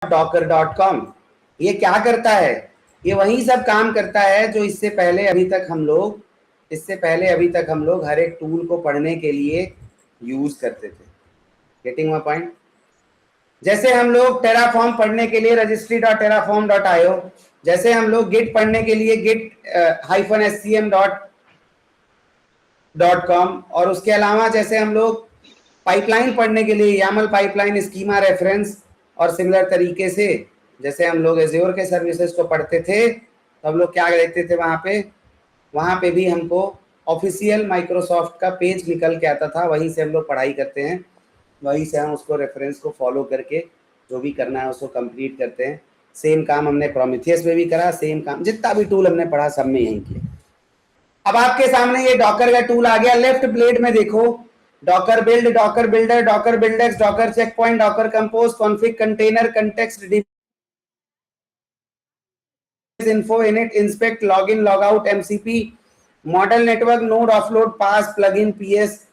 docker.com। ये क्या करता है? ये वही सब काम करता है जो इससे पहले अभी तक हम लोग हर एक टूल को पढ़ने के लिए यूज करते थे। Getting my point? जैसे हम लोग टेराफॉर्म पढ़ने के लिए registry.terraform.io, जैसे हम लोग गिट पढ़ने के लिए git-scm.com, और उसके अलावा जैसे हम लोग पाइपलाइन पढ़ने के लिए YAML पाइपलाइन, स्कीमा रेफरेंस, और सिमिलर तरीके से जैसे हम लोग एज्योर के सर्विसेज को पढ़ते थे तो हम लोग क्या देखते थे वहां पे भी हमको ऑफिशियल माइक्रोसॉफ्ट का पेज निकल के आता था, वहीं से हम लोग पढ़ाई करते हैं, वहीं से हम उसको रेफरेंस को फॉलो करके जो भी करना है उसको कंप्लीट करते हैं। सेम काम हमने प्रोमीथियस में भी करा, सेम काम जितना भी टूल हमने पढ़ा सब में यही किया। अब आपके सामने ये डॉकर का टूल आ गया। लेफ्ट प्लेट में देखो, Docker build, Docker builder, Docker buildx, Docker checkpoint, Docker compose, config container, context info, init, inspect, login, logout, MCP, model network, node, offload, pass, plugin, PS,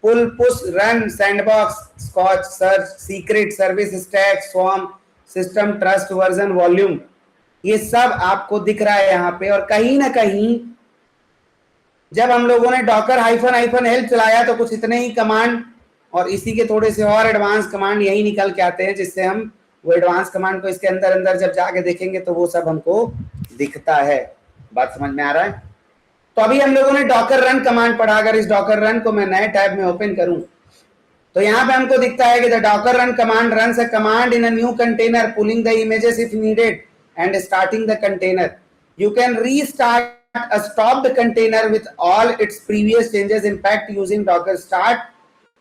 pull, push, run, sandbox, scotch, search, secret, service stack, swarm, system, trust, version, volume, ये सब आपको दिख रहा है यहाँ पे। और कहीं ना कहीं जब हम लोगों ने डॉकर --- हेल्प चलाया तो कुछ इतने ही कमांड और इसी के थोड़े से और एडवांस कमांड यही निकल के आते हैं, जिससे हम वो एडवांस कमांड को इसके अंदर अंदर जब जाके देखेंगे तो वो सब हमको दिखता है। बात समझ में आ रहा है? तो अभी हम लोगों ने डॉकर रन कमांड पढ़ा। अगर इस डॉकर रन को मैं नए टैब में ओपन करूं तो यहाँ पे हमको दिखता है कि the Docker run command runs a command in a new container, pulling the images if needed and starting the container. You can restart a stopped container with all its previous changes. In fact, using docker start,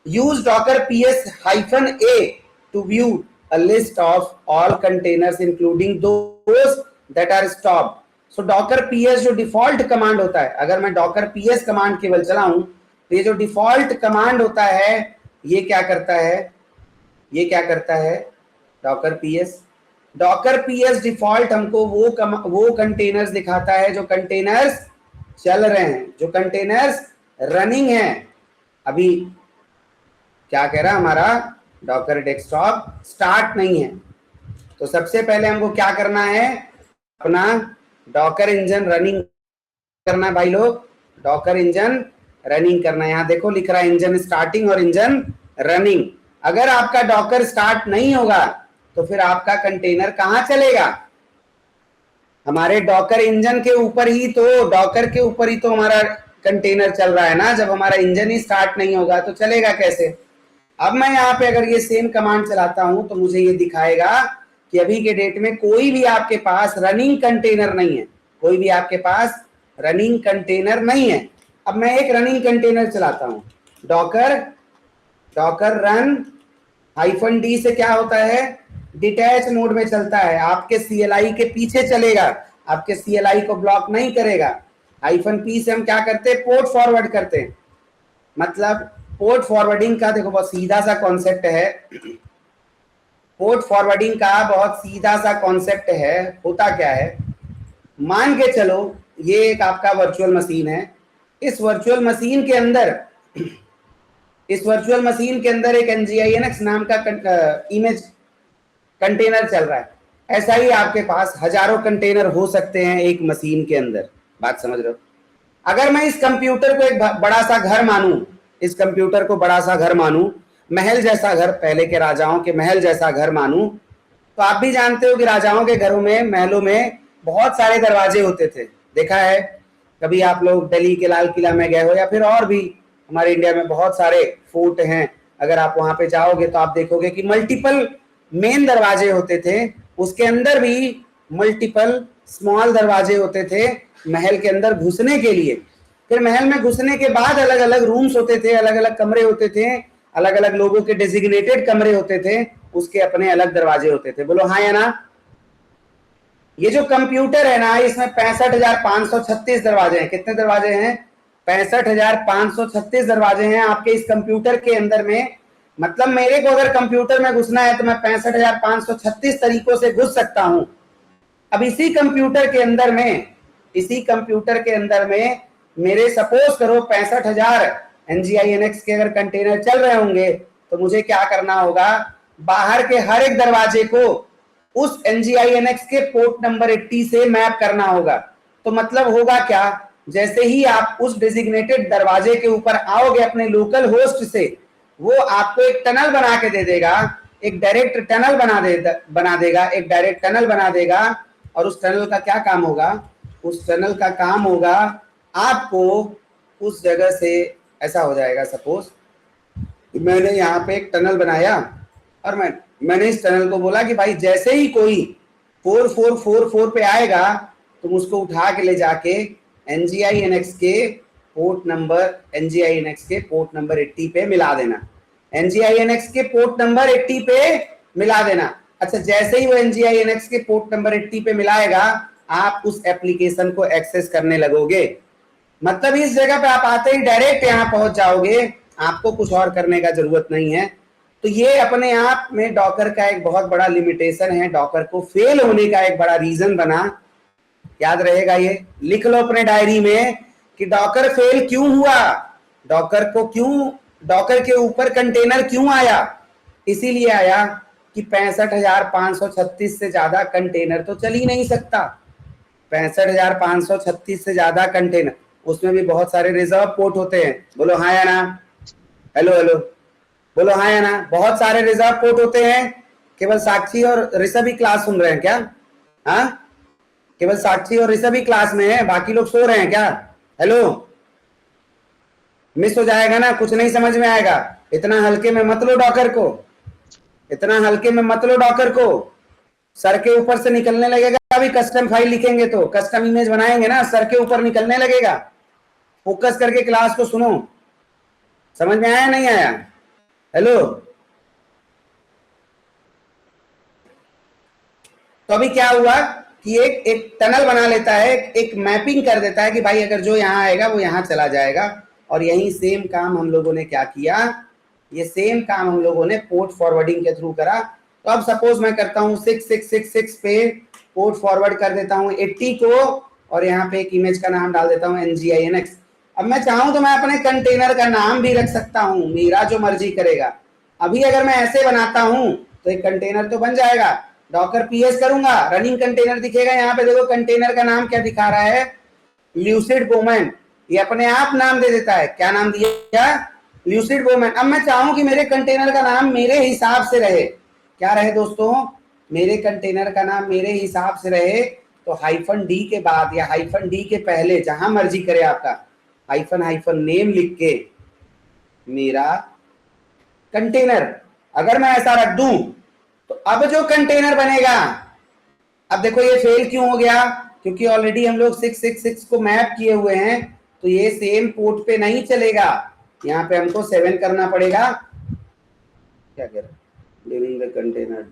use docker ps-a to view a list of all containers including those that are stopped. So docker ps जो default command होता है, अगर मैं docker ps command केवल चलाऊं तो ये जो default command होता है ये क्या करता है डॉकर पीएस डिफॉल्ट हमको वो कंटेनर्स दिखाता है जो कंटेनर्स चल रहे हैं, जो कंटेनर्स रनिंग हैं। अभी क्या कह रहा हमारा डॉकर डेस्कटॉप स्टार्ट नहीं है, तो सबसे पहले हमको क्या करना है, अपना डॉकर इंजन रनिंग करना है भाई लोग, डॉकर इंजन रनिंग करना है। यहाँ देखो लिख रहा है इंजन स्टार्टिंग और इंजन रनिंग। अगर आपका डॉकर स्टार्ट नहीं होगा तो फिर आपका कंटेनर कहां चलेगा? हमारे डॉकर इंजन के ऊपर ही तो, डॉकर के ऊपर ही तो हमारा कंटेनर चल रहा है ना। जब हमारा इंजन ही स्टार्ट नहीं होगा तो चलेगा कैसे? अब मैं यहाँ पे अगर ये सेम कमांड चलाता हूं तो मुझे ये दिखाएगा कि अभी के डेट में कोई भी आपके पास रनिंग कंटेनर नहीं है, कोई भी आपके पास रनिंग कंटेनर नहीं है। अब मैं एक रनिंग कंटेनर चलाता हूं, डॉकर रन -d से क्या होता है, डिटैच मोड में चलता है, आपके CLI के पीछे चलेगा, आपके CLI को ब्लॉक नहीं करेगा। -p से हम क्या करते हैं, पोर्ट फॉरवर्ड करते हैं। मतलब पोर्ट फॉरवर्डिंग का देखो बहुत सीधा सा कॉन्सेप्ट है, पोर्ट फॉरवर्डिंग का बहुत सीधा सा कॉन्सेप्ट है। होता क्या है, मान के चलो ये एक आपका वर्चुअल मशीन है, इस वर्चुअल मशीन के अंदर एक NGINX नाम का इमेज कंटेनर चल रहा है। ऐसा ही आपके पास हजारों कंटेनर हो सकते हैं एक मशीन के अंदर। बात समझ रहे हो? अगर मैं इस कंप्यूटर को एक बड़ा सा घर मानूं, इस कंप्यूटर को बड़ा सा घर मानूं, महल जैसा घर, पहले के राजाओं के महल जैसा घर मानूं, तो आप भी जानते हो कि राजाओं के घरों में, महलों में बहुत सारे दरवाजे होते थे। देखा है कभी आप लोग दिल्ली के लाल किला में गए हो, या फिर और भी हमारे इंडिया में बहुत सारे फोर्ट हैं, अगर आप वहां पे जाओगे तो आप देखोगे कि मल्टीपल मेन दरवाजे होते थे, उसके अंदर भी मल्टीपल स्मॉल दरवाजे होते थे महल के अंदर घुसने के लिए। फिर महल में घुसने के बाद अलग अलग रूम्स होते थे, अलग अलग कमरे होते थे, अलग अलग लोगों के डेजिग्नेटेड कमरे होते थे, उसके अपने अलग दरवाजे होते थे। बोलो हाँ या ना? ये जो कंप्यूटर है ना, इसमें 65,536 दरवाजे हैं। कितने दरवाजे हैं? 65,536 दरवाजे हैं आपके इस कंप्यूटर के अंदर में। मतलब मेरे को अगर कंप्यूटर में घुसना है तो मैं 65,536 तरीकों से घुस सकता हूं। अब इसी कंप्यूटर के अंदर में मेरे सपोज करो 65,000 NGINX के अगर कंटेनर चल रहे होंगे, तो मुझे क्या करना होगा, बाहर के हर एक दरवाजे को उस NGINX के पोर्ट नंबर 80 से मैप करना होगा। तो मतलब होगा क्या, जैसे ही आप उस डेजिग्नेटेड दरवाजे के ऊपर आओगे अपने लोकल होस्ट से, वो आपको एक टनल बना के दे देगा, एक डायरेक्ट टनल बना देगा, एक डायरेक्ट टनल बना देगा। और उस टनल का क्या काम होगा, उस टनल का काम होगा आपको उस जगह से, ऐसा हो जाएगा सपोज मैंने यहाँ पे एक टनल बनाया और मैंने इस टनल को बोला कि भाई जैसे ही कोई 4444 पे आएगा तुम उसको उठा के ले जाके NGINX के पोर्ट नंबर 80 पे मिला देना, NGINX के पोर्ट नंबर 80 पे मिला देना। अच्छा, जैसे ही वो NGINX के पोर्ट नंबर 80 पे मिलाएगा आप उस एप्लीकेशन को एक्सेस करने लगोगे। मतलब इस जगह पे आप आते ही डायरेक्ट यहाँ पहुंच जाओगे, आपको कुछ और करने का जरूरत नहीं है। तो ये अपने आप में डॉकर का एक बहुत बड़ा लिमिटेशन है, डॉकर को फेल होने का एक बड़ा रीजन बना। याद रहेगा, ये लिख लो अपने डायरी में कि डॉकर फेल क्यों हुआ, डॉकर के ऊपर कंटेनर क्यों आया। इसीलिए आया कि 65,536 से ज्यादा कंटेनर तो चल ही नहीं सकता। 65,536 से ज्यादा कंटेनर, उसमें भी बहुत सारे रिजर्व पोर्ट होते हैं। बोलो हाँ या ना, हेलो हेलो, बोलो हाँ या ना। बहुत सारे रिजर्व पोर्ट होते हैं। केवल साक्षी और ऋषभ ही क्लास सुन रहे हैं क्या? हाँ, केवल साक्षी और ऋषभ ही क्लास में है, बाकी लोग सो रहे हैं क्या? हेलो, मिस हो जाएगा ना, कुछ नहीं समझ में आएगा। इतना हल्के में मत लो डॉकर को, इतना हल्के में मत लो डॉकर को। सर के ऊपर से निकलने लगेगा। अभी कस्टम फाइल लिखेंगे तो, कस्टम इमेज बनाएंगे ना, सर के ऊपर निकलने लगेगा। फोकस करके क्लास को सुनो। समझ में आया नहीं आया? हेलो, तो अभी क्या हुआ कि एक टनल बना लेता है, एक मैपिंग कर देता है कि भाई अगर जो यहाँ आएगा वो यहाँ चला जाएगा। और यही सेम काम हम लोगों ने क्या किया, ये सेम काम हम लोगों ने पोर्ट फॉरवर्डिंग के थ्रू करा। तो अब सपोज मैं करता हूँ 6666 पे पोर्ट फॉरवर्ड कर देता हूँ 80 को, और यहाँ पे एक इमेज का नाम डाल देता हूँ NGINX। अब मैं चाहूं तो मैं अपने कंटेनर का नाम भी रख सकता हूं, मेरा जो मर्जी करेगा। अभी अगर मैं ऐसे बनाता हूं तो एक कंटेनर तो बन जाएगा। डॉकर PS करूंगा, रनिंग कंटेनर दिखेगा। यहाँ पे देखो कंटेनर का नाम क्या दिखा रहा है, ल्यूसिड बोमैन। ये अपने आप नाम दे देता है। क्या नाम दिया? Lucid Bowman. अब मैं चाहूं कि मेरे कंटेनर का नाम मेरे हिसाब से रहे, क्या रहे दोस्तों, मेरे कंटेनर का नाम मेरे हिसाब से रहे। तो -D के बाद या -D के पहले, जहां मर्जी करे आपका, हाइफन नेम लिख के मेरा कंटेनर अगर मैं ऐसा रख दूं तो अब जो कंटेनर बनेगा, अब देखो ये फेल क्यों हो गया, क्योंकि ऑलरेडी हम लोग 666 को मैप किए हुए हैं। तो ये सेम पोर्ट पे नहीं चलेगा, यहाँ पे हमको 7 करना पड़ेगा। क्या कह रहा है, द कंटेनर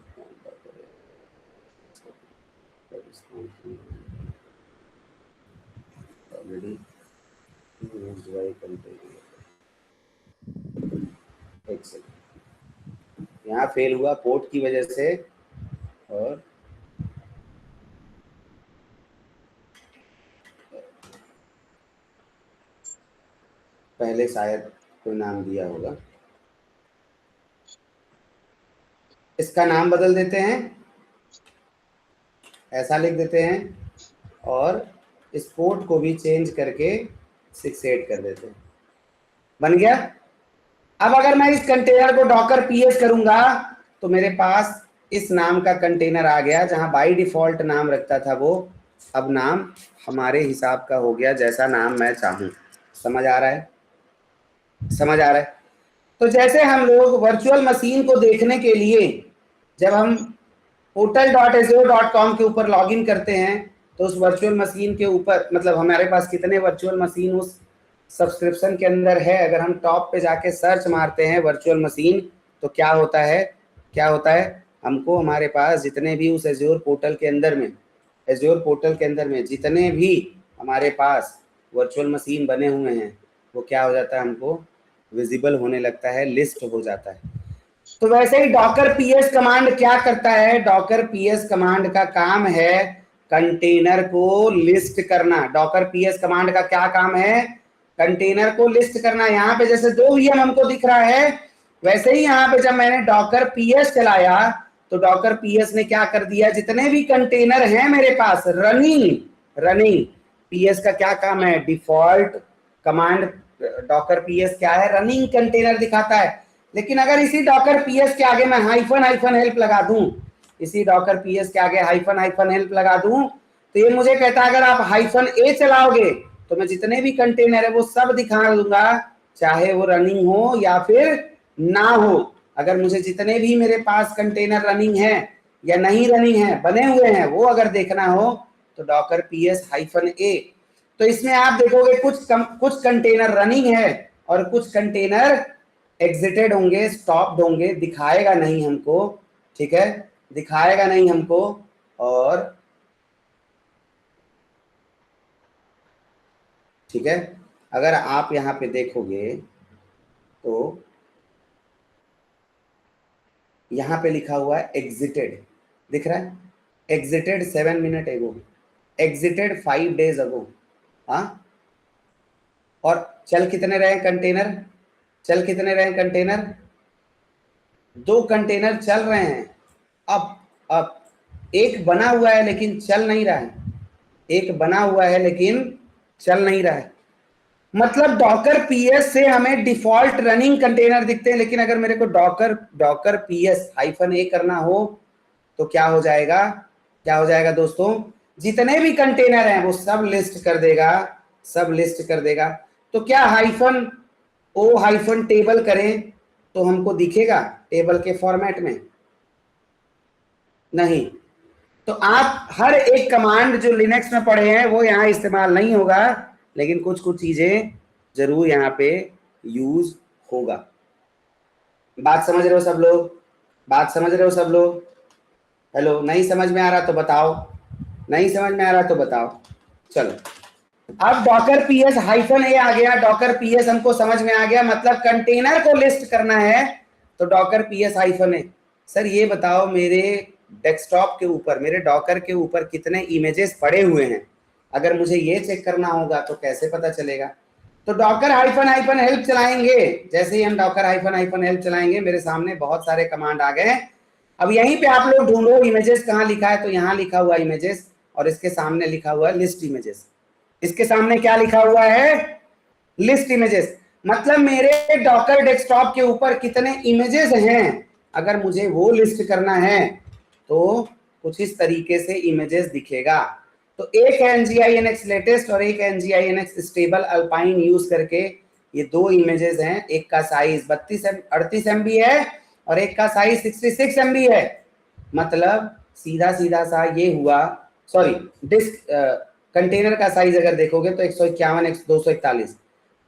ऑलरेडी यहाँ फेल हुआ पोर्ट की वजह से, और पहले शायद कोई नाम दिया होगा, इसका नाम बदल देते हैं, ऐसा लिख देते हैं, और इस पोर्ट को भी चेंज करके 68 कर देते हैं। बन गया। अब अगर मैं इस कंटेनर को डॉकर PS करूंगा तो मेरे पास इस नाम का कंटेनर आ गया, जहां बाय डिफॉल्ट नाम रखता था वो अब नाम हमारे हिसाब का हो गया, जैसा नाम मैं चाहूं। समझ आ रहा है? समझ आ रहा है? तो जैसे हम लोग वर्चुअल मशीन को देखने के लिए जब हम portal.azure.com के ऊपर लॉगिन करते हैं तो उस वर्चुअल मशीन के ऊपर, मतलब हमारे पास कितने वर्चुअल मशीन उस सब्सक्रिप्शन के अंदर है, अगर हम टॉप पे जाके सर्च मारते हैं वर्चुअल मशीन तो क्या होता है, क्या होता है, हमको हमारे पास जितने भी उस एज्योर पोर्टल के अंदर में, एज्योर पोर्टल के अंदर में जितने भी हमारे पास वर्चुअल मशीन बने हुए हैं वो क्या हो जाता है, हमको विजिबल होने लगता है, लिस्ट हो जाता है। तो वैसे ही डॉकर PS कमांड क्या करता है, डॉकर PS कमांड का काम है कंटेनर को लिस्ट करना। डॉकर PS कमांड का क्या काम है, कंटेनर को लिस्ट करना। यहाँ पे जैसे 2 VM हमको दिख रहा है, वैसे ही यहाँ पे जब मैंने डॉकर PS चलाया तो डॉकर पीएस ने क्या कर दिया, जितने भी कंटेनर हैं मेरे पास रनिंग पीएस का क्या काम है, डिफॉल्ट कमांड डॉकर पीएस क्या है, रनिंग कंटेनर दिखाता है। लेकिन अगर इसी डॉकर पीएस के आगे मैं हाइफन हेल्प लगा दूं, इसी डॉकर पीएस के आगे हाइफन हेल्प लगा दूं, तो ये मुझे कहता है अगर आप हाइफन ए चलाओगे तो मैं जितने भी कंटेनर है वो सब दिखा दूंगा, चाहे वो रनिंग हो या फिर ना हो। अगर मुझे जितने भी मेरे पास कंटेनर रनिंग है या नहीं रनिंग है, बने हुए हैं, वो अगर देखना हो तो डॉकर पीएस हाइफन ए। तो इसमें आप देखोगे कुछ कंटेनर रनिंग है और कुछ कंटेनर एग्जिटेड होंगे, स्टॉप्ड होंगे, दिखाएगा नहीं हमको, ठीक है, दिखाएगा नहीं हमको। और ठीक है, अगर आप यहां पे देखोगे तो यहां पे लिखा हुआ है एग्जिटेड, दिख रहा है, एग्जिटेड 7 मिनट एगो, एग्जिटेड 5 डेज अगो। हाँ, और चल कितने रहे कंटेनर, चल कितने रहे कंटेनर, 2 कंटेनर चल रहे हैं। अब एक बना हुआ है लेकिन चल नहीं रहा है, एक बना हुआ है लेकिन चल नहीं रहा है। मतलब डॉकर पीएस से हमें डिफॉल्ट रनिंग कंटेनर दिखते हैं, लेकिन अगर मेरे को डॉकर पीएस हाइफन ए करना हो तो क्या हो जाएगा, क्या हो जाएगा दोस्तों, जितने भी कंटेनर हैं वो सब लिस्ट कर देगा, सब लिस्ट कर देगा। तो क्या हाइफन ओ हाइफन टेबल करें तो हमको दिखेगा टेबल के फॉर्मेट में, नहीं। तो आप हर एक कमांड जो लिनक्स में पढ़े हैं वो यहाँ इस्तेमाल नहीं होगा, लेकिन कुछ कुछ चीजें जरूर यहाँ पे यूज होगा। बात समझ रहे हो सब लोग, बात समझ रहे हो सब लोग, हेलो, नहीं समझ में आ रहा तो बताओ, नहीं समझ में आ रहा तो बताओ। चलो, अब डॉकर पीएस हाइफन ए आ गया, डॉकर पीएस हमको समझ में आ गया, मतलब कंटेनर को लिस्ट करना है तो डॉकर पीएस हाइफन ए। सर ये बताओ मेरे डेस्कटॉप के ऊपर, मेरे डॉकर के ऊपर कितने इमेजेस पड़े हुए हैं, अगर मुझे ये चेक करना होगा तो कैसे पता चलेगा। तो डॉकर हाइफन हेल्प चलाएंगे, जैसे ही हम डॉकर हाइफन हेल्प चलाएंगे मेरे सामने बहुत सारे कमांड आ गए। अब यहीं पे आप लोग ढूंढो इमेजेस कहाँ लिखा है, तो यहाँ लिखा हुआ इमेजेस और इसके सामने लिखा हुआ है लिस्ट इमेजेस। इसके सामने क्या लिखा हुआ है, लिस्ट इमेजेस। मतलब मेरे डॉकर डेस्कटॉप के ऊपर कितने इमेजेस हैं, अगर मुझे वो लिस्ट करना है तो कुछ इस तरीके से इमेजेस दिखेगा। तो एक है NGINX लेटेस्ट और एक है NGINX स्टेबल अल्पाइन यूज करके ये 2 इमेजेस हैं, एक का साइज 38 MB है और एक का साइज 66 MB है। मतलब सीधा सीधा सा ये हुआ, सॉरी डिस्क कंटेनर का साइज अगर देखोगे तो 151 241।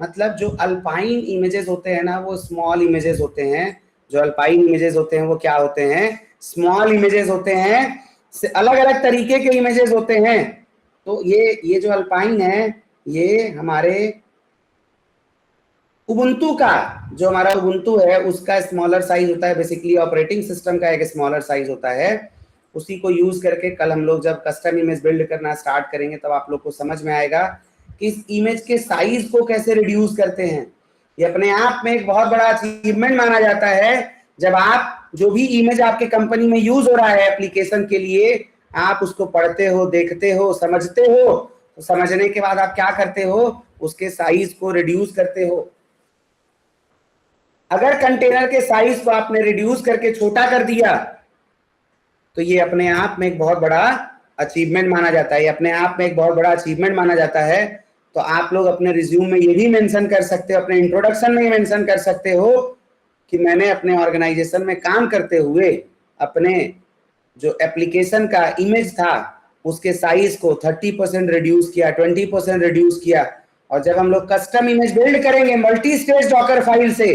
मतलब जो अल्पाइन इमेजेस होते हैं ना वो स्मॉल इमेजेस होते हैं, जो अल्पाइन इमेजेस होते हैं वो क्या होते हैं, स्मॉल इमेजेस होते हैं, अलग अलग तरीके के इमेजेस होते हैं। तो ये जो अल्पाइन है ये हमारे उबुंटू का, जो हमारा उबुंटू है उसका स्मॉलर साइज होता है, बेसिकली ऑपरेटिंग सिस्टम का एक स्मॉलर साइज होता है। उसी को यूज करके कल हम लोग जब कस्टम इमेज बिल्ड करना स्टार्ट करेंगे तब आप लोग को समझ में आएगा कि इस इमेज के साइज को कैसे रिड्यूस करते हैं। ये अपने आप में एक बहुत बड़ा अचीवमेंट माना जाता है। जब आप जो भी इमेज आपके कंपनी में यूज हो रहा है एप्लीकेशन के लिए, आप उसको पढ़ते हो, देखते हो, समझते हो, तो समझने के बाद आप क्या करते हो, उसके साइज को रिड्यूस करते हो। अगर कंटेनर के साइज को आपने रिड्यूस करके छोटा कर दिया तो ये अपने आप में एक बहुत बड़ा अचीवमेंट माना जाता है, ये अपने आप में एक बहुत बड़ा अचीवमेंट माना जाता है। तो आप लोग अपने रिज्यूम में ये भी मेंशन कर सकते हो, अपने इंट्रोडक्शन में मेंशन कर सकते हो कि मैंने अपने ऑर्गेनाइजेशन में काम करते हुए अपने जो एप्लीकेशन का इमेज था उसके साइज को 30% रिड्यूस किया, 20% रिड्यूस किया। और जब हम लोग कस्टम इमेज बिल्ड करेंगे मल्टी स्टेज डॉकर फाइल से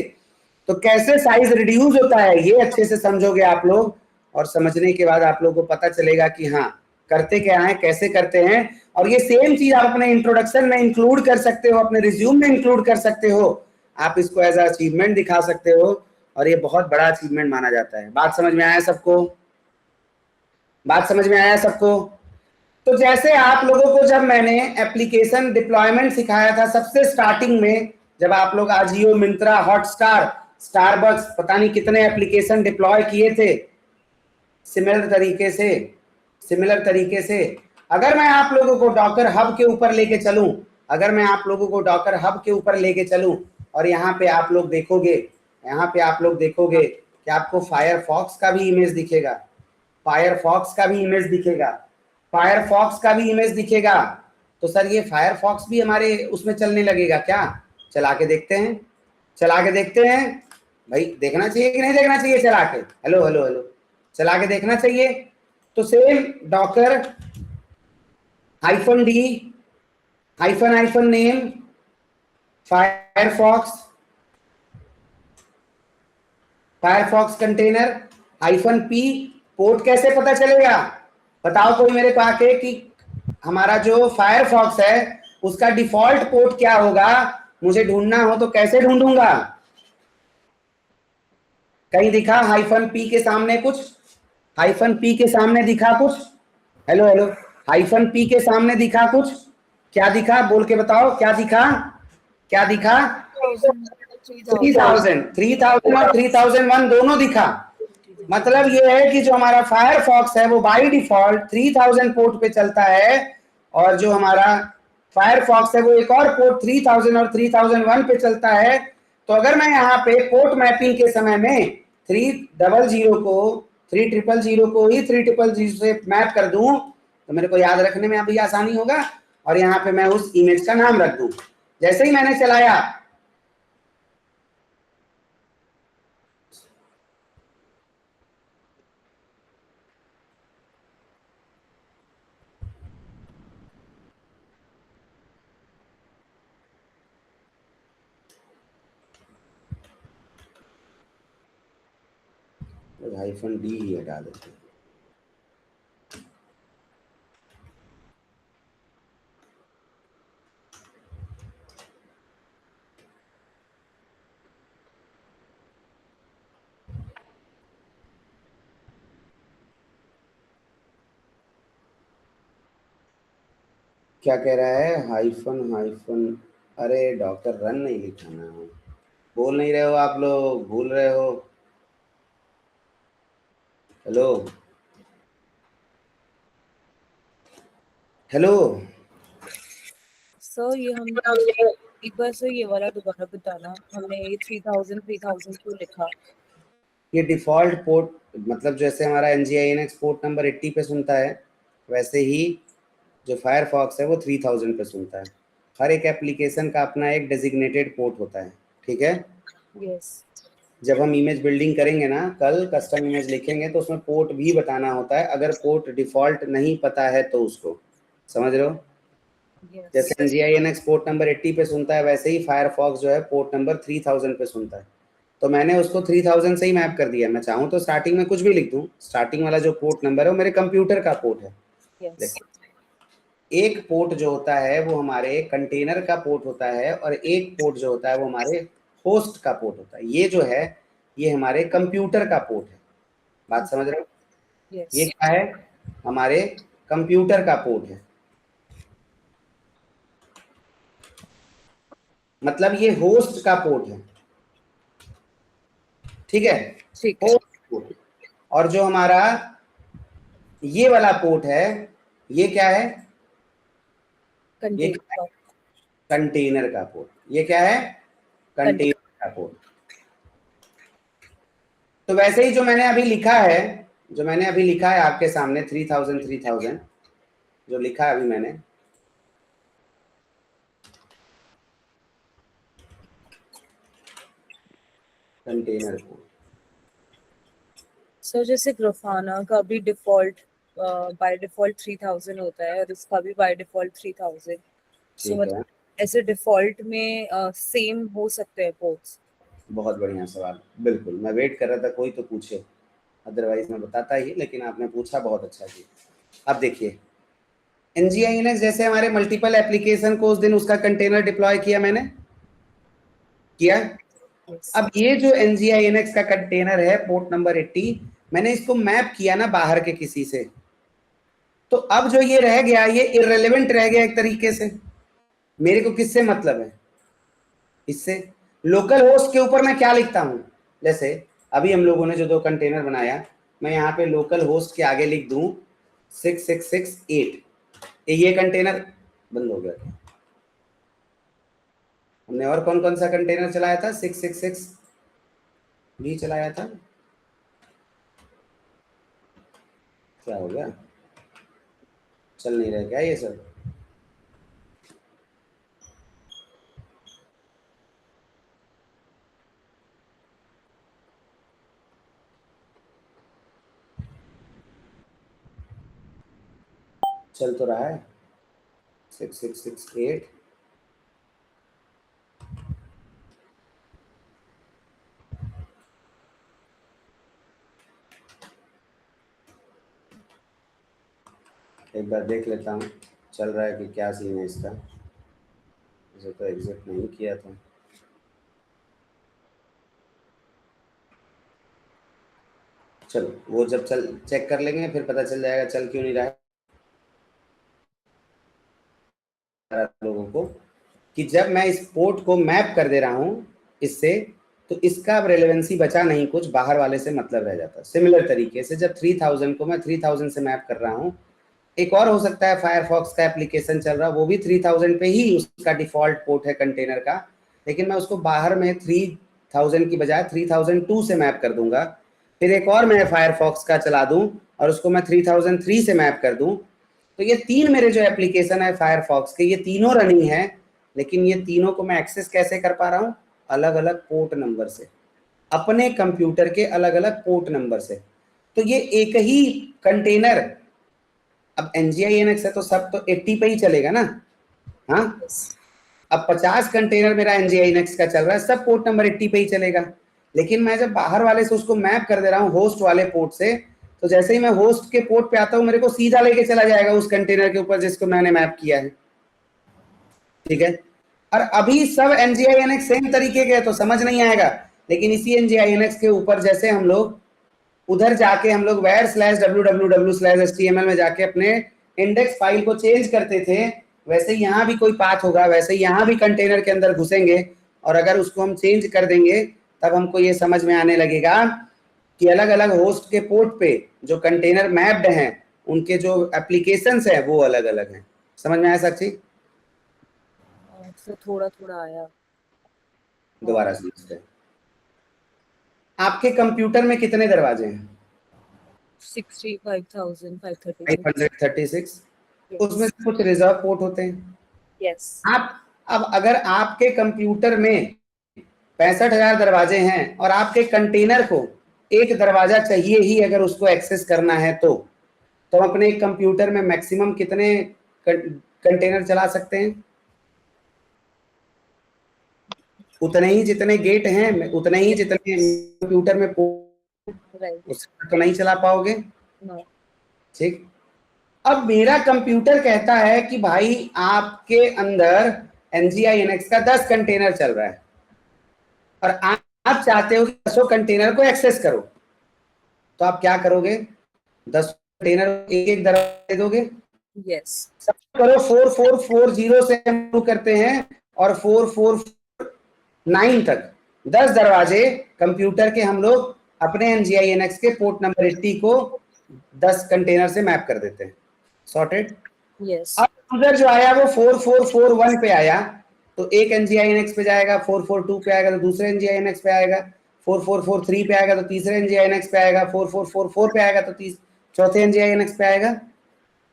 तो कैसे साइज रिड्यूस होता है ये अच्छे से समझोगे आप लोग, और समझने के बाद आप लोगों को पता चलेगा कि हाँ करते क्या है, कैसे करते हैं। और ये सेम चीज आप अपने इंट्रोडक्शन में इंक्लूड कर सकते हो, अपने रिज्यूम में इंक्लूड कर सकते हो, आप इसको एज अचीवमेंट दिखा सकते हो और ये बहुत बड़ा अचीवमेंट माना जाता है। बात समझ में आया सबको, बात समझ में आया सबको। तो जैसे आप लोगों को जब मैंने एप्लीकेशन डिप्लॉयमेंट सिखाया था सबसे स्टार्टिंग में, जब आप लोग आजियो, मिंत्रा, हॉटस्टार, स्टारबक्स, पता नहीं कितने एप्लीकेशन डिप्लॉय किए थे, सिमिलर तरीके से अगर मैं आप लोगों को डॉकर हब के ऊपर लेके चलूं, अगर मैं आप लोगों को डॉकर हब के ऊपर लेके चलूं और यहाँ पे आप लोग देखोगे, कि आपको फायरफॉक्स का भी इमेज दिखेगा, फायरफॉक्स का भी इमेज दिखेगा। तो सर ये फायरफॉक्स भी हमारे उसमें चलने लगेगा क्या? चला के देखते हैं भाई, देखना चाहिए कि नहीं देखना चाहिए चला के? हेलो, चला के देखना चाहिए। तो same Docker -d -name Firefox container -p। Port कैसे पता चलेगा? बताओ कोई मेरे को आके कि हमारा जो फायरफॉक्स है उसका डिफॉल्ट पोर्ट क्या होगा? मुझे ढूंढना हो तो कैसे ढूंढूंगा? कहीं दिखा -p के सामने कुछ? -p के सामने दिखा कुछ? हेलो, -p के सामने दिखा कुछ? क्या दिखा? बोल के बताओ, क्या दिखा? 3000 और 3001 दोनों दिखा। मतलब ये है कि जो हमारा फायरफॉक्स है वो बाय डिफॉल्ट 3000 पोर्ट पे चलता है, और जो हमारा फायरफॉक्स है वो एक और पोर्ट 3000 और 3001 पे चलता है। तो अगर मैं यहाँ पे पोर्ट मैपिंग के समय में 300 को 3000 को ही 3000 से मैप कर दूं तो मेरे को याद रखने में अभी आसानी होगा, और यहाँ पे मैं उस इमेज का नाम रख दूं। जैसे ही मैंने चलाया, -d ही हटा देते हैं। क्या कह रहा है? हाइफन। अरे डॉक्टर रन नहीं लिखा ना, बोल नहीं रहे हो आप लोग, भूल रहे हो। हेलो सर ये हम एक बार से ये वाला दोबारा बताना, हमने ये 3000 क्यों लिखा? ये डिफॉल्ट पोर्ट, मतलब जैसे हमारा NGINX पोर्ट नंबर 80 पे सुनता है, वैसे ही जो फायरफॉक्स है वो 3000 पे सुनता है। हर एक एप्लीकेशन का अपना एक डेजिग्नेटेड पोर्ट होता है, ठीक है? यस। जब हम इमेज बिल्डिंग करेंगे ना, कल कस्टम इमेज लिखेंगे तो उसमें पोर्ट भी बताना होता है, अगर पोर्ट डिफॉल्ट नहीं पता है तो उसको, समझ रहे हो? yes. जैसे NGINX पोर्ट नंबर 80 पे सुनता है, वैसे ही फायरफॉक्स जो है पोर्ट नंबर 3000 पे सुनता है। तो मैंने उसको 3000 से ही मैप कर दिया। मैं चाहूँ तो स्टार्टिंग में कुछ भी लिख दूँ, स्टार्टिंग वाला जो पोर्ट नंबर है वो मेरे कंप्यूटर का पोर्ट है। yes. एक पोर्ट जो होता है वो हमारे कंटेनर का पोर्ट होता है, और एक पोर्ट जो होता है वो हमारे होस्ट का पोर्ट होता है। ये जो है ये हमारे कंप्यूटर का पोर्ट है। बात समझ रहे हो? yes. ये क्या है? हमारे कंप्यूटर का पोर्ट है। मतलब ये होस्ट का पोर्ट है, ठीक है? ठीक है। Host port. और जो हमारा ये वाला पोर्ट है, ये क्या है? ये कंटेनर का पोर्ट। ये क्या है? कंटेनर का पोर्ट। तो वैसे ही जो मैंने अभी लिखा है आपके सामने 3000 जो लिखा है अभी मैंने, कंटेनर पोर्ट। सर जैसे ग्राफाना का भी डिफॉल्ट बाय डिफॉल्ट 3000 होता है और इसका भी बाय डिफॉल्ट 3000। सो मतलब ऐसे डिफॉल्ट में सेम हो सकते हैं पोर्ट्स? बहुत बढ़िया सवाल, बिल्कुल मैं वेट कर रहा था कोई तो पूछे, अदरवाइज मैं बताता ही, लेकिन आपने पूछा, बहुत अच्छा किया। अब देखिए NGINX जैसे हमारे मल्टीपल एप्लीकेशन को उस दिन उसका कंटेनर डिप्लॉय किया, मैंने किया। अब ये जो NGINX का कंटेनर है पोर्ट नंबर 80, मैंने इसको मैप किया ना बाहर के किसी से, तो अब जो ये रह गया ये इररिलेवेंट रह गया एक तरीके से। मेरे को किससे मतलब है? इससे। लोकल होस्ट के ऊपर मैं क्या लिखता हूं? जैसे अभी हम लोगों ने जो दो कंटेनर बनाया, मैं यहाँ पे लोकल होस्ट के आगे लिख दूं 6668, ये कंटेनर बंद हो गया क्या? हमने और कौन कौन सा कंटेनर चलाया था? 666 भी चलाया था। क्या हो गया, चल नहीं रहा क्या ये सब? चल तो रहा है 6668। एक बार देख लेता हूँ चल रहा है कि क्या सीन है इसका। इसे तो एग्जिट नहीं किया था। चलो वो जब चल चेक कर लेंगे फिर पता चल जाएगा चल क्यों नहीं रहा है लोगों को, कि जब मैं इस पोर्ट को मैप कर दे रहा हूँ इससे, तो इसका अब रेलेवेंसी बचा नहीं, कुछ बाहर वाले से मतलब रह जाता। सिमिलर तरीके से जब 3000 को मैं 3000 से मैप कर रहा हूँ, एक और हो सकता है फायरफॉक्स का एप्लीकेशन चल रहा, वो भी 3000 पे ही उसका डिफॉल्ट पोर्ट है कंटेनर का, लेकिन मैं उसको बाहर में 3000 की बजाय 3002 से मैप कर दूंगा। फिर एक और मैं फायरफॉक्स का चला दूं और उसको मैं 3003 से मैप कर दूं। तो ये तीन मेरे जो एप्लीकेशन है फायरफॉक्स के, ये तीनों रनिंग है, लेकिन ये तीनों को मैं एक्सेस कैसे कर पा रहा हूँ? अलग अलग पोर्ट नंबर से, अपने कंप्यूटर के अलग अलग पोर्ट नंबर से। तो ये एक ही कंटेनर, अब NGINX है तो सब तो 80 पे ही चलेगा ना। हाँ, अब 50 कंटेनर मेरा NGINX का चल रहा है, सब पोर्ट नंबर 80 पे ही चलेगा। लेकिन मैं जब बाहर वाले से उसको मैप कर दे रहा हूँ होस्ट वाले पोर्ट से, तो जैसे ही मैं होस्ट के पोर्ट पे आता हूँ मेरे को सीधा लेके चला जाएगा उस कंटेनर के ऊपर जिसको मैंने मैप किया है। ठीक है, और अभी सब NGINX सेम तरीके के तो समझ नहीं आएगा, लेकिन इसी NGINX के ऊपर जैसे हम लोग उधर जाके हम लोग where/www/html में जाके अपने इंडेक्स फाइल को चेंज करते थे, वैसे यहाँ भी कोई पाथ होगा, वैसे यहाँ भी कंटेनर के अंदर घुसेंगे और अगर उसको हम चेंज कर देंगे तब हमको ये समझ में आने लगेगा कि अलग अलग होस्ट के पोर्ट पे जो कंटेनर मैप्ड हैं उनके जो एप्लीकेशंस हैं वो अलग अलग हैं। समझ में आया साक्षी? तो थोड़ा थोड़ा आया। दोबारा समझते हैं। आपके कंप्यूटर में कितने दरवाजे हैं? 65,536। 536। उसमें से कुछ रिजर्व पोर्ट होते हैं। यस। आप अब अगर आपके कंप्यूटर में 65,000 दरवाजे हैं और आपके कंटेनर को एक दरवाजा चाहिए ही अगर उसको एक्सेस करना है, तो हम अपने कंप्यूटर में मैक्सिमम कितने कंटेनर चला सकते हैं? उतने ही जितने गेट हैं, उतने ही जितने कंप्यूटर में उससे तो नहीं चला पाओगे। ठीक, अब मेरा कंप्यूटर कहता है कि भाई आपके अंदर NGINX का 10 कंटेनर चल रहा है और आप चाहते हो कि 10 कंटेनर को एक्सेस करो, तो आप क्या करोगे? 10 कंटेनर एक एक दरवाजा दे दोगे। यस। सब करो 4440 से शुरू करते हैं और 449 तक 10 दरवाजे कंप्यूटर के हम लोग अपने NGINX के पोर्ट नंबर 80 को 10 कंटेनर से मैप कर देते हैं। सॉर्टेड। यस। अब यूजर जो आया वो 4441 पे आया तो एक NGINX पे जाएगा, 442 पे आएगा तो दूसरे NGINX पे आएगा, 4443 पे आएगा तो तीसरे NGINX पे आएगा, 4444 पे आएगा तो चौथे NGINX पे आएगा।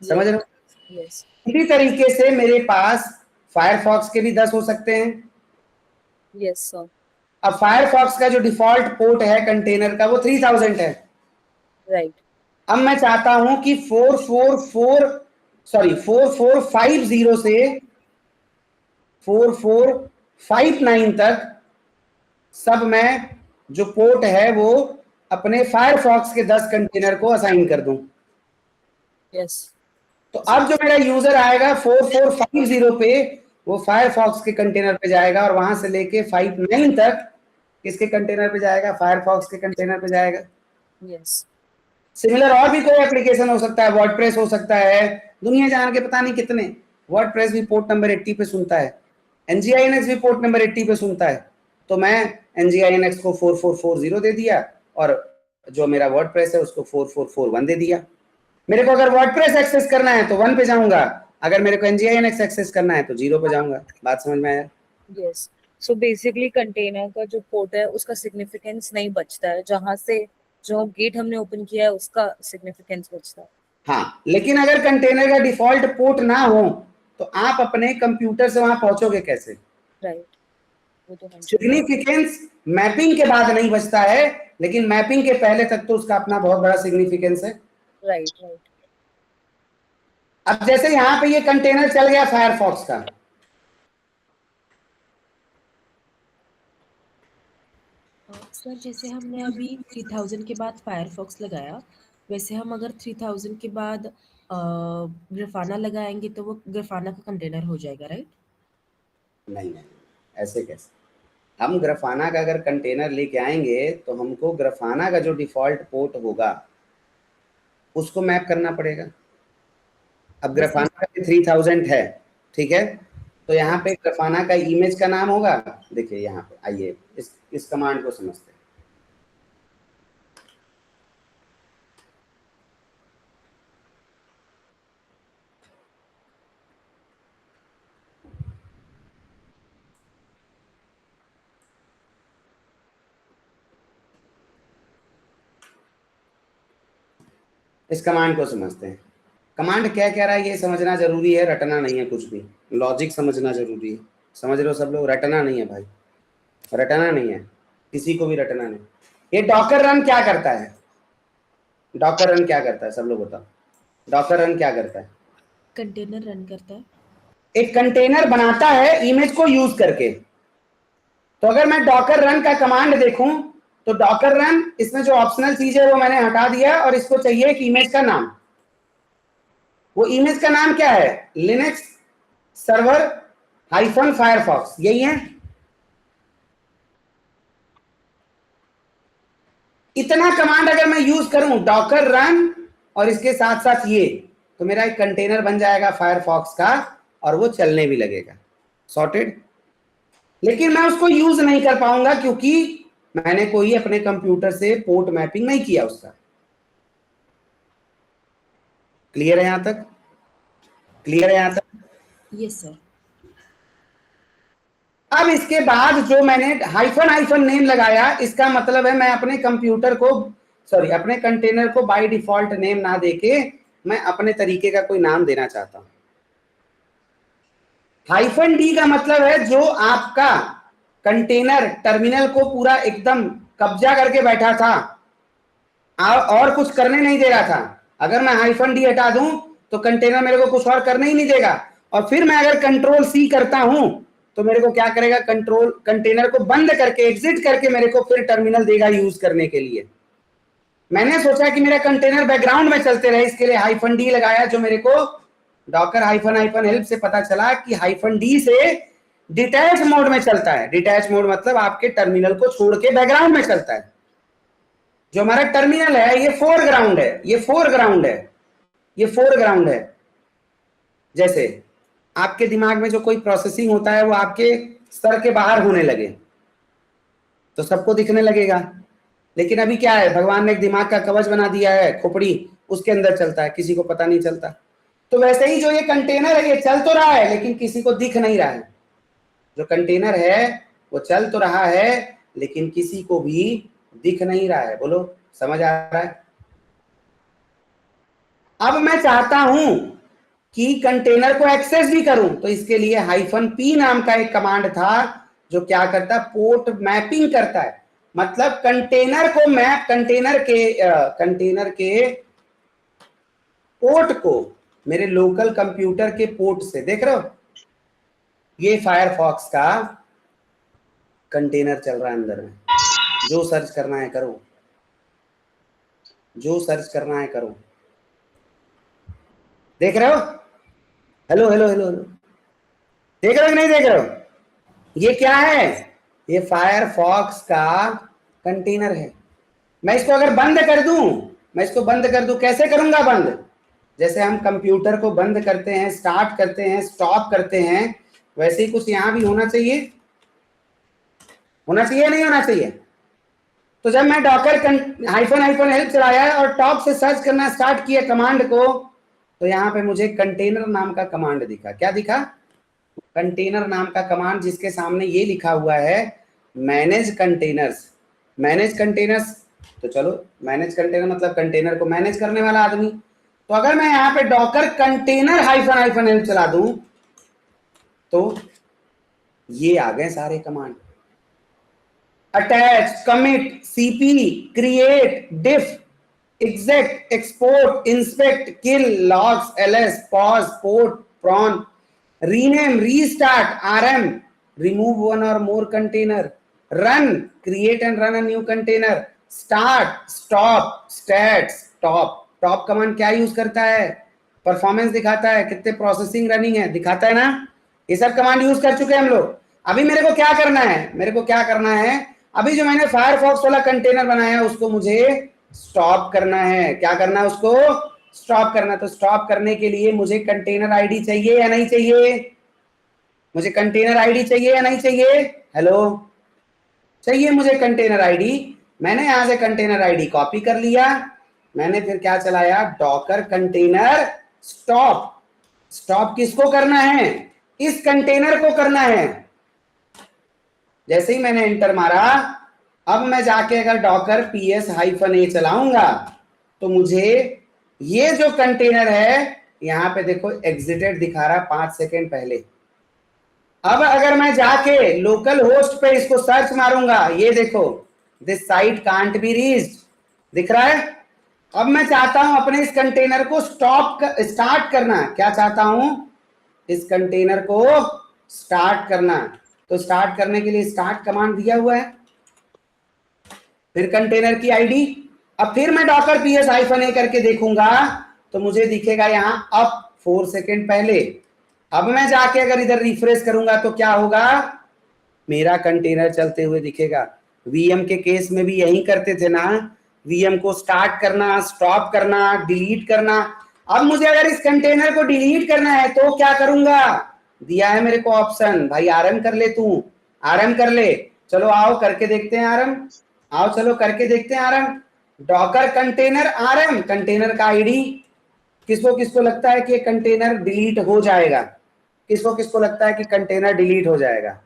समझ रहे हो? यस। इसी तरीके से मेरे पास फायरफॉक्स के भी 10 हो सकते हैं। Yes sir. अब फायरफॉक्स का जो डिफॉल्ट पोर्ट है कंटेनर का वो 3000 है। राइट। अब मैं चाहता हूं कि 4450 से 4459 तक सब मैं जो पोर्ट है वो अपने फायरफॉक्स के 10 कंटेनर को असाइन कर दूं। यस। तो अब जो मेरा यूजर आएगा 4450 पे वो फायरफॉक्स के कंटेनर पे जाएगा और वहां से लेके 59 तक किसके कंटेनर पे जाएगा? फायरफॉक्स के कंटेनर पे जाएगा। यस। सिमिलर और भी कोई एप्लीकेशन हो सकता है, वर्डप्रेस हो सकता है, दुनिया जान के पता नहीं कितने। वर्डप्रेस भी पोर्ट नंबर 80 पे सुनता है, NGINX भी पोर्ट नंबर 80 पे सुनता है, तो मैं NGINX को 4440 दे दिया और जो मेरा वर्डप्रेस है उसको 4441 दे दिया। मेरे को अगर वर्डप्रेस एक्सेस करना है तो 1 पे जाऊंगा, अगर मेरे को nginx एक्सेस करना है तो 0 पे जाऊंगा। बात समझ में आया? यस, सो बेसिकली कंटेनर का जो पोर्ट है उसका सिग्निफिकेंस नहीं बचता है, जहां से जो गेट हमने ओपन किया है उसका सिग्निफिकेंस बचता है। हाँ, लेकिन अगर कंटेनर का डिफॉल्ट पोर्ट ना हो तो आप अपने कंप्यूटर से वहां पहुंचोगे कैसे? राइट, वो तो हम सिग्निफिकेंस मैपिंग के बाद नहीं बचता है, लेकिन मैपिंग के पहले तक तो उसका अपना बहुत बड़ा सिग्निफिकेंस है। Right right. अब जैसे यहाँ पे ये कंटेनर चल गया फायरफॉक्स का, सर जैसे हमने अभी 3000 के बाद फायरफॉक्स लगाया, वैसे हम अगर 3000 के बाद ग्राफाना लगाएंगे तो वो ग्राफाना का कंटेनर हो जाएगा, राइट? नहीं नहीं, ऐसे कैसे? हम ग्राफाना का अगर कंटेनर लेके आएंगे तो हमको ग्राफाना का जो डिफॉल्ट पोर्ट होगा उसको मैप करना पड़ेगा। अब ग्राफाना का 3000 है, ठीक है, तो यहाँ पे ग्राफाना का इमेज का नाम होगा। देखिए यहाँ पे आइए इस कमांड को समझते हैं। इस कमांड को समझते हैं। कमांड क्या कह रहा है ये समझना जरूरी है, रटना नहीं है कुछ भी, लॉजिक समझना जरूरी है। समझ रहे हो सब लोग? रटना नहीं है भाई, रटना नहीं है, किसी को भी रटना नहीं। ये डॉकर रन क्या करता है? डॉकर रन क्या करता है सब लोग बताओ? डॉकर रन क्या करता है? कंटेनर रन करता है। एक कंटेनर बनाता है इमेज को यूज करके। तो अगर मैं डॉकर रन का कमांड देखूं तो डॉकर रन, इसमें जो ऑप्शनल चीज है वो मैंने हटा दिया और इसको चाहिए एक इमेज का नाम। वो इमेज का नाम क्या है? लिनक्स सर्वर हाइफन फायरफॉक्स, यही है। इतना कमांड अगर मैं यूज करूं डॉकर रन और इसके साथ साथ ये, तो मेरा एक कंटेनर बन जाएगा फायरफॉक्स का और वो चलने भी लगेगा। सॉर्टेड। लेकिन मैं उसको यूज नहीं कर पाऊंगा क्योंकि मैंने कोई अपने कंप्यूटर से पोर्ट मैपिंग नहीं किया उसका। क्लियर है यहां तक? क्लियर है यहां तक? Yes sir. अब इसके बाद जो मैंने हाइफन हाइफन नेम लगाया, इसका मतलब है मैं अपने कंप्यूटर को, सॉरी अपने कंटेनर को बाय डिफॉल्ट नेम ना देके मैं अपने तरीके का कोई नाम देना चाहता हूं। हाइफन डी का मतलब है जो आपका कंटेनर टर्मिनल को पूरा एकदम कब्जा करके बैठा था और कुछ करने नहीं दे रहा था। अगर मैं हाइफन डी हटा दूं तो कंटेनर मेरे को कुछ और करने ही नहीं देगा। और फिर मैं अगर कंट्रोल सी करता हूं तो मेरे को क्या करेगा? कंटेनर को बंद करके एग्जिट करके मेरे को फिर टर्मिनल देगा यूज करने के लिए। मैंने सोचा कि मेरा कंटेनर बैकग्राउंड में चलते रहे, इसके लिए हाइफन डी लगाया, जो मेरे को डॉकर हाइफन हाइफन हेल्प से पता चला कि हाइफन डी से डिटैच मोड में चलता है। डिटैच मोड मतलब आपके टर्मिनल को छोड़ के बैकग्राउंड में चलता है। जो हमारा टर्मिनल है ये फोरग्राउंड है, ये फोरग्राउंड है, ये फोरग्राउंड है। जैसे आपके दिमाग में जो कोई प्रोसेसिंग होता है वो आपके सर के बाहर होने लगे तो सबको दिखने लगेगा। लेकिन अभी क्या है, भगवान ने एक दिमाग का कवच बना दिया है, खोपड़ी, उसके अंदर चलता है, किसी को पता नहीं चलता। तो वैसे ही जो ये कंटेनर है ये चल तो रहा है लेकिन किसी को दिख नहीं रहा है। जो कंटेनर है वो चल तो रहा है लेकिन किसी को भी दिख नहीं रहा है। बोलो समझ आ रहा है? अब मैं चाहता हूं कि कंटेनर को एक्सेस भी करूं तो इसके लिए हाइफन पी नाम का एक कमांड था जो क्या करता है? पोर्ट मैपिंग करता है। मतलब कंटेनर को मैप, कंटेनर के पोर्ट को मेरे लोकल कंप्यूटर के पोर्ट से, देख रहे हो ये फायरफॉक्स का कंटेनर चल रहा है अंदर में। जो सर्च करना है करो, जो सर्च करना है करो। देख रहे हो? हेलो हेलो हेलो हेलो, देख रहे हो कि नहीं देख रहे हो? ये क्या है? ये फायरफॉक्स का कंटेनर है। मैं इसको अगर बंद कर दूं, मैं इसको बंद कर दूं, कैसे करूंगा बंद? जैसे हम कंप्यूटर को बंद करते हैं, स्टार्ट करते हैं, स्टॉप करते हैं, वैसे ही कुछ यहां भी होना चाहिए। होना चाहिए नहीं होना चाहिए? तो जब मैं डॉकर हाइफन हाइफन हेल्प चलाया और टॉप से सर्च करना स्टार्ट किया कमांड को, तो यहाँ पे मुझे कंटेनर नाम का कमांड दिखा। क्या दिखा? कंटेनर नाम का कमांड, जिसके सामने ये लिखा हुआ है मैनेज कंटेनर्स। मैनेज कंटेनर्स, तो चलो मैनेज कंटेनर मतलब कंटेनर को मैनेज करने वाला आदमी। तो अगर मैं यहाँ पे Docker container hyphen hyphen help चला दूं तो ये आ गए सारे command. Attach, commit, CP, create, diff, exec, export, inspect, kill, logs, ls, pause, port, prawn, rename, restart, rm, remove one or more container, run, create and run a new container, start, stop, stats, top. Top command क्या use करता है? Performance दिखाता है, कितने processing running है दिखाता है ना। ये सब कमांड यूज कर चुके हैं हम लोग। अभी मेरे को क्या करना है? मेरे को क्या करना है? अभी जो मैंने फायरफॉक्स वाला कंटेनर बनाया है उसको मुझे स्टॉप करना है। क्या करना है? उसको स्टॉप करना। तो स्टॉप करने के लिए मुझे कंटेनर आईडी चाहिए या नहीं चाहिए? मुझे कंटेनर आईडी चाहिए या नहीं चाहिए? हेलो, चाहिए मुझे कंटेनर आईडी। मैंने यहां से कंटेनर आईडी कॉपी कर लिया, मैंने फिर क्या चलाया? Docker container stop. स्टॉप किसको करना है? इस कंटेनर को करना है। जैसे ही मैंने एंटर मारा, अब मैं जाके अगर डॉकर ps -a चलाऊंगा तो मुझे ये जो कंटेनर है यहां पे देखो एग्जिटेड दिखा रहा 5 सेकेंड पहले। अब अगर मैं जाके लोकल होस्ट पे इसको सर्च मारूंगा, ये देखो this site can't be reached दिख रहा है। अब मैं चाहता हूं अपने इस कंटेनर को स्टार्ट करना। क्या चाहता हूं? इस कंटेनर को स्टार्ट करना। तो स्टार्ट करने के लिए स्टार्ट कमांड दिया हुआ है, फिर कंटेनर की आईडी। अब फिर मैं डॉकर ps -a करके देखूंगा तो मुझे दिखेगा यहां अप 4 सेकेंड पहले। अब मैं जाके अगर इधर रिफ्रेश करूंगा तो क्या होगा? मेरा कंटेनर चलते हुए दिखेगा। वीएम के केस में भी यही करते थे ना, वीएम को स्टार्ट करना, स्टॉप करना, डिलीट करना। अब मुझे अगर इस कंटेनर को डिलीट करना है तो क्या करूंगा? दिया है मेरे को ऑप्शन, भाई आरएम कर ले, तू आरएम कर ले। चलो आओ करके देखते हैं आरएम, आओ चलो करके देखते हैं RM. Docker container RM, container का आईडी। किसको किसको लगता है कि कंटेनर डिलीट हो जाएगा? किसको किसको लगता है कि कंटेनर डिलीट हो जाएगा?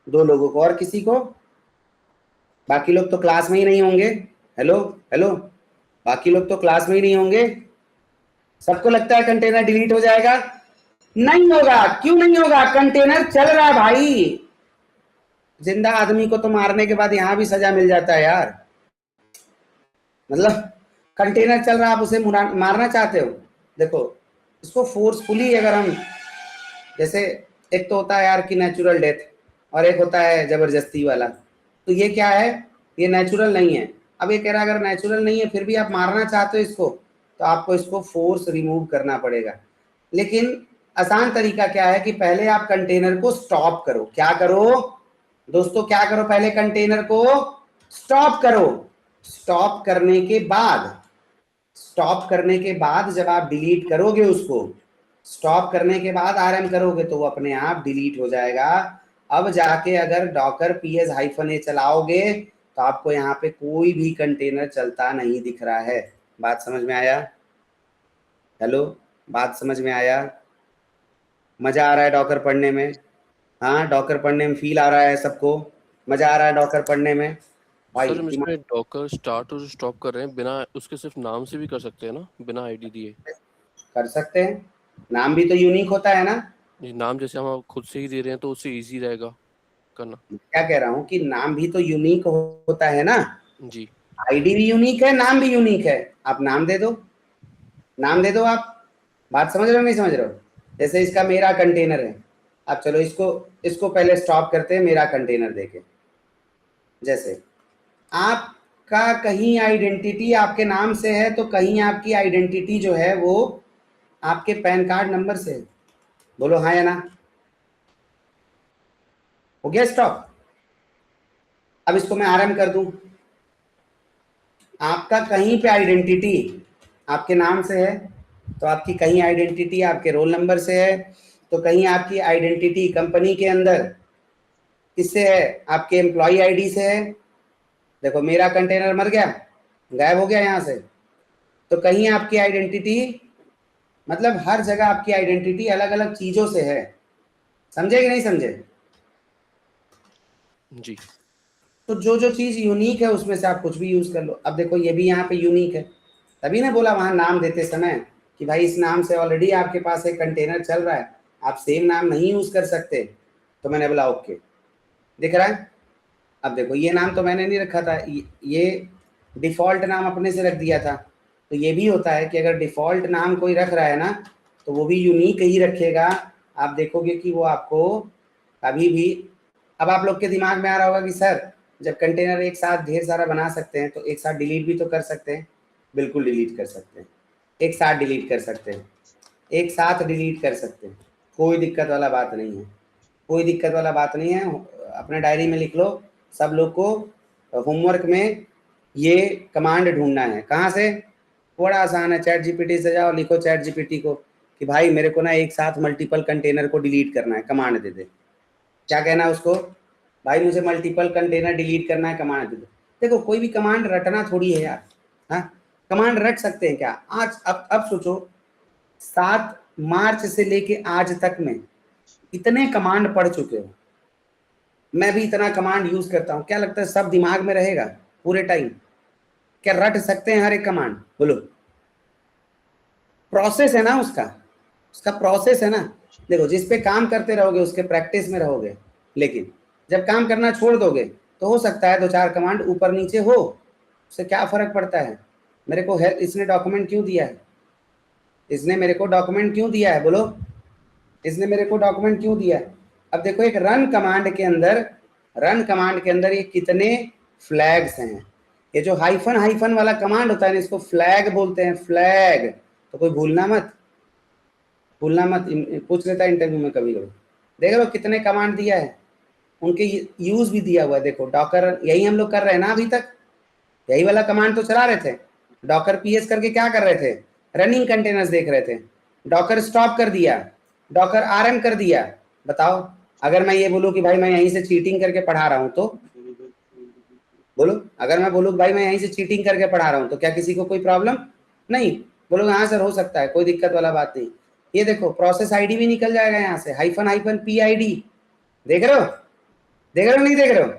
2 लोगों को, और किसी को? बाकी लोग तो क्लास में ही नहीं होंगे। हेलो हेलो, बाकी लोग तो क्लास में ही नहीं होंगे। सबको लगता है कंटेनर डिलीट हो जाएगा? नहीं होगा। क्यों नहीं होगा? कंटेनर चल रहा है भाई। जिंदा आदमी को तो मारने के बाद यहां भी सजा मिल जाता है यार। मतलब कंटेनर चल रहा है, आप उसे मारना चाहते हो? देखो इसको फोर्सफुली अगर हम, जैसे एक तो होता है यार कि नेचुरल डेथ और एक होता है जबरदस्ती वाला। तो ये क्या है? ये नेचुरल नहीं है। अब ये कह रहा है अगर नेचुरल नहीं है फिर भी आप मारना चाहते हो इसको, तो आपको इसको फोर्स रिमूव करना पड़ेगा। लेकिन आसान तरीका क्या है कि पहले आप कंटेनर को स्टॉप करो। क्या करो दोस्तों? क्या करो? पहले कंटेनर को स्टॉप करो। स्टॉप करने के बाद जब आप डिलीट करोगे उसको, स्टॉप करने के बाद आरएम करोगे तो वो अपने आप डिलीट हो जाएगा। अब जाके अगर डॉकर ps -a चलाओगे तो आपको यहाँ पे कोई भी कंटेनर चलता नहीं दिख रहा है। बात समझ में आया? हेलो, बात समझ में आया? मजा आ रहा है डॉकर पढ़ने में? हाँ, डॉकर पढ़ने में फील आ रहा है सबको? मजा आ रहा है डॉकर पढ़ने में भाई? सर हम इसमें डॉकर स्टार्ट और स्टॉप कर रहे हैं, बिना उसके सिर्फ नाम से भी कर सकते हैं ना, बिना आईडी दिए? कर सकते हैं, नाम भी तो यूनिक होता है ना। ये नाम जैसे हम खुद से ही दे रहे हैं तो उससे इजी रहेगा करना। क्या कह रहा हूँ कि नाम भी तो यूनिक होता है ना जी। आईडी भी यूनिक है, नाम भी यूनिक है। आप नाम दे दो, नाम दे दो आप। बात समझ रहे हो नहीं समझ रहे हो? जैसे इसका मेरा कंटेनर है। अब चलो इसको पहले स्टॉप करते हैं मेरा कंटेनर देके। जैसे आपका कहीं आइडेंटिटी आपके नाम से है तो कहीं आपकी आइडेंटिटी जो है वो आपके पैन कार्ड नंबर से है। बोलो हाँ या ना? हो गया स्टॉप? अब इसको मैं आरएम कर दूं। आपका कहीं पे आइडेंटिटी आपके नाम से है तो आपकी कहीं आइडेंटिटी आपके रोल नंबर से है, तो कहीं आपकी आइडेंटिटी कंपनी के अंदर किससे है? आपके एम्प्लॉय आईडी से है। देखो मेरा कंटेनर मर गया, गायब हो गया यहाँ से। तो कहीं आपकी आइडेंटिटी, मतलब हर जगह आपकी आइडेंटिटी अलग अलग चीजों से है, समझे कि नहीं समझे? जी। तो जो जो चीज यूनिक है उसमें से आप कुछ भी यूज कर लो। अब देखो ये भी यहाँ पे यूनिक है, तभी ना बोला वहां नाम देते समय कि भाई इस नाम से ऑलरेडी आपके पास एक कंटेनर चल रहा है, आप सेम नाम नहीं यूज कर सकते। तो मैंने बोला ओके, दिख रहा है। अब देखो ये नाम तो मैंने नहीं रखा था, ये डिफॉल्ट नाम अपने से रख दिया था। तो ये भी होता है कि अगर डिफॉल्ट नाम कोई रख रहा है ना तो वो भी यूनिक ही रखेगा। आप देखोगे कि वो आपको कभी भी, अब आप लोग के दिमाग में आ रहा होगा कि सर जब कंटेनर एक साथ ढेर सारा बना सकते हैं तो एक साथ डिलीट भी तो कर सकते हैं। बिल्कुल डिलीट कर सकते हैं, एक साथ डिलीट कर सकते हैं, एक साथ डिलीट कर सकते हैं, कोई दिक्कत वाला बात नहीं है, कोई दिक्कत वाला बात नहीं है। अपने डायरी में लिख लो, सब लोग को होमवर्क में ये कमांड ढूंढना है। कहाँ से? बड़ा आसान है, चैट जीपीटी से जाओ, लिखो चैट जीपीटी को कि भाई मेरे को ना एक साथ मल्टीपल कंटेनर को डिलीट करना है, कमांड दे दे। क्या कहना है उसको? भाई मुझे मल्टीपल कंटेनर डिलीट करना है, कमांड दे दे। देखो कोई भी कमांड रटना थोड़ी है यार, हाँ कमांड रट सकते हैं क्या? आज अब सोचो 7 मार्च से लेके आज तक में इतने कमांड पढ़ चुके हो, मैं भी इतना कमांड यूज करता हूं, क्या लगता है सब दिमाग में रहेगा पूरे टाइम? क्या रट सकते हैं हर एक कमांड? बोलो। प्रोसेस है ना उसका, उसका प्रोसेस है ना। देखो जिस पे काम करते रहोगे उसके प्रैक्टिस में रहोगे, लेकिन जब काम करना छोड़ दोगे तो हो सकता है 2-4 कमांड ऊपर नीचे हो, उससे क्या फर्क पड़ता है? मेरे को है, इसने डॉक्यूमेंट क्यों दिया है? इसने मेरे को डॉक्यूमेंट क्यों दिया है? बोलो, इसने मेरे को डॉक्यूमेंट क्यों दिया है? अब देखो एक रन कमांड के अंदर, रन कमांड के अंदर ये कितने फ्लैग्स हैं। ये जो हाइफन हाइफन वाला कमांड होता है ना, इसको फ्लैग बोलते हैं, फ्लैग। तो कोई भूलना मत, भूलना मत, पूछ लेता है इंटरव्यू में कभी कभी। देख लो कितने कमांड दिया है, उनके यूज भी दिया हुआ है। देखो डॉकर, यही हम लोग कर रहे हैं ना अभी तक, यही वाला कमांड तो चला रहे थे। डॉकर पीएस करके क्या कर रहे थे? रनिंग कंटेनर्स देख रहे थे। डॉकर स्टॉप कर दिया, डॉकर आरएम कर दिया। बताओ अगर मैं ये बोलूं कि भाई मैं यहीं से चीटिंग करके पढ़ा रहा हूं तो बोलो, अगर मैं बोलूं भाई मैं यहीं से चीटिंग करके पढ़ा रहा हूं तो क्या किसी को कोई प्रॉब्लम? नहीं। बोलो हाँ सर हो सकता है, कोई दिक्कत वाला बात नहीं। ये देखो प्रोसेस आईडी भी निकल जाएगा यहाँ से, हाइफन हाइफन PID। देख रहे हो, देख रहे हो नहीं देख रहे हो?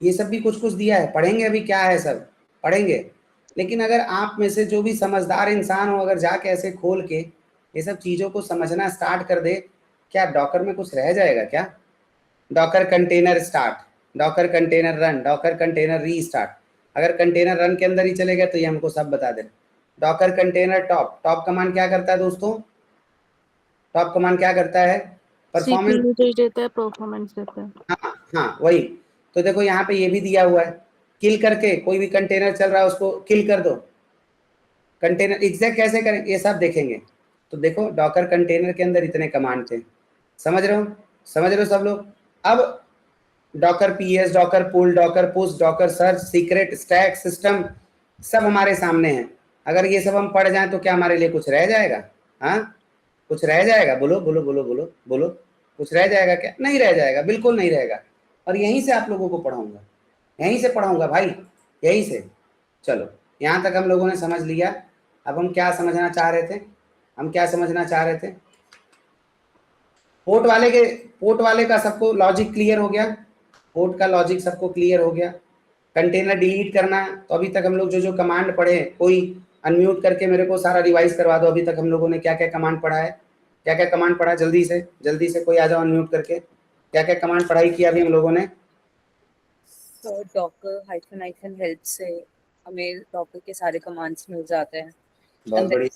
ये सब भी कुछ कुछ दिया है, पढ़ेंगे अभी क्या है सब पढ़ेंगे। लेकिन अगर आप में से जो भी समझदार इंसान हो, अगर जाके ऐसे खोल के ये सब चीजों को समझना स्टार्ट कर दे, क्या डॉकर में कुछ रह जाएगा क्या? Docker container start, Docker container run, Docker container restart. अगर कंटेनर रन के अंदर ही चले गए तो ये हमको सब बता दे। Docker container top, top command क्या करता है दोस्तों? टॉप कमांड क्या करता है? परफॉर्मेंस CPU देता है, परफॉर्मेंस देता है। हाँ हाँ वही। तो देखो यहाँ पे ये भी दिया हुआ है, किल करके कोई भी कंटेनर चल रहा है उसको किल कर दो। कंटेनर एग्जैक्ट कैसे करें ये सब देखेंगे। तो देखो डॉकर कंटेनर के अंदर इतने कमांड थे, समझ रहे हो? समझ रहे हो सब लोग? अब Docker PS, Docker pull, Docker push, Docker search, secret, stack, system सब हमारे सामने है। अगर ये सब हम पढ़ जाएं तो क्या हमारे लिए कुछ रह जाएगा? हाँ कुछ रह जाएगा? बोलो बोलो बोलो बोलो बोलो, कुछ रह जाएगा क्या? नहीं रह जाएगा, बिल्कुल नहीं रहेगा। और यहीं से आप लोगों को पढ़ाऊंगा, यहीं से पढ़ाऊंगा भाई, यहीं से। चलो यहाँ तक हम लोगों ने समझ लिया। अब हम क्या समझना चाह रहे थे? हम क्या समझना चाह रहे थे? पोर्ट वाले का सबको लॉजिक क्लियर हो गया, पोर्ट का लॉजिक सबको क्लियर हो गया। कंटेनर डिलीट करना, तो अभी तक हम लोग जो जो कमांड पढ़े, कोई अनम्यूट करके मेरे को सारा रिवाइज करवा दो। अभी तक हम लोगों ने क्या क्या कमांड पढ़ा है, क्या क्या कमांड पढ़ा? जल्दी से कोई आ जाओ अनम्यूट करके। क्या क्या कमांड पढ़ाई की अभी हम लोगों ने? तो डॉकर हाइफन हाइफन हेल्प से हमें डॉकर के सारे कमांड्स मिल जाते हैं। बहुत बड़ी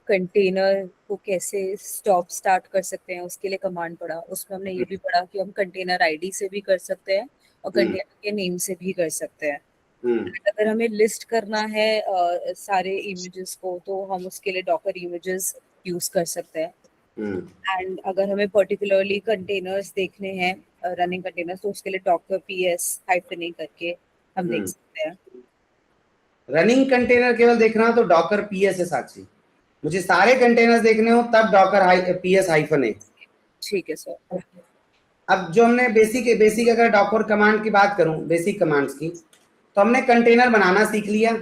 कंटेनर को कैसे स्टॉप स्टार्ट कर सकते हैं उसके लिए कमांड पढ़ा। उसमें हमने ये भी पढ़ा कि हम कंटेनर आईडी से भी कर सकते हैं और कंटेनर के नेम से भी कर सकते हैं। अगर हमें लिस्ट करना है सारे इमेजेस को तो हम उसके लिए डॉकर इमेजेस यूज कर सकते हैं। एंड अगर हमें पर्टिकुलरली कंटेनर्स देखने हैं रनिंग कंटेनर्स तो उसके लिए डॉकर PS हाइफन करके हम देख सकते हैं। रनिंग कंटेनर केवल देखना हो तो डॉकर PS है साक्षी। मुझे सारे कंटेनर्स देखने हो तब डॉकर PS हाइफन है। ठीक है सर। अब जो हमने बेसिक अगर डॉकर कमांड की बात करूं, बेसिक कमांड्स की, तो हमने कंटेनर बनाना सीख लिया,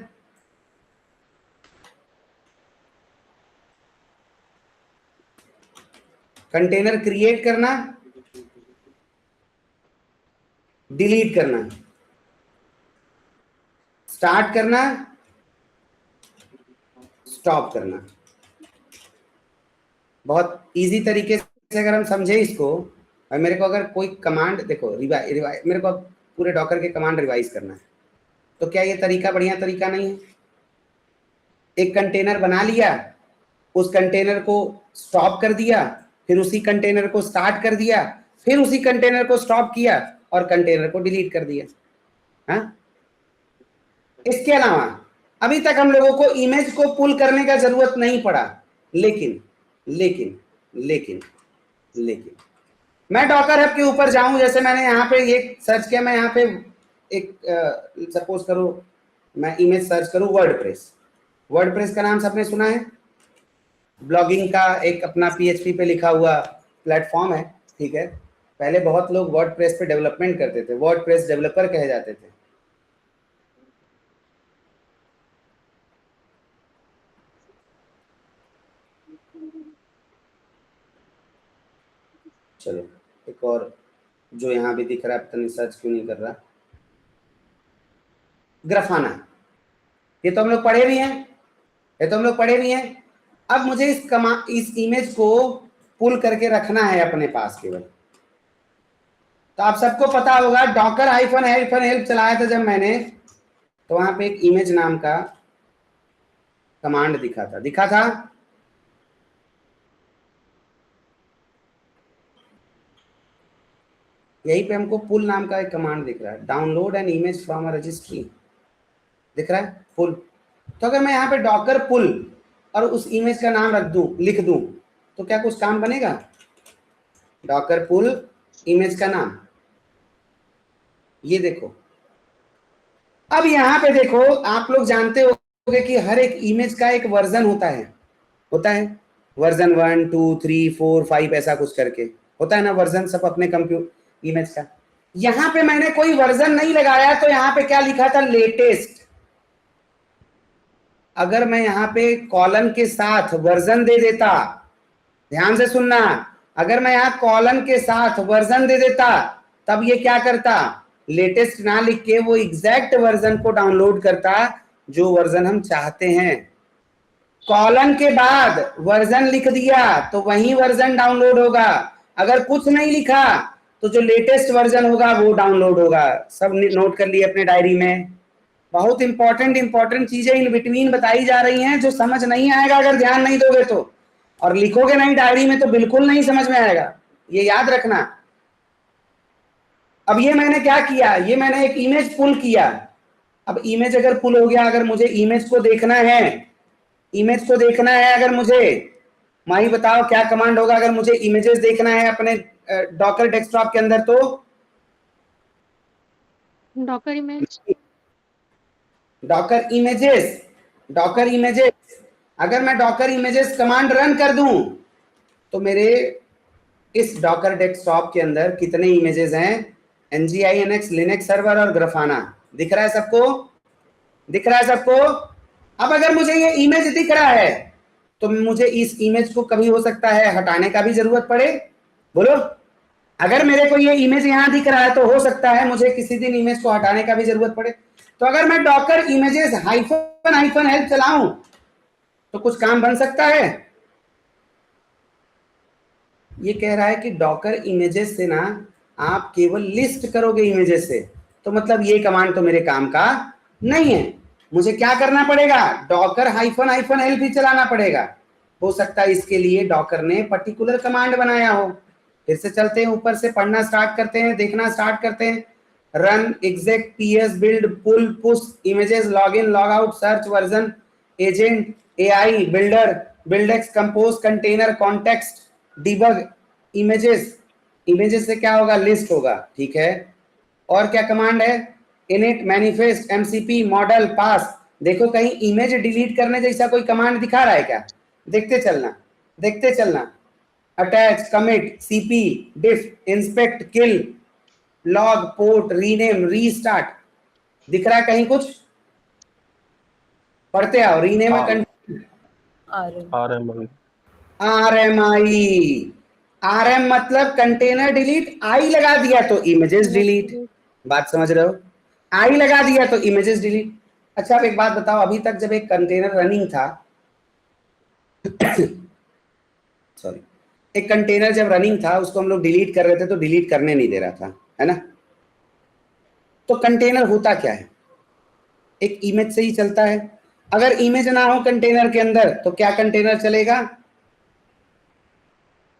कंटेनर क्रिएट करना, डिलीट करना, स्टार्ट करना, स्टॉप करना। बहुत इजी तरीके से अगर हम समझे इसको, और मेरे को अगर कोई कमांड देखो रिवाइज मेरे को पूरे डॉकर के कमांड रिवाइज करना है, तो क्या ये तरीका बढ़िया तरीका नहीं है? एक कंटेनर बना लिया, उस कंटेनर को स्टॉप कर दिया, फिर उसी कंटेनर को स्टार्ट कर दिया, फिर उसी कंटेनर को स्टॉप किया और कंटेनर को डिलीट कर दिया। हाँ, इसके अलावा अभी तक हम लोगों को इमेज को पुल करने का जरूरत नहीं पड़ा, लेकिन लेकिन लेकिन लेकिन मैं डॉकर हब के ऊपर जाऊं, जैसे मैंने यहाँ पे ये सर्च किया, मैं यहाँ पे एक सपोज करो मैं इमेज सर्च करूं वर्डप्रेस का नाम सबने सुना है, ब्लॉगिंग का एक अपना PHP पे लिखा हुआ प्लेटफॉर्म है, ठीक है। पहले बहुत लोग वर्डप्रेस पे डेवलपमेंट करते थे, वर्डप्रेस डेवलपर कहे जाते थे। चलो एक और जो यहाँ भी दिख रहा है, पता नहीं सर्च क्यों नहीं कर रहा, ग्राफाना। ये तो हम लोग पढ़े भी हैं, अब मुझे इस इमेज को पुल करके रखना है अपने पास केवल। तो आप सबको पता होगा डॉकर -हेल्प चलाया था जब मैंने, तो वहां पे एक इमेज नाम का कमांड दिखा था। यहीं पे हमको पुल नाम का एक कमांड दिख रहा है, download an image from a registry, दिख रहा है पुल। तो अगर मैं यहाँ पे डॉकर पुल और उस इमेज का नाम लिख दूं, तो क्या कुछ काम बनेगा? डॉकर पुल इमेज का नाम, ये देखो। अब यहाँ पे देखो, आप लोग जानते होंगे कि हर एक इमेज का एक वर्जन होता है वर्जन 1 2 3 4 5 ऐसा कुछ करके होता है ना वर्जन, सब अपने कंप्यूटर इमेज का। यहाँ पे मैंने कोई वर्जन नहीं लगाया, तो यहाँ पे क्या लिखा था? लेटेस्ट। अगर मैं यहाँ पे कॉलन के साथ वर्जन दे देता, ध्यान से सुनना, अगर मैं यहाँ कॉलन के साथ वर्जन दे देता, तब ये क्या करता? लेटेस्ट ना लिख के वो एग्जैक्ट वर्जन को डाउनलोड करता जो वर्जन हम चाहते हैं। कॉलन के बाद वर्जन लिख दिया तो वही वर्जन डाउनलोड होगा। अगर कुछ नहीं लिखा तो जो लेटेस्ट वर्जन होगा वो डाउनलोड होगा। सब नोट कर लिए अपने डायरी में। बहुत इंपॉर्टेंट चीजें इन बिटवीन बताई जा रही हैं, जो समझ नहीं आएगा अगर ध्यान नहीं दोगे तो, और लिखोगे नहीं डायरी में तो बिल्कुल नहीं समझ में आएगा, ये याद रखना। अब ये मैंने क्या किया, ये मैंने एक इमेज पुल किया। अब इमेज अगर पुल हो गया, अगर मुझे इमेज को देखना है अगर मुझे, माही बताओ क्या कमांड होगा अगर मुझे इमेजेस देखना है अपने डॉकर डेस्कटॉप के अंदर? तो डॉकर इमेजेस। अगर मैं डॉकर इमेजेस कमांड रन कर दूं तो मेरे इस डॉकर डेस्कटॉप के अंदर कितने इमेजेस हैं? nginx, लिनक्स सर्वर और ग्राफाना। दिख रहा है सबको? अब अगर मुझे ये इमेज दिख रहा है तो मुझे इस इमेज को कभी हो सकता है हटाने का भी जरूरत पड़े। बोलो, अगर मेरे को ये इमेज यहाँ दिख रहा है तो हो सकता है मुझे किसी दिन इमेज को हटाने का भी जरूरत पड़े। तो अगर मैं डॉकर इमेजेस -हेल्प चलाऊं तो कुछ काम बन सकता है। ये कह रहा है कि डॉकर इमेजेस से ना आप केवल लिस्ट करोगे इमेजेस से, तो मतलब ये कमांड तो मेरे काम का नहीं है। मुझे क्या करना पड़ेगा? डॉकर -हेल्प ही चलाना पड़ेगा। हो सकता है इसके लिए डॉकर ने पर्टिकुलर कमांड बनाया हो। फिर से चलते हैं, ऊपर से पढ़ना स्टार्ट करते हैं, देखना स्टार्ट करते हैं। Run exec ps build pull push images login logout search version agent AI builder buildex compose container context debug images से क्या होगा? लिस्ट होगा, ठीक है। और क्या कमांड है? init manifest mcp model pass। देखो कहीं इमेज डिलीट करने जैसा कोई कमांड दिखा रहा है क्या? देखते चलना। अटैच, कमिट, सीपी, डिफ, इंस्पेक्ट, किल, लॉग, पोर्ट, रीनेम, रीस्टार्ट। दिख रहा है कहीं कुछ? पढ़ते आओ। रीनेम हाँ। RM RMI। RMI। RM मतलब कंटेनर डिलीट, आई लगा दिया तो इमेजेस डिलीट। बात समझ रहे हो? आई लगा दिया तो इमेजेस डिलीट। अच्छा अब एक बात बताओ, अभी तक जब एक कंटेनर रनिंग था सॉरी, एक कंटेनर जब रनिंग था उसको हम लोग डिलीट कर रहे थे तो डिलीट करने नहीं दे रहा था, है ना? तो कंटेनर होता क्या है? एक इमेज से ही चलता है। अगर इमेज ना हो कंटेनर के अंदर तो क्या कंटेनर चलेगा?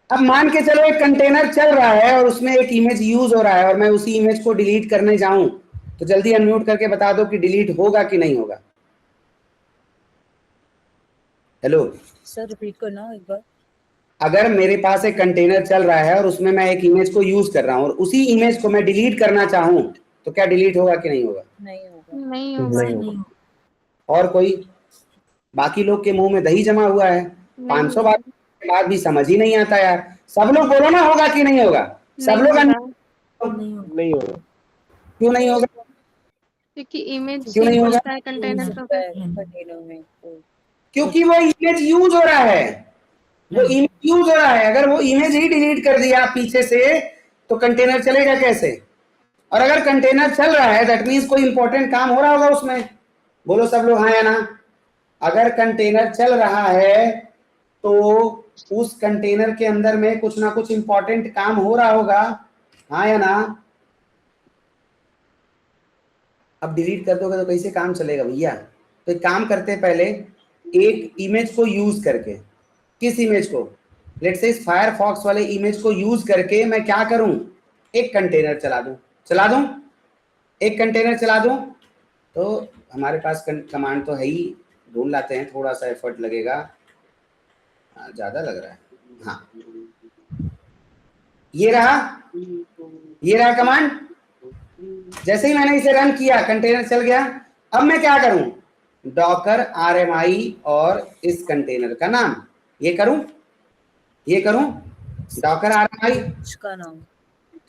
अब मान के चलो एक कंटेनर चल रहा है और उसमें एक इमेज यूज हो रहा है और मैं उसी इमेज को डिलीट करने जाऊं तो जल्दी अनम्यूट करके बता दो कि डिलीट होगा कि नहीं होगा। हेलो, सर रिपीट करना एक बार। अगर मेरे पास एक कंटेनर चल रहा है और उसमें मैं एक इमेज को यूज कर रहा हूं और उसी इमेज को मैं डिलीट करना चाहूं तो क्या डिलीट होगा कि नहीं होगा? नहीं होगा। नहीं होगा। नहीं होगा। और कोई? बाकी लोग के मुंह में दही जमा हुआ है। 500 बार के बाद भी समझ ही नहीं आता यार। सब लोग बोलो ना, होगा कि नहीं होगा? सब नहीं लोग होगा नहीं होगा। नहीं होगा। क्यों नहीं होगा? क्योंकि इमेज क्यों ही नहीं होगा? होता है कंटेनर का। कंटेनर में तो क्योंकि वो इमेज यूज हो रहा है। वो इमेज यूज हो रहा है। अगर वो इमेज ही डिलीट कर दिया पीछे से तो कंटेनर चलेगा कैसे? और अगर कंटेनर चल रहा है दैट मींस कोई इंपॉर्टेंट काम हो रहा होगा उसमें। बोलो सब लोग हाँ या ना। अगर कंटेनर चल रहा है तो उस कंटेनर के अंदर में कुछ ना कुछ इंपॉर्टेंट काम हो रहा होगा, हाँ या ना? अब डिलीट कर दोगे तो कैसे काम चलेगा भैया? तो एक काम करते हैं, पहले एक इमेज को यूज करके। किस इमेज को? लेट्स से इस फायरफॉक्स वाले इमेज को यूज करके मैं क्या करूं? एक कंटेनर चला दूं एक कंटेनर चला दूं। तो हमारे पास कमांड तो है ही, ढूंढ लाते हैं, थोड़ा सा एफर्ट लगेगा। ज्यादा लग रहा है। हाँ, ये रहा कमांड। जैसे ही मैंने इसे रन किया कंटेनर चल गया। अब मैं क्या करूं? डॉकर RMI और इस कंटेनर का नाम ये करूं डॉकर RMI, उसका नाम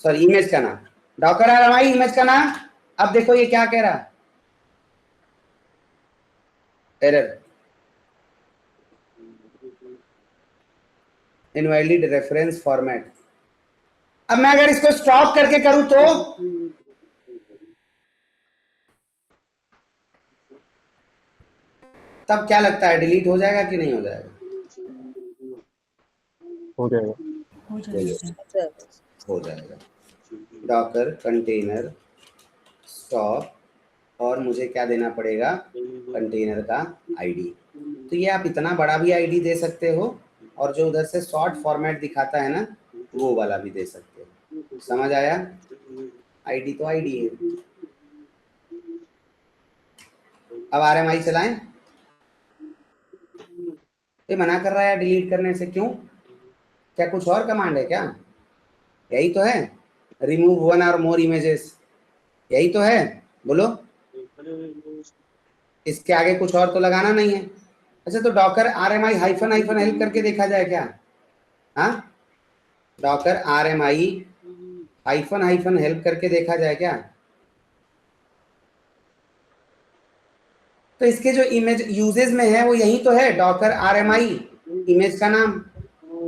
सॉरी इमेज का नाम, डॉकर RMI इमेज का नाम। अब देखो ये क्या कह रहा है, एरर, इनवैलिड रेफरेंस फॉर्मेट। अब मैं अगर इसको स्टॉप करके करूं तो तब क्या लगता है, डिलीट हो जाएगा कि नहीं हो जाएगा? हो जाएगा। हो जाएगा। हो जाएगा। डॉकर कंटेनर स्टॉप और मुझे क्या देना पड़ेगा? कंटेनर का आईडी। तो ये आप इतना बड़ा भी आईडी दे सकते हो और जो उधर से शॉर्ट फॉर्मेट दिखाता है ना वो वाला भी दे सकते हो। समझ आया? आईडी तो आईडी है। अब RMI चलाएं। ये मना कर रहा है डिलीट करने से, क्यों? क्या कुछ और कमांड है क्या? यही तो है, रिमूव वन और मोर इमेजेस, यही तो है। बोलो, इसके आगे कुछ और तो लगाना नहीं है। अच्छा तो डॉकर RMI हाइफन हेल्प करके देखा जाए क्या? हाँ, डॉकर RMI हाइफन हेल्प करके देखा जाए क्या? तो इसके जो इमेज यूजेस में है वो यही तो है, डॉकर RMI इमेज का नाम,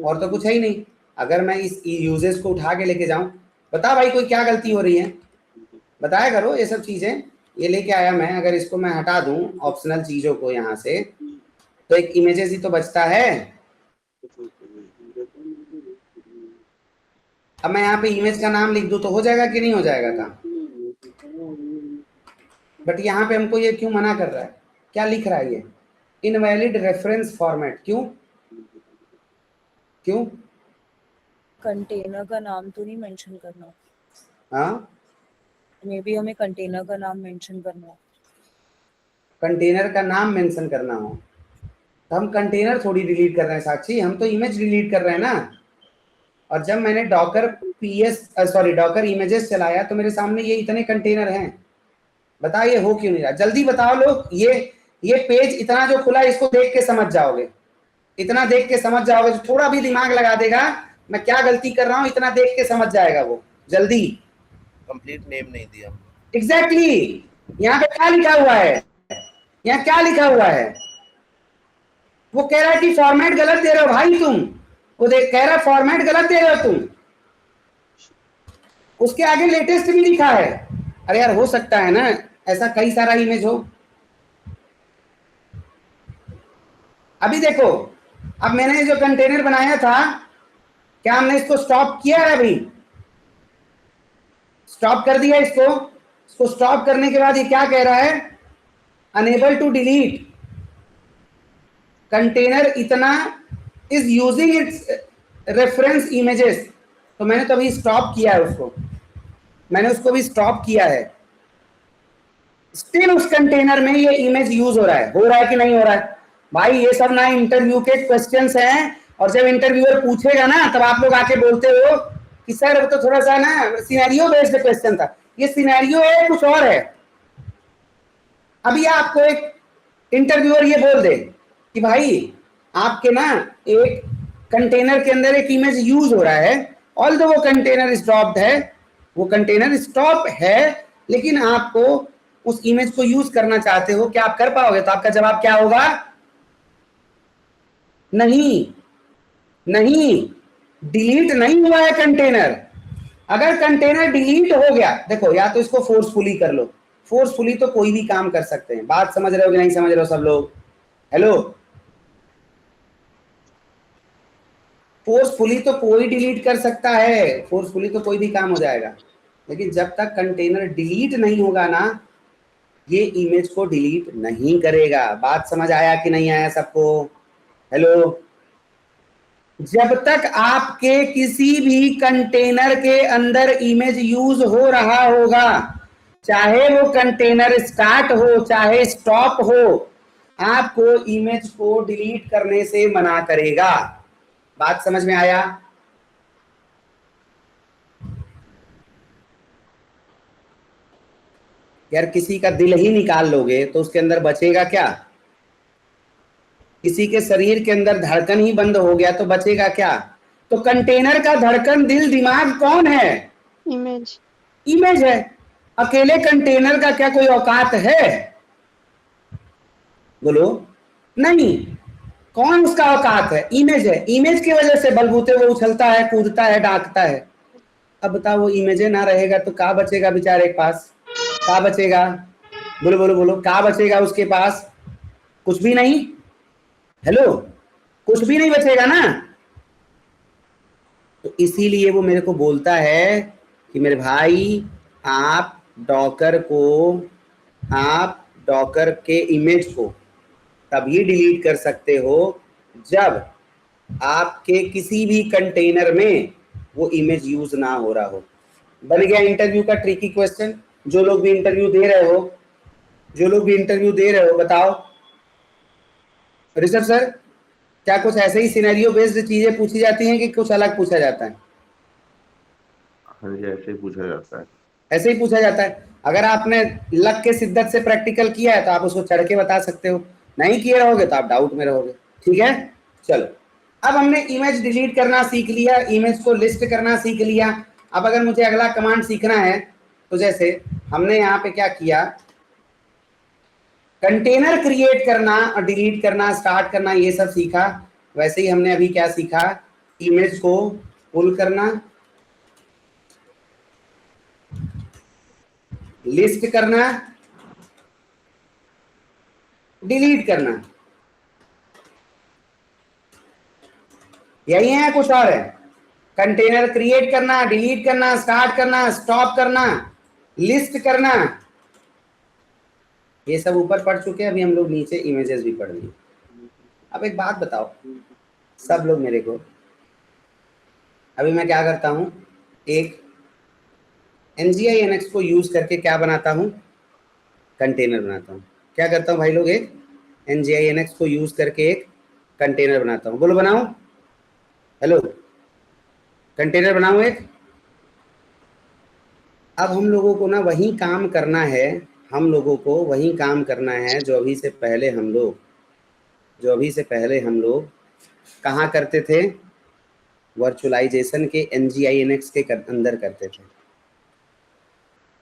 और तो कुछ है ही नहीं। अगर मैं इस यूजेस को उठा के लेके जाऊं, बता भाई कोई क्या गलती हो रही है, बताया करो ये सब चीजें। ये लेके आया मैं, अगर इसको मैं हटा दूं ऑप्शनल चीजों को यहाँ से तो एक इमेजेस ही तो बचता है। अब मैं यहाँ पे इमेज का नाम लिख दूं तो हो जाएगा कि नहीं हो जाएगा काम? बट यहाँ पे हमको ये क्यों मना कर रहा है? क्या लिख रहा है ये? Invalid reference format. क्यों? कंटेनर का नाम तो नहीं मेंशन करना। हाँ, मे बी हमें कंटेनर का नाम मेंशन करना हो। कंटेनर का नाम मेंशन करना हो तो हम कंटेनर थोड़ी डिलीट कर रहे हैं साक्षी, हम तो इमेज डिलीट कर रहे हैं ना। और जब मैंने डॉकर इमेजेस चलाया तो मेरे सामने ये इतने कंटेनर हैं। बता ये हो क्यों नहीं रहा? जल्दी बताओ लोग। ये पेज इतना जो खुला है इसको देख के समझ जाओगे, इतना देख के समझ जाओगे। जो थोड़ा भी दिमाग लगा देगा मैं क्या गलती कर रहा हूं इतना देख के समझ जाएगा वो जल्दी। कंप्लीट नेम नहीं दिया। एग्जैक्टली यहाँ पे क्या लिखा हुआ है, यहाँ क्या लिखा हुआ है, वो कह रहा है कि फॉर्मेट गलत दे रहे हो भाई तुम, वो देख कह रहा है फॉर्मेट गलत दे रहे हो तुम, उसके आगे लेटेस्ट भी लिखा है। अरे यार हो सकता है ना ऐसा कई सारा इमेज हो। अभी देखो, अब मैंने जो कंटेनर बनाया था, क्या हमने इसको स्टॉप किया है? अभी स्टॉप कर दिया इसको स्टॉप करने के बाद ये क्या कह रहा है, अनेबल टू डिलीट कंटेनर इतना is using its reference images. तो मैंने तो अभी स्टॉप किया है उसको, मैंने उसको भी स्टॉप किया है। स्टिल उस कंटेनर में ये इमेज यूज हो रहा है कि नहीं हो रहा है? भाई ये सब ना इंटरव्यू के क्वेश्चंस हैं, और जब इंटरव्यूअर पूछेगा ना तब आप लोग आके बोलते हो कि सर वो तो थोड़ा सा ना सिनेरियो बेस्ड क्वेश्चन था। ये सिनेरियो है, कुछ और है। अभी आपको एक इंटरव्यूअर ये बोल दे कि भाई आपके ना एक कंटेनर के अंदर एक इमेज यूज हो रहा है, ऑल्दो वो कंटेनर स्टॉप्ड है, वो कंटेनर स्टॉप है, लेकिन आपको उस इमेज को यूज करना चाहते हो, क्या आप कर पाओगे? तो आपका जवाब क्या होगा? नहीं, नहीं, डिलीट नहीं हुआ है कंटेनर। अगर कंटेनर डिलीट हो गया, देखो या तो इसको फोर्सफुली कर लो, फोर्सफुली तो कोई भी काम कर सकते हैं। बात समझ रहे हो कि नहीं समझ रहे हो सब लोग? हेलो, फोर्सफुली तो कोई डिलीट कर सकता है, फोर्सफुली तो कोई भी काम हो जाएगा, लेकिन जब तक कंटेनर डिलीट नहीं होगा ना, ये इमेज को डिलीट नहीं करेगा। बात समझ आया कि नहीं आया सबको? हेलो, जब तक आपके किसी भी कंटेनर के अंदर इमेज यूज हो रहा होगा, चाहे वो कंटेनर स्टार्ट हो चाहे स्टॉप हो, आपको इमेज को डिलीट करने से मना करेगा। बात समझ में आया? यार किसी का दिल ही निकाल लोगे तो उसके अंदर बचेगा क्या? किसी के शरीर के अंदर धड़कन ही बंद हो गया तो बचेगा क्या? तो कंटेनर का धड़कन, दिल, दिमाग कौन है? इमेज। इमेज है। अकेले कंटेनर का क्या कोई औकात है? बोलो नहीं। कौन उसका औकात है? इमेज है। इमेज की वजह से बलबूते वो उछलता है, कूदता है, डांकता है। अब बताओ वो इमेज ना रहेगा तो क्या बचेगा बेचारे के पास? क्या बचेगा? बोलो बोलो बोलो, क्या बचेगा उसके पास? कुछ भी नहीं। हेलो, कुछ भी नहीं बचेगा ना। तो इसीलिए वो मेरे को बोलता है कि मेरे भाई आप डॉकर के इमेज को तभी डिलीट कर सकते हो जब आपके किसी भी कंटेनर में वो इमेज यूज ना हो रहा हो। बन गया इंटरव्यू का ट्रिकी क्वेश्चन। जो लोग भी इंटरव्यू दे रहे हो बताओ। ऋषभ सर, क्या कुछ ऐसे ही सिनेरियो बेस्ड चीजें पूछी जाती हैं कि कुछ अलग पूछा जाता है? हाँ जी, ऐसे ही पूछा जाता है। ऐसे ही पूछा जाता है। अगर आपने लक के शिद्दत से प्रैक्टिकल किया है तो आप उसको चढ़ के बता सकते हो, नहीं किए रहोगे तो आप डाउट में रहोगे। ठीक है, चलो अब हमने इमेज डिलीट करना सीख लिया, इमेज को लिस्ट करना सीख लिया। अब अगर मुझे अगला कमांड सीखना है तो जैसे हमने यहाँ पे क्या किया, कंटेनर क्रिएट करना और डिलीट करना, स्टार्ट करना, ये सब सीखा। वैसे ही हमने अभी क्या सीखा, इमेज को पुल करना, लिस्ट करना, डिलीट करना। यही है, कुछ और है? कंटेनर क्रिएट करना, डिलीट करना, स्टार्ट करना, स्टॉप करना, लिस्ट करना, ये सब ऊपर पढ़ चुके हैं। अभी हम लोग नीचे इमेजेस भी पढ़ लिए। अब एक बात बताओ सब लोग मेरे को, अभी मैं क्या करता हूं, एक NGINX को यूज करके क्या बनाता हूं, कंटेनर बनाता हूं। क्या करता हूं भाई लोग, एक NGINX को यूज करके एक कंटेनर बनाता हूं। बोलो बनाऊं? हेलो, कंटेनर बनाऊं एक। अब हम लोगों को ना वही काम करना है, हम लोगों को वही काम करना है जो अभी से पहले हम लोग कहाँ करते थे, वर्चुअलाइजेशन के NGINX के अंदर करते थे।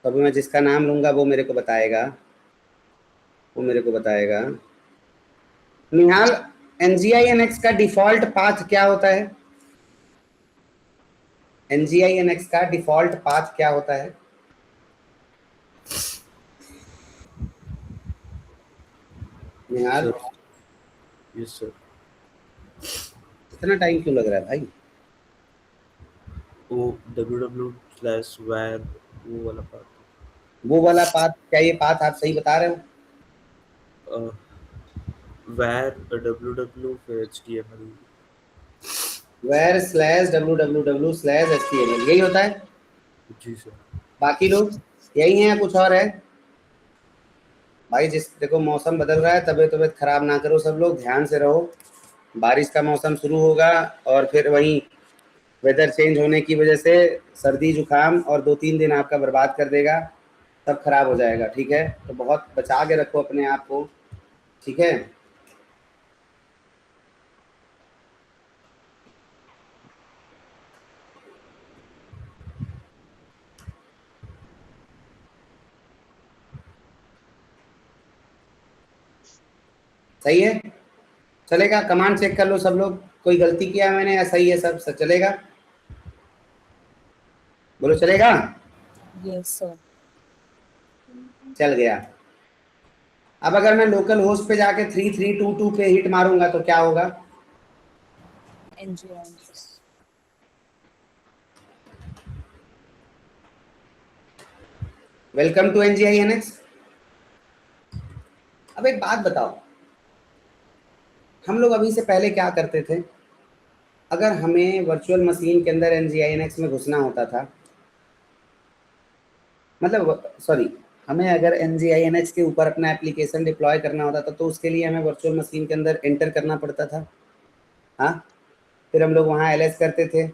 तो अभी मैं जिसका नाम लूंगा वो मेरे को बताएगा, निहाल, NGINX का डिफॉल्ट पाथ क्या होता है? NGINX का डिफॉल्ट पाथ क्या होता है? निहाल, यस सर। इतना टाइम क्यों लग रहा है भाई? वो www/var वो वाला पाथ, क्या ये पाथ आप सही बता रहे हो? var www फिर html। var/www/html यही होता है? जी सर। बाकी लोग यही हैं या कुछ और है? भाई देखो मौसम बदल रहा है, तबीयत खराब ना करो सब लोग, ध्यान से रहो। बारिश का मौसम शुरू होगा और फिर वहीं वेदर चेंज होने की वजह से सर्दी जुकाम और 2-3 दिन आपका बर्बाद कर देगा, सब खराब हो जाएगा। ठीक है, तो बहुत बचा के रखो अपने आप को। ठीक है, सही है, चलेगा? कमांड चेक कर लो सब लोग, कोई गलती किया मैंने या सही है सब चलेगा? बोलो चलेगा? Yes sir. चल गया। अब अगर मैं लोकल होस्ट पे जाके 3322 पे हिट मारूंगा तो क्या होगा? NGINX। Welcome to NGINX। अब एक बात बताओ, हम लोग अभी से पहले क्या करते थे? अगर हमें वर्चुअल मशीन के अंदर NGINX में घुसना होता था, मतलब सॉरी, हमें अगर NGINX के ऊपर अपना एप्लीकेशन डिप्लॉय करना होता था तो उसके लिए हमें वर्चुअल मशीन के अंदर एंटर करना पड़ता था। हाँ, फिर हम लोग वहाँ LS करते थे,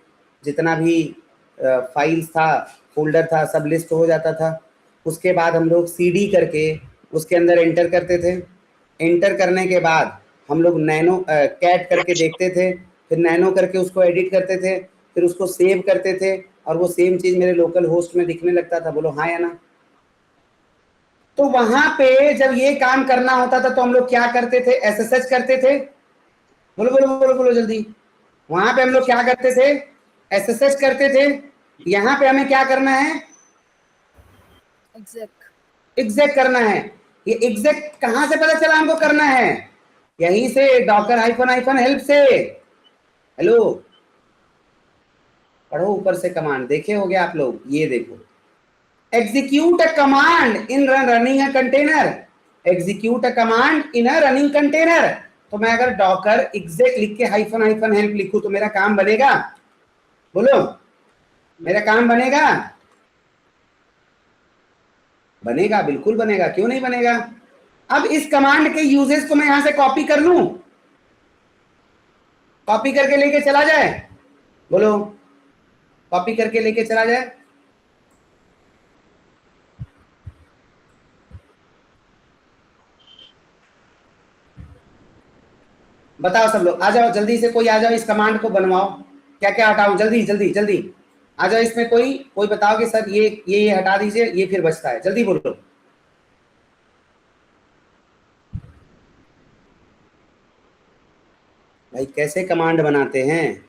जितना भी फाइल्स था, फोल्डर था, सब लिस्ट हो जाता था। उसके बाद हम लोग CD करके उसके अंदर एंटर करते थे। एंटर करने के बाद हम लोग नैनो कैट करके देखते थे, फिर नैनो करके उसको एडिट करते थे, फिर उसको सेव करते थे और वो सेम चीज़ मेरे लोकल होस्ट में दिखने लगता था। बोलो हाँ या ना? तो वहां पे जब ये काम करना होता था तो हम लोग क्या करते थे? SSH करते थे। बोलो बोलो बोलो बोलो जल्दी। वहां पे हम लोग क्या करते थे? SSH करते थे। यहाँ पे हमें क्या करना है? एग्जैक्ट करना है। ये एग्जैक्ट कहां से पता चला हमको करना है? यहीं से, docker -help से। हेलो, पढ़ो ऊपर से कमांड, देखे होगे आप लोग। ये देखो, execute a command in running a container, execute a command in a running container। तो मैं अगर docker exec लिख के -help लिखूं तो मेरा काम बनेगा? बोलो, मेरा काम बनेगा? बनेगा, बिल्कुल बनेगा, क्यों नहीं बनेगा? अब इस कमांड के यूजेस को मैं यहां से कॉपी कर लूं, कॉपी करके लेके चला जाए। बोलो, कॉपी करके लेके चला जाए। बताओ सब लोग, आ जाओ जल्दी से, कोई आ जाओ, इस कमांड को बनवाओ। क्या क्या हटाऊं? जल्दी जल्दी जल्दी आ जाओ। इसमें कोई बताओ कि सर ये हटा दीजिए, ये फिर बचता है। जल्दी बोलो। भाई कैसे कमांड बनाते हैं?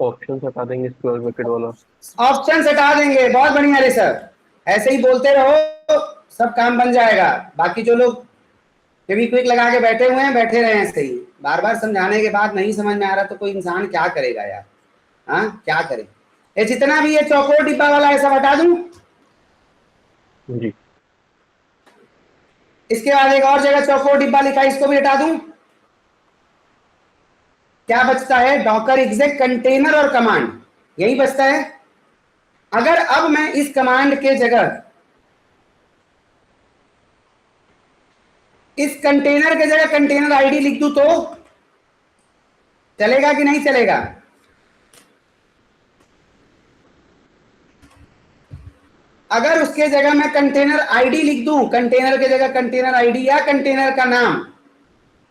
ऑप्शन हटा देंगे स्क्वायर ब्रैकेट वाला। ऑप्शन हटा देंगे, बहुत बढ़िया रे सर, ऐसे ही बोलते रहो, सब काम बन जाएगा। बाकी जो लोग क्विक लगा के बैठे हुए हैं, बैठे रहे ऐसे ही। बार बार समझाने के बाद नहीं समझ में आ रहा तो कोई इंसान क्या करेगा यार? हाँ, क्या करे? ये जितना भी ये चौकोर डिब्बा वाला है सब हटा दूं? जी। इसके बाद एक और जगह चौकोर डिब्बा लिखा है, इसको भी हटा दूं? क्या बचता है? डॉकर एग्जेक, कंटेनर और कमांड, यही बचता है। अगर अब मैं इस कमांड के जगह, इस कंटेनर के जगह कंटेनर आईडी लिख दूं तो चलेगा कि नहीं चलेगा? अगर उसके जगह मैं कंटेनर आईडी लिख दूं, कंटेनर के जगह कंटेनर आईडी या कंटेनर का नाम,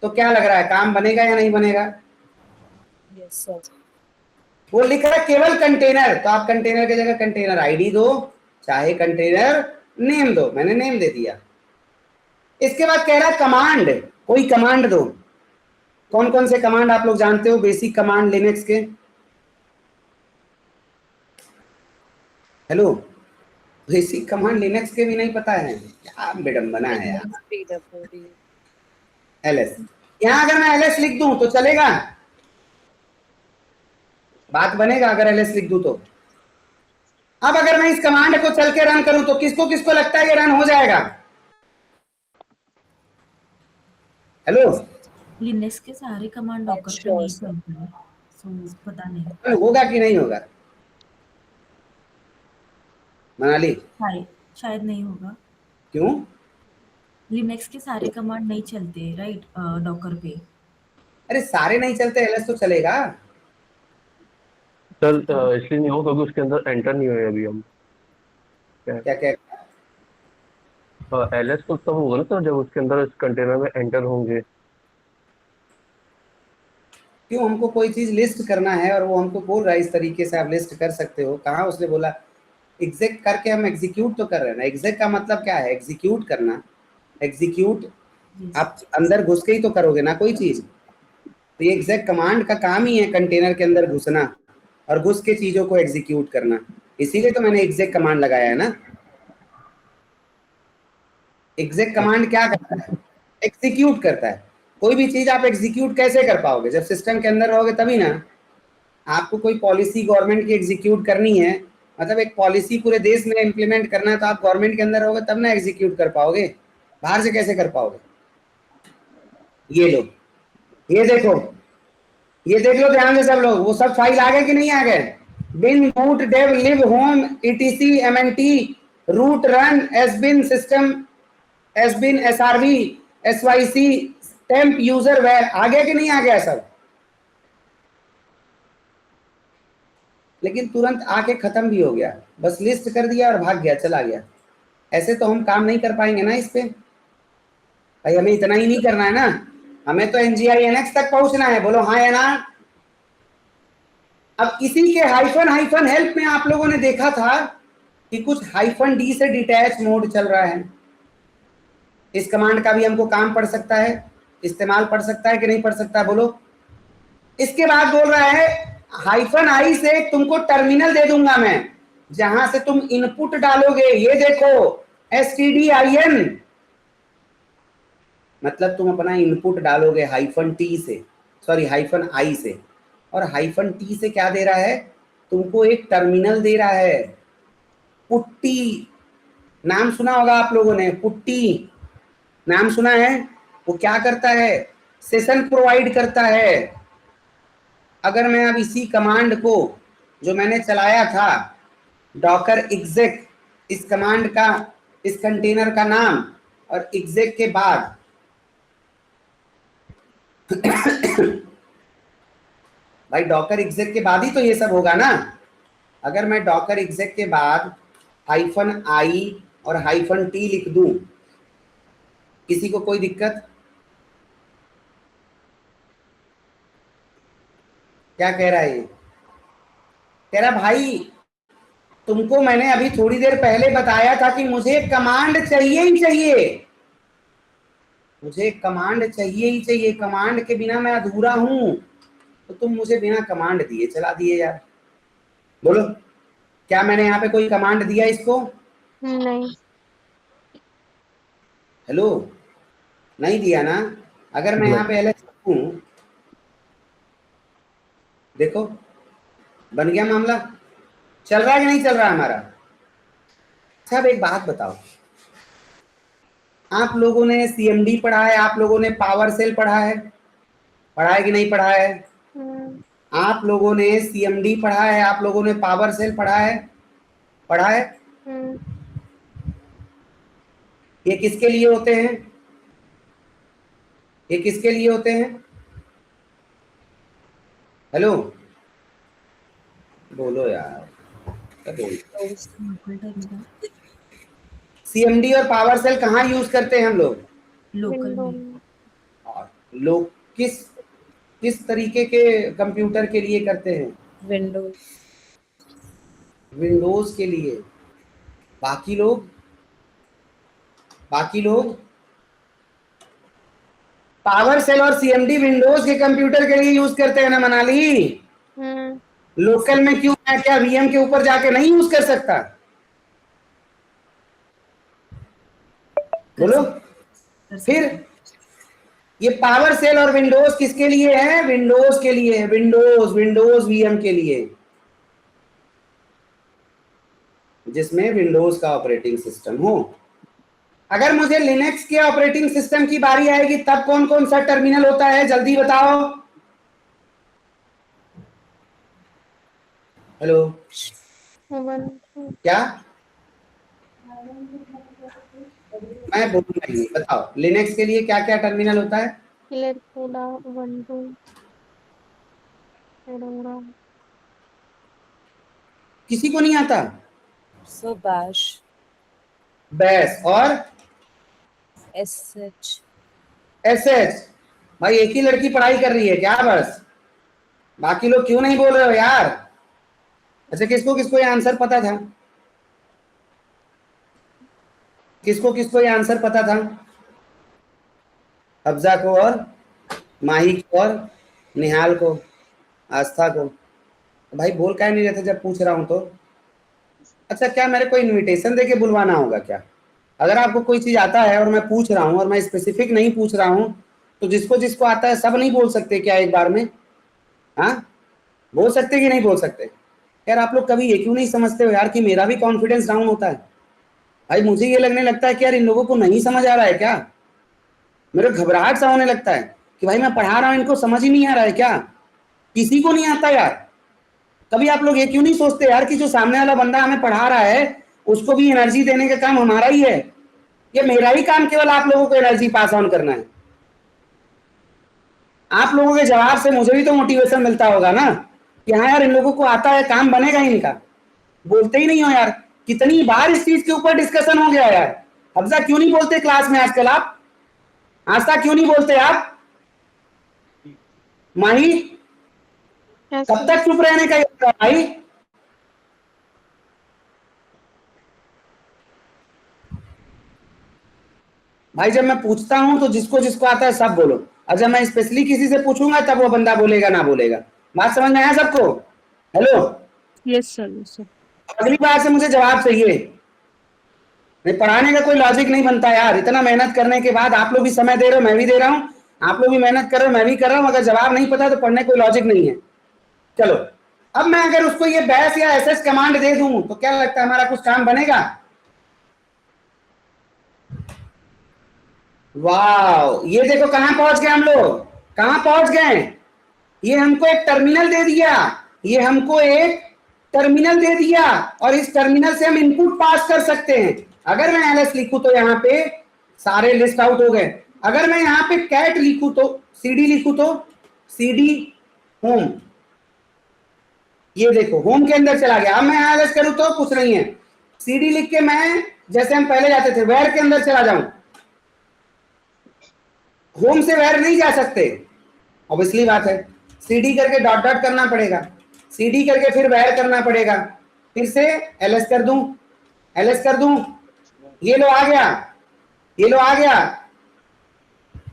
तो क्या लग रहा है, काम बनेगा या नहीं बनेगा? Yes sir. वो लिख रहा है केवल कंटेनर, तो आप कंटेनर की जगह कंटेनर आईडी दो, चाहे कंटेनर नेम दो, मैंने नेम दे दिया। इसके बाद कह रहा है कमांड, कोई कमांड दो। कौन कौन से कमांड आप लोग जानते हो बेसिक कमांड लिनक्स के? हेलो, बेसिक कमांड लिनक्स के भी नहीं पता है? क्या विडंबना है यार। pwd एलएस, यहां अगर मैं एलएस लिख दूं तो चलेगा? बात बनेगा अगर एलएस लिख दूं तो? अब अगर मैं इस कमांड को चल के रन करूं तो किसको किसको लगता है ये रन हो जाएगा? हेलो, लिनक्स के सारे कमांड डॉकर पे sure, नहीं sir. चलते हैं, सो पता नहीं। रन होगा कि नहीं होगा? मनाली, शायद नहीं होगा। क्यों? लिनक्स के सारे कमांड नहीं चलते राइट डॉकर पे। अरे सारे नहीं चलते, एलएस तो चलेगा। सर इसलिए नहीं होगा क्योंकि उसके अंदर एंटर नहीं हुए अभी हम। क्या क्या? एलएस तो तब होगा ना सर जब उसके अंदर इस कंटेनर में एंटर होंगे। क्यों? हमको कोई चीज लिस्ट करना है और वो हमको बोल रहा है इस तरीके से आप लिस्ट कर सकते हो। कहाँ उसने बोला? एग्जेक्ट करके हम एग्जीक्यूट तो कर रहे हैं ना। एग्जेक्ट का मतलब क्या है? एग्जीक्यूट करना। एग्जीक्यूट आप अंदर घुस के ही तो करोगे ना कोई चीज। तो ये एग्जैक्ट कमांड का काम ही है कंटेनर के अंदर घुसना और घुस के चीजों को एग्जीक्यूट करना। इसीलिए तो मैंने एग्जैक्ट कमांड लगाया है ना। एग्जैक्ट कमांड क्या करता है? एग्जीक्यूट करता है। कोई भी चीज आप एग्जीक्यूट कैसे कर पाओगे? जब सिस्टम के अंदर रहोगे तभी ना। आपको कोई पॉलिसी गवर्नमेंट की एग्जीक्यूट करनी है, मतलब एक पॉलिसी पूरे देश में इंप्लीमेंट करना है, तो आप गवर्नमेंट के अंदर रहोगे तब ना एग्जीक्यूट कर पाओगे। बाहर से कैसे कर पाओगे? ये लो, ये देखो, ये देख लो ध्यान से सब लोग। वो सब फाइल आ गए कि नहीं आ गए? Bin boot dev lib home etc mnt root run sbin system sbin SRV SYC temp user var आ गया कि नहीं आ गया सब? लेकिन तुरंत आके खत्म भी हो गया, बस लिस्ट कर दिया और भाग गया, चला गया। ऐसे तो हम काम नहीं कर पाएंगे ना इस पे। भाई हमें इतना ही नहीं करना है ना, हमें तो NGINX तक पहुंचना है। बोलो हाँ या ना? अब इसी के हाइफन हाइफन हेल्प में आप लोगों ने देखा था कि कुछ हाइफन डी से डिटैच मोड चल रहा है। इस कमांड का भी हमको काम पड़ सकता है, इस्तेमाल पड़ सकता है कि नहीं पड़ सकता? बोलो। इसके बाद बोल रहा है हाइफन आई से तुमको टर्मिनल दे दूंगा मैं, जहां से तुम इनपुट डालोगे। ये देखो stdin, मतलब तुम अपना इनपुट डालोगे हाइफन टी से, सॉरी हाइफन आई से। और हाइफन टी से क्या दे रहा है? तुमको एक टर्मिनल दे रहा है। पुट्टी नाम सुना होगा आप लोगों ने, पुट्टी नाम सुना है? वो क्या करता है? सेशन प्रोवाइड करता है। अगर मैं अब इसी कमांड को जो मैंने चलाया था डॉकर exec, इस कमांड का, इस कंटेनर का नाम और exec के बाद भाई डॉकर exec के बाद ही तो ये सब होगा ना। अगर मैं डॉकर exec के बाद हाइफन आई और हाइफन टी लिख दूं, किसी को कोई दिक्कत? क्या कह रहा है ये? कह रहा भाई तुमको मैंने अभी थोड़ी देर पहले बताया था कि मुझे कमांड चाहिए ही चाहिए, मुझे कमांड चाहिए ही चाहिए, कमांड के बिना मैं अधूरा हूं। तो तुम मुझे बिना कमांड दिए चला दिए यार। बोलो, क्या मैंने यहाँ पे कोई कमांड दिया इसको? नहीं। हेलो, नहीं दिया ना। अगर मैं यहाँ पे एलएस हूं, देखो बन गया मामला। चल रहा है कि नहीं चल रहा है हमारा? अच्छा अब एक बात बताओ, आप लोगों ने CMD पढ़ा है, आप लोगों ने पावर सेल पढ़ा है कि नहीं पढ़ा है? हम्म, आप लोगों ने CMD पढ़ा है, आप लोगों ने पावर सेल पढ़ा है? हम्म, ये किसके लिए होते हैं? ये किसके लिए होते हैं? हेलो बोलो यार, क्या बोल? CMD और पावर सेल कहाँ यूज करते हैं हम लोग? लोकल विंडो में। में। और लोग किस किस तरीके के कंप्यूटर के लिए करते हैं? विंडोज। विंडोज के लिए। बाकी लोग पावर सेल और सीएमडी विंडोज के कंप्यूटर के लिए यूज करते हैं ना मनाली। हम्म लोकल में क्यों, मैं क्या वीएम के ऊपर जाके नहीं यूज कर सकता? बोलो। कर फिर सकते ये पावर सेल और विंडोज किसके लिए है? विंडोज के लिए है। विंडोज वीएम के लिए, जिसमें विंडोज का ऑपरेटिंग सिस्टम हो। अगर मुझे लिनक्स के ऑपरेटिंग सिस्टम की बारी आएगी तब कौन कौन सा टर्मिनल होता है? जल्दी बताओ। हेलो, 1 क्या? मैं बोलूंगा ही नहीं, बताओ लिनक्स के लिए क्या क्या टर्मिनल होता है? क्लियर कोडा 1 2 फेडोरा। किसी को नहीं आता? सो बैश, बैश और एसएच। एसएच। भाई एक ही लड़की पढ़ाई कर रही है क्या बस? बाकी लोग क्यों नहीं बोल रहे हो यार? अच्छा, किसको किसको ये आंसर पता था? किसको किसको ये आंसर पता था? हफ्जा को और माही को और निहाल को, आस्था को। भाई बोल क्या नहीं रहे थे जब पूछ रहा हूं तो? अच्छा, क्या मेरे को इनविटेशन देके बुलवाना होगा क्या? अगर आपको कोई चीज आता है और मैं पूछ रहा हूं और मैं स्पेसिफिक नहीं पूछ रहा हूं, तो जिसको जिसको आता है सब नहीं बोल सकते क्या एक बार में? हाँ, बोल सकते कि नहीं बोल सकते? यार आप लोग कभी ये क्यों नहीं समझते हो यार कि मेरा भी कॉन्फिडेंस डाउन होता है? भाई मुझे ये लगने लगता है कि यार इन लोगों को नहीं समझ आ रहा है क्या? मेरे को घबराहट सा होने लगता है कि भाई मैं पढ़ा रहा हूं, इनको समझ ही नहीं आ रहा है क्या? किसी को नहीं आता यार। कभी आप लोग ये क्यों नहीं सोचते यार कि जो सामने वाला बंदा हमें पढ़ा रहा है उसको भी एनर्जी देने का काम हमारा ही है? ये मेरा ही काम केवल आप लोगों को एनर्जी पास ऑन करना है? आप लोगों के जवाब से मुझे भी तो मोटिवेशन मिलता होगा ना कि हाँ यार इन लोगों को आता है, काम बनेगा ही इनका। बोलते ही नहीं हो यार। कितनी बार इस चीज के ऊपर डिस्कशन हो गया यार। हफ्जा क्यों नहीं बोलते क्लास में आजकल आप? आस्था क्यों नहीं बोलते आप? माही, कब तक चुप रहने का ये भाई? भाई जब मैं पूछता हूं तो जिसको जिसको आता है सब बोलो, और जब मैं स्पेशली किसी से पूछूंगा तब वो बंदा बोलेगा ना बोलेगा। बात समझ में आया सबको? Hello, yes sir, yes sir. अगली बार से मुझे जवाब चाहिए। नहीं, पढ़ाने का कोई लॉजिक नहीं बनता यार। इतना मेहनत करने के बाद आप लोग भी समय दे रहे हो, मैं भी दे रहा हूँ, आप लोग भी मेहनत कर रहे हो, मैं भी कर रहा हूँ, अगर जवाब नहीं पता तो पढ़ने कोई लॉजिक नहीं है। चलो, अब मैं अगर उसको ये बैश या एसएस कमांड दे दूं तो क्या लगता है हमारा कुछ काम बनेगा? वाह, ये देखो कहां पहुंच गए हम लोग, कहां पहुंच गए। ये हमको एक टर्मिनल दे दिया, ये हमको एक टर्मिनल दे दिया, और इस टर्मिनल से हम इनपुट पास कर सकते हैं। अगर मैं एलएस लिखूं तो यहाँ पे सारे लिस्ट आउट हो गए। अगर मैं यहाँ पे कैट लिखूं तो, सीडी लिखूं तो सीडी होम, ये देखो होम के अंदर चला गया। अब मैं यहाँ एलएस करूं तो कुछ नहीं है। सीडी लिख के मैं, जैसे हम पहले जाते थे, वेयर के अंदर चला जाऊं, होम से वेयर नहीं जा सकते, ऑब्वियसली बात है। सीडी करके डॉट डॉट करना पड़ेगा, सीडी करके फिर वेयर करना पड़ेगा, फिर से एलएस कर दूं, एलएस कर दूं, ये लो आ गया, ये लो आ गया।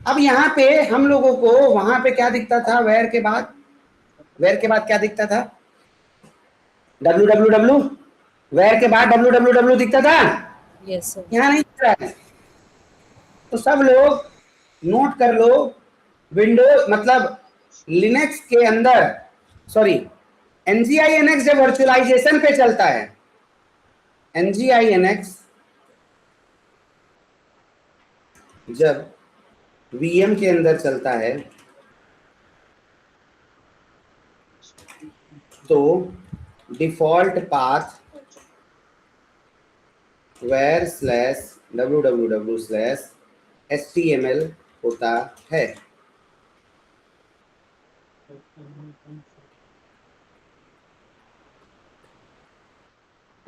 अब यहाँ पे हम लोगों को वहां पे क्या दिखता था? वेयर के बाद, वेयर के बाद क्या दिखता था? www, वेयर के बाद www दिखता था। Yes sir. यहाँ नहीं दिख रहा है। तो सब लोग नोट कर लो, विंडोज मतलब लिनक्स के अंदर, सॉरी NGINX जब वर्चुअलाइजेशन पे चलता है, NGINX जब VM के अंदर चलता है तो डिफॉल्ट पाथ var/www/html होता है।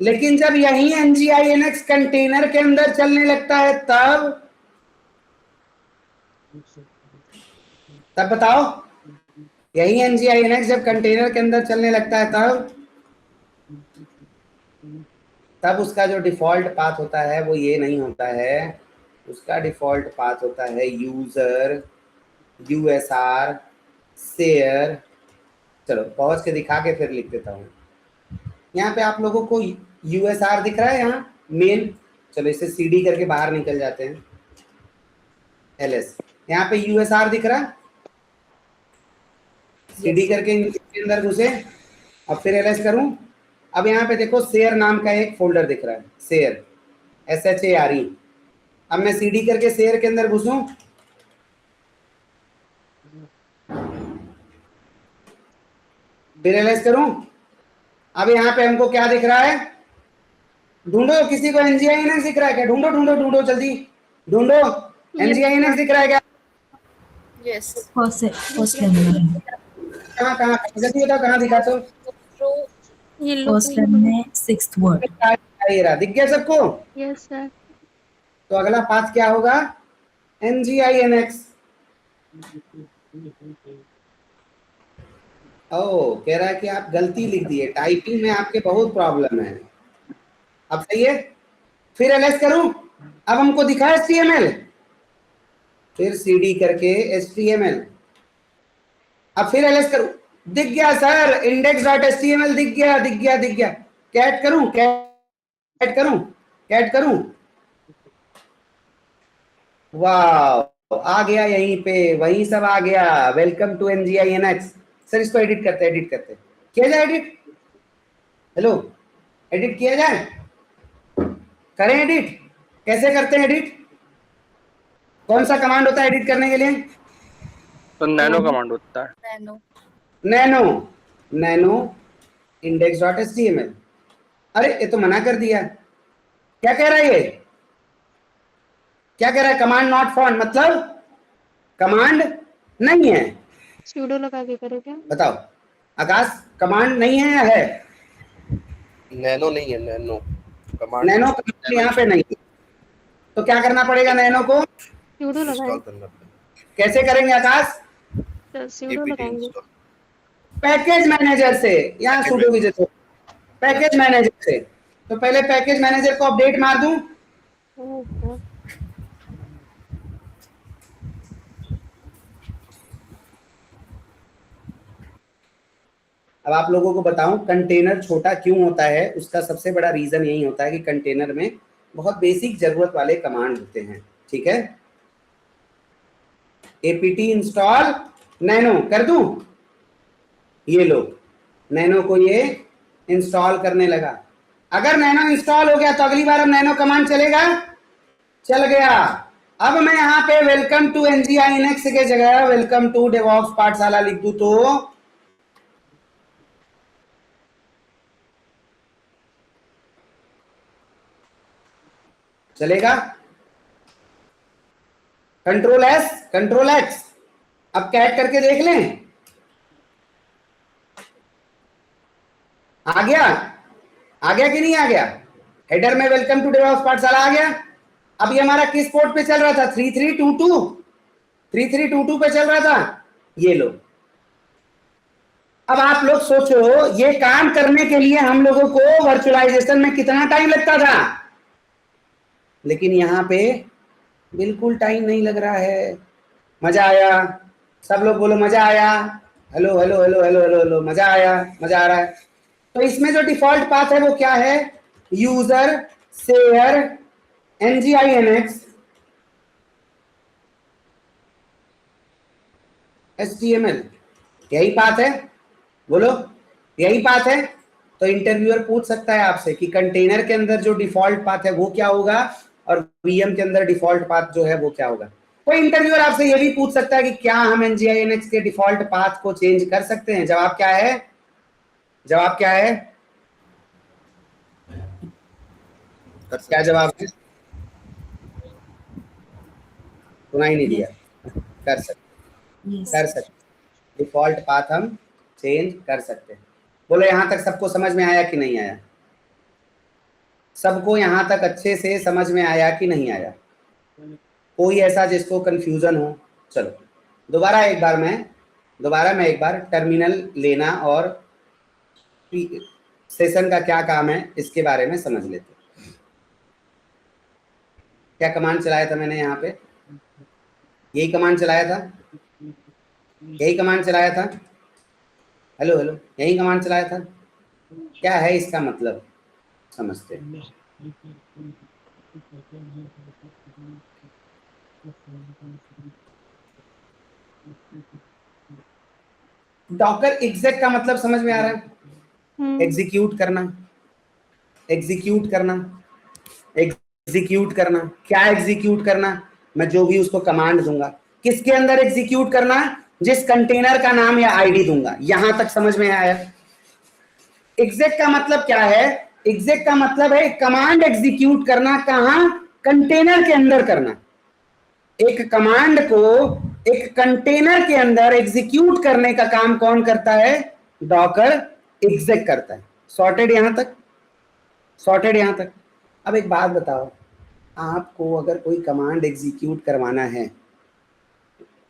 लेकिन जब यही NGINX कंटेनर के अंदर चलने लगता है तब बताओ यही NGINX जब कंटेनर के अंदर चलने लगता है तब उसका जो डिफॉल्ट पाथ होता है वो ये नहीं होता है, उसका डिफॉल्ट पाथ होता है यूजर USR शेयर। चलो पहुंच के दिखा के फिर लिख देता हूँ। यहाँ पे आप लोगों को USR दिख रहा है यहाँ मेन, चलो इसे CD करके बाहर निकल जाते हैं। LS यहाँ पे USR दिख रहा है, CD करके इसके अंदर घुसे अब फिर LS करूं। अब यहाँ पे देखो शेयर नाम का एक फोल्डर दिख रहा है, शेयर SHARE। अब मैं CD करके शेयर के अंदर घुसूं, फिर LS करूं। अब यहाँ पे हमको क्या दिख रहा है, ढूंढो किसी को NGINX दिख रहा है क्या? ढूंढो ढूंढो ढूंढो जल्दी ढूंढो, NGINX दिख रहा है क्या? यस फर्स्ट लाइन कहाँ कहाँ जल्दी बताओ कहाँ दिखा तो। फर्स्ट लाइन में 6th वर्ड ये रहा, दिख गया सबको? Yes sir. तो अगला पाथ क्या होगा? NGINX। ओ कह रहा है कि आप गलती लिख दिए, टाइपिंग में आपके बहुत प्रॉब्लम है। अब सही है, फिर LS करूं। अब हमको दिखा HTML, फिर CD करके HTML। अब फिर LS करूं, दिख गया सर, index.html दिख गया दिख गया दिख गया। कैट करूं कैट करूं कैट करूं, वाह आ गया यहीं पे, वही सब आ गया। Welcome to NGINX। सर इसको एडिट करते किया जाए एडिट। हेलो एडिट किया जाए, करें एडिट? कैसे करते हैं एडिट? कौन सा कमांड होता है एडिट करने के लिए? तो नैनो कमांड होता है। Nano index.html। अरे ये तो मना कर दिया, क्या कह रहा है ये? क्या कह रहा है? कमांड नॉट फाउंड, मतलब कमांड नहीं है। सूडो लगा के करो क्या? बताओ आकाश, कमांड नहीं है या है? नैनो नहीं है, नैनो कमांड नैनो कमांड यहाँ पे नहीं है, तो क्या करना पड़ेगा नैनो को? सूडो इंस्टॉल लगाए करना पड़ेगा। कैसे करेंगे आकाश? तो सूडो apt लगाएंगे। इंस्टॉल। पैकेज मैनेजर से, यहाँ सुडो विजिट पैकेज मैनेजर से। तो पहले पैकेज मैनेजर को अपडेट मार दूं। ओह, अब आप लोगों को बताऊं कंटेनर छोटा क्यों होता है, उसका सबसे बड़ा रीजन यही होता है कि कंटेनर में बहुत बेसिक जरूरत वाले कमांड होते हैं। ठीक है, apt इंस्टॉल नैनो कर दूं, ये लो नैनो को ये इंस्टॉल करने लगा। अगर नैनो इंस्टॉल हो गया तो अगली बार अब नैनो कमांड चलेगा, चल गया। अब मैं यहाँ पे वेलकम टू NGINX के जगह वेलकम टू डेवऑप्स पाठशाला लिख दूं तो चलेगा? Control S control X। अब कैट करके देख लें, आ गया कि नहीं आ गया? हेडर में वेलकम टू डेवऑप्स पाठशाला आ गया। अब ये हमारा किस पोर्ट पे चल रहा था? 3322 पे चल रहा था। ये लो, अब आप लोग सोचो ये काम करने के लिए हम लोगों को वर्चुअलाइजेशन में कितना टाइम लगता था, लेकिन यहां पे बिल्कुल टाइम नहीं लग रहा है। मजा आया? सब लोग बोलो मजा आया। Hello hello hello hello hello hello, मजा आया? मजा आ रहा है? तो इसमें जो डिफॉल्ट पाथ है वो क्या है? यूजर शेयर NGINX HTML, यही पाथ है? बोलो यही पाथ है? तो इंटरव्यूअर पूछ सकता है आपसे कि कंटेनर के अंदर जो डिफॉल्ट पाथ है वो क्या होगा और VM के अंदर डिफॉल्ट पाथ जो है वो क्या होगा। कोई इंटरव्यूअर आपसे ये भी पूछ सकता है कि क्या हम NGINX के डिफॉल्ट पाथ को चेंज कर सकते हैं? जवाब क्या है? जवाब क्या है? क्या जवाब है? सुनाई नहीं दिया। कर सकते डिफॉल्ट पाथ हम चेंज कर सकते हैं। बोलो यहां तक सबको समझ में आया कि नहीं आया? सबको यहां तक अच्छे से समझ में आया कि नहीं आया? कोई ऐसा जिसको कंफ्यूजन हो? चलो दोबारा एक बार मैं दोबारा मैं एक बार टर्मिनल लेना और सेशन का क्या काम है इसके बारे में समझ लेते हैं। क्या कमांड चलाया था मैंने यहाँ पे? यही कमांड चलाया था, यही कमांड चलाया था। हेलो हेलो, यही कमांड चलाया था। क्या है इसका मतलब समझते हैं। डॉकर एग्जेक्ट का मतलब समझ में आ रहा है? एग्जीक्यूट करना, एग्जीक्यूट करना, एग्जीक्यूट करना। क्या एग्जीक्यूट करना? मैं जो भी उसको कमांड दूंगा, किसके अंदर एग्जीक्यूट करना? जिस कंटेनर का नाम या आईडी दूंगा। यहां तक समझ में आया? एग्जेक्ट का मतलब क्या है? एग्जेक्ट का मतलब है कमांड एग्जीक्यूट करना। कहां? कंटेनर के अंदर करना। एक कमांड को एक कंटेनर के अंदर एग्जीक्यूट करने का काम कौन करता है? डॉकर एग्जेक्ट करता है। सॉर्टेड यहां तक? सॉर्टेड यहां तक? अब एक बात बताओ, आपको अगर कोई कमांड एग्जीक्यूट करवाना है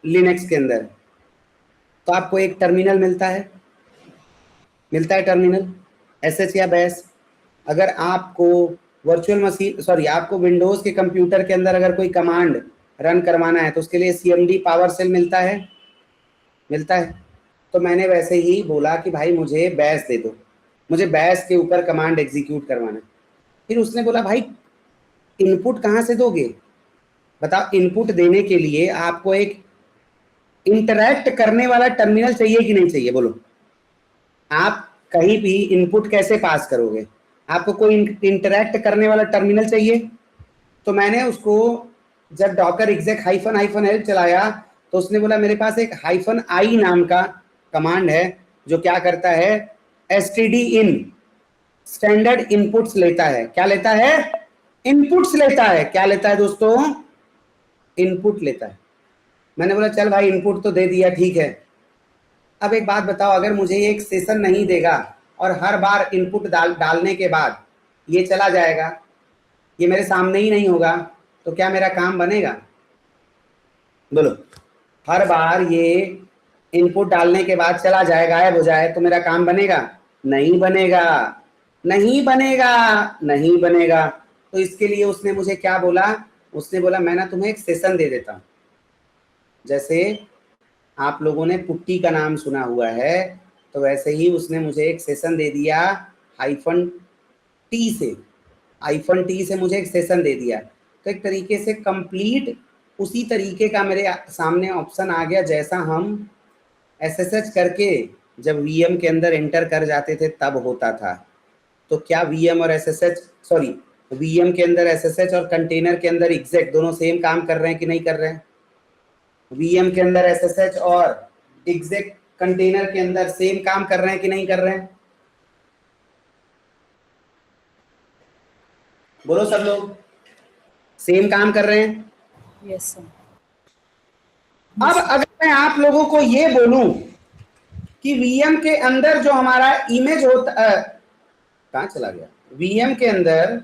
लिनक्स के अंदर, तो आपको एक टर्मिनल मिलता है, मिलता है टर्मिनल, एसएच या बैश। अगर आपको वर्चुअल मशीन आपको विंडोज के कंप्यूटर के अंदर अगर कोई कमांड रन करवाना है तो उसके लिए सीएमडी पावर सेल मिलता है, मिलता है। तो मैंने वैसे ही बोला कि भाई मुझे बैश दे दो, मुझे बैश के ऊपर कमांड एग्जीक्यूट करवाना है। फिर उसने बोला भाई इनपुट कहाँ से दोगे? बताओ, इनपुट देने के लिए आपको एक इंटरैक्ट करने वाला टर्मिनल चाहिए कि नहीं चाहिए? बोलो, आप कहीं भी इनपुट कैसे पास करोगे? आपको कोई इंटरैक्ट करने वाला टर्मिनल चाहिए। तो मैंने उसको जब डॉकर एग्जेक -हेल्प चलाया तो उसने बोला मेरे पास एक -i नाम का कमांड है जो क्या करता है? std in स्टैंडर्ड इनपुट्स लेता है। क्या लेता है? इनपुट्स लेता है। क्या लेता है दोस्तों? इनपुट लेता है। मैंने बोला चल भाई इनपुट तो दे दिया, ठीक है। अब एक बात बताओ, अगर मुझे एक सेशन नहीं देगा और हर बार इनपुट डालने के बाद ये चला जाएगा, ये मेरे सामने ही नहीं होगा, तो क्या मेरा काम बनेगा? बोलो, हर बार ये इनपुट डालने के बाद चला जाए, गायब हो जाए, तो मेरा काम बनेगा? नहीं बनेगा, नहीं बनेगा, नहीं बनेगा। तो इसके लिए उसने मुझे क्या बोला? उसने बोला मैं ना तुम्हें एक सेशन दे देता हूं। जैसे आप लोगों ने पुट्टी का नाम सुना हुआ है, तो वैसे ही उसने मुझे एक सेशन दे दिया -t से, -t से मुझे एक सेशन दे दिया। तो एक तरीके से कंप्लीट उसी तरीके का मेरे सामने ऑप्शन आ गया जैसा हम SSH करके जब VM के अंदर एंटर कर जाते थे तब होता था। तो क्या VM और VM के अंदर SSH और कंटेनर के अंदर एग्जेक्ट दोनों सेम काम कर रहे हैं कि नहीं कर रहे हैं? VM के अंदर SSH और एग्जेक्ट कंटेनर के अंदर सेम काम कर रहे हैं कि नहीं कर रहे हैं? बोलो सब लोग, सेम काम कर रहे हैं? Yes sir. अब अगर मैं आप लोगों को ये बोलूं कि VM के अंदर जो हमारा इमेज होता कहां चला गया? VM के अंदर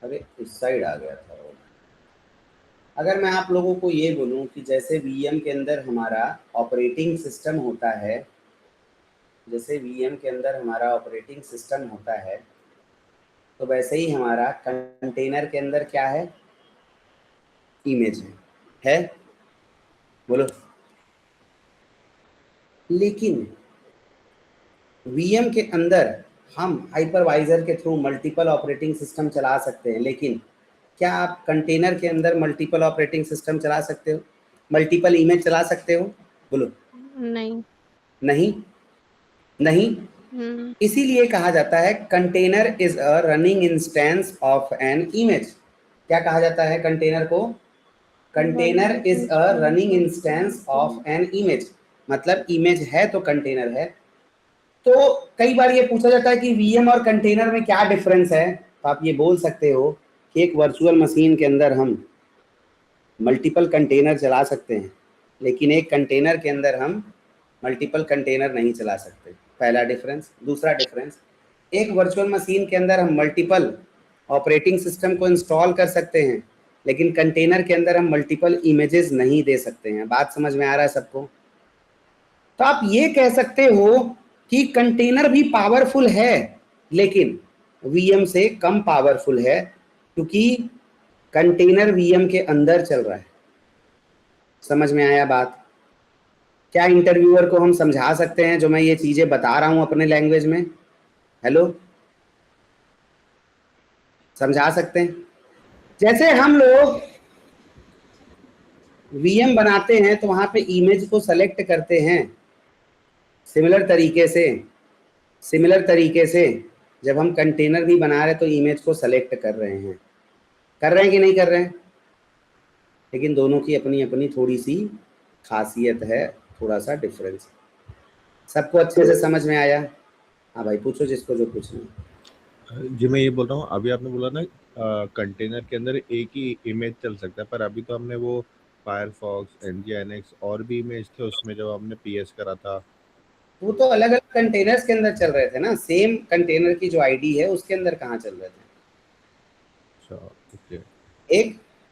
अरे इस साइड आ गया था। अगर मैं आप लोगों को ये बोलूं कि जैसे VM के अंदर हमारा ऑपरेटिंग सिस्टम होता है, जैसे VM के अंदर हमारा ऑपरेटिंग सिस्टम होता है, तो वैसे ही हमारा कंटेनर के अंदर क्या है? इमेज है? बोलो। लेकिन VM के अंदर हम हाइपरवाइजर के थ्रू मल्टीपल ऑपरेटिंग सिस्टम चला सकते हैं, लेकिन क्या आप कंटेनर के अंदर मल्टीपल ऑपरेटिंग सिस्टम चला सकते हो? मल्टीपल इमेज चला सकते हो? बोलो। नहीं। नहीं, नहीं। इसीलिए कहा जाता है container is a running instance of an image. क्या कहा जाता है कंटेनर को? Container is a running instance of an image. मतलब इमेज है तो कंटेनर है। तो कई बार ये पूछा जाता है कि VM और कंटेनर में क्या डिफरेंस है? तो आप ये बोल सकते हो कि एक वर्चुअल मशीन के अंदर हम मल्टीपल कंटेनर चला सकते हैं, लेकिन एक कंटेनर के अंदर हम मल्टीपल कंटेनर नहीं चला सकते। पहला डिफरेंस। दूसरा डिफरेंस, एक वर्चुअल मशीन के अंदर हम मल्टीपल ऑपरेटिंग सिस्टम को इंस्टॉल कर सकते हैं, लेकिन कंटेनर के अंदर हम मल्टीपल इमेजेस नहीं दे सकते हैं। बात समझ में आ रहा है सबको? तो आप ये कह सकते हो कि कंटेनर भी पावरफुल है, लेकिन वीएम से कम पावरफुल है, क्योंकि कंटेनर वीएम के अंदर चल रहा है। समझ में आया बात? क्या इंटरव्यूअर को हम समझा सकते हैं जो मैं ये चीजें बता रहा हूं अपने लैंग्वेज में? हेलो, समझा सकते हैं? जैसे हम लोग वीएम बनाते हैं तो वहां पे इमेज को सेलेक्ट करते हैं, सिमिलर तरीके से जब हम कंटेनर भी बना रहे तो इमेज को सेलेक्ट कर रहे हैं कि नहीं कर रहे हैं? लेकिन दोनों की अपनी अपनी थोड़ी सी खासियत है, थोड़ा सा डिफरेंस। सबको अच्छे से समझ में आया? हाँ भाई, पूछो जिसको जो पूछना। जी मैं ये बोल रहा हूँ, अभी आपने बोला ना कंटेनर के अंदर एक ही इमेज चल सकता है, पर अभी तो हमने वो फायरफॉक्स, nginx और भी इमेज थे उसमें जब हमने पीएस करा था। वो तो अलग अलग कंटेनर्स के अंदर चल रहे थे ना, सेम कंटेनर की जो आईडी है उसके अंदर कहाँ चल रहे थे? अच्छा, ओके।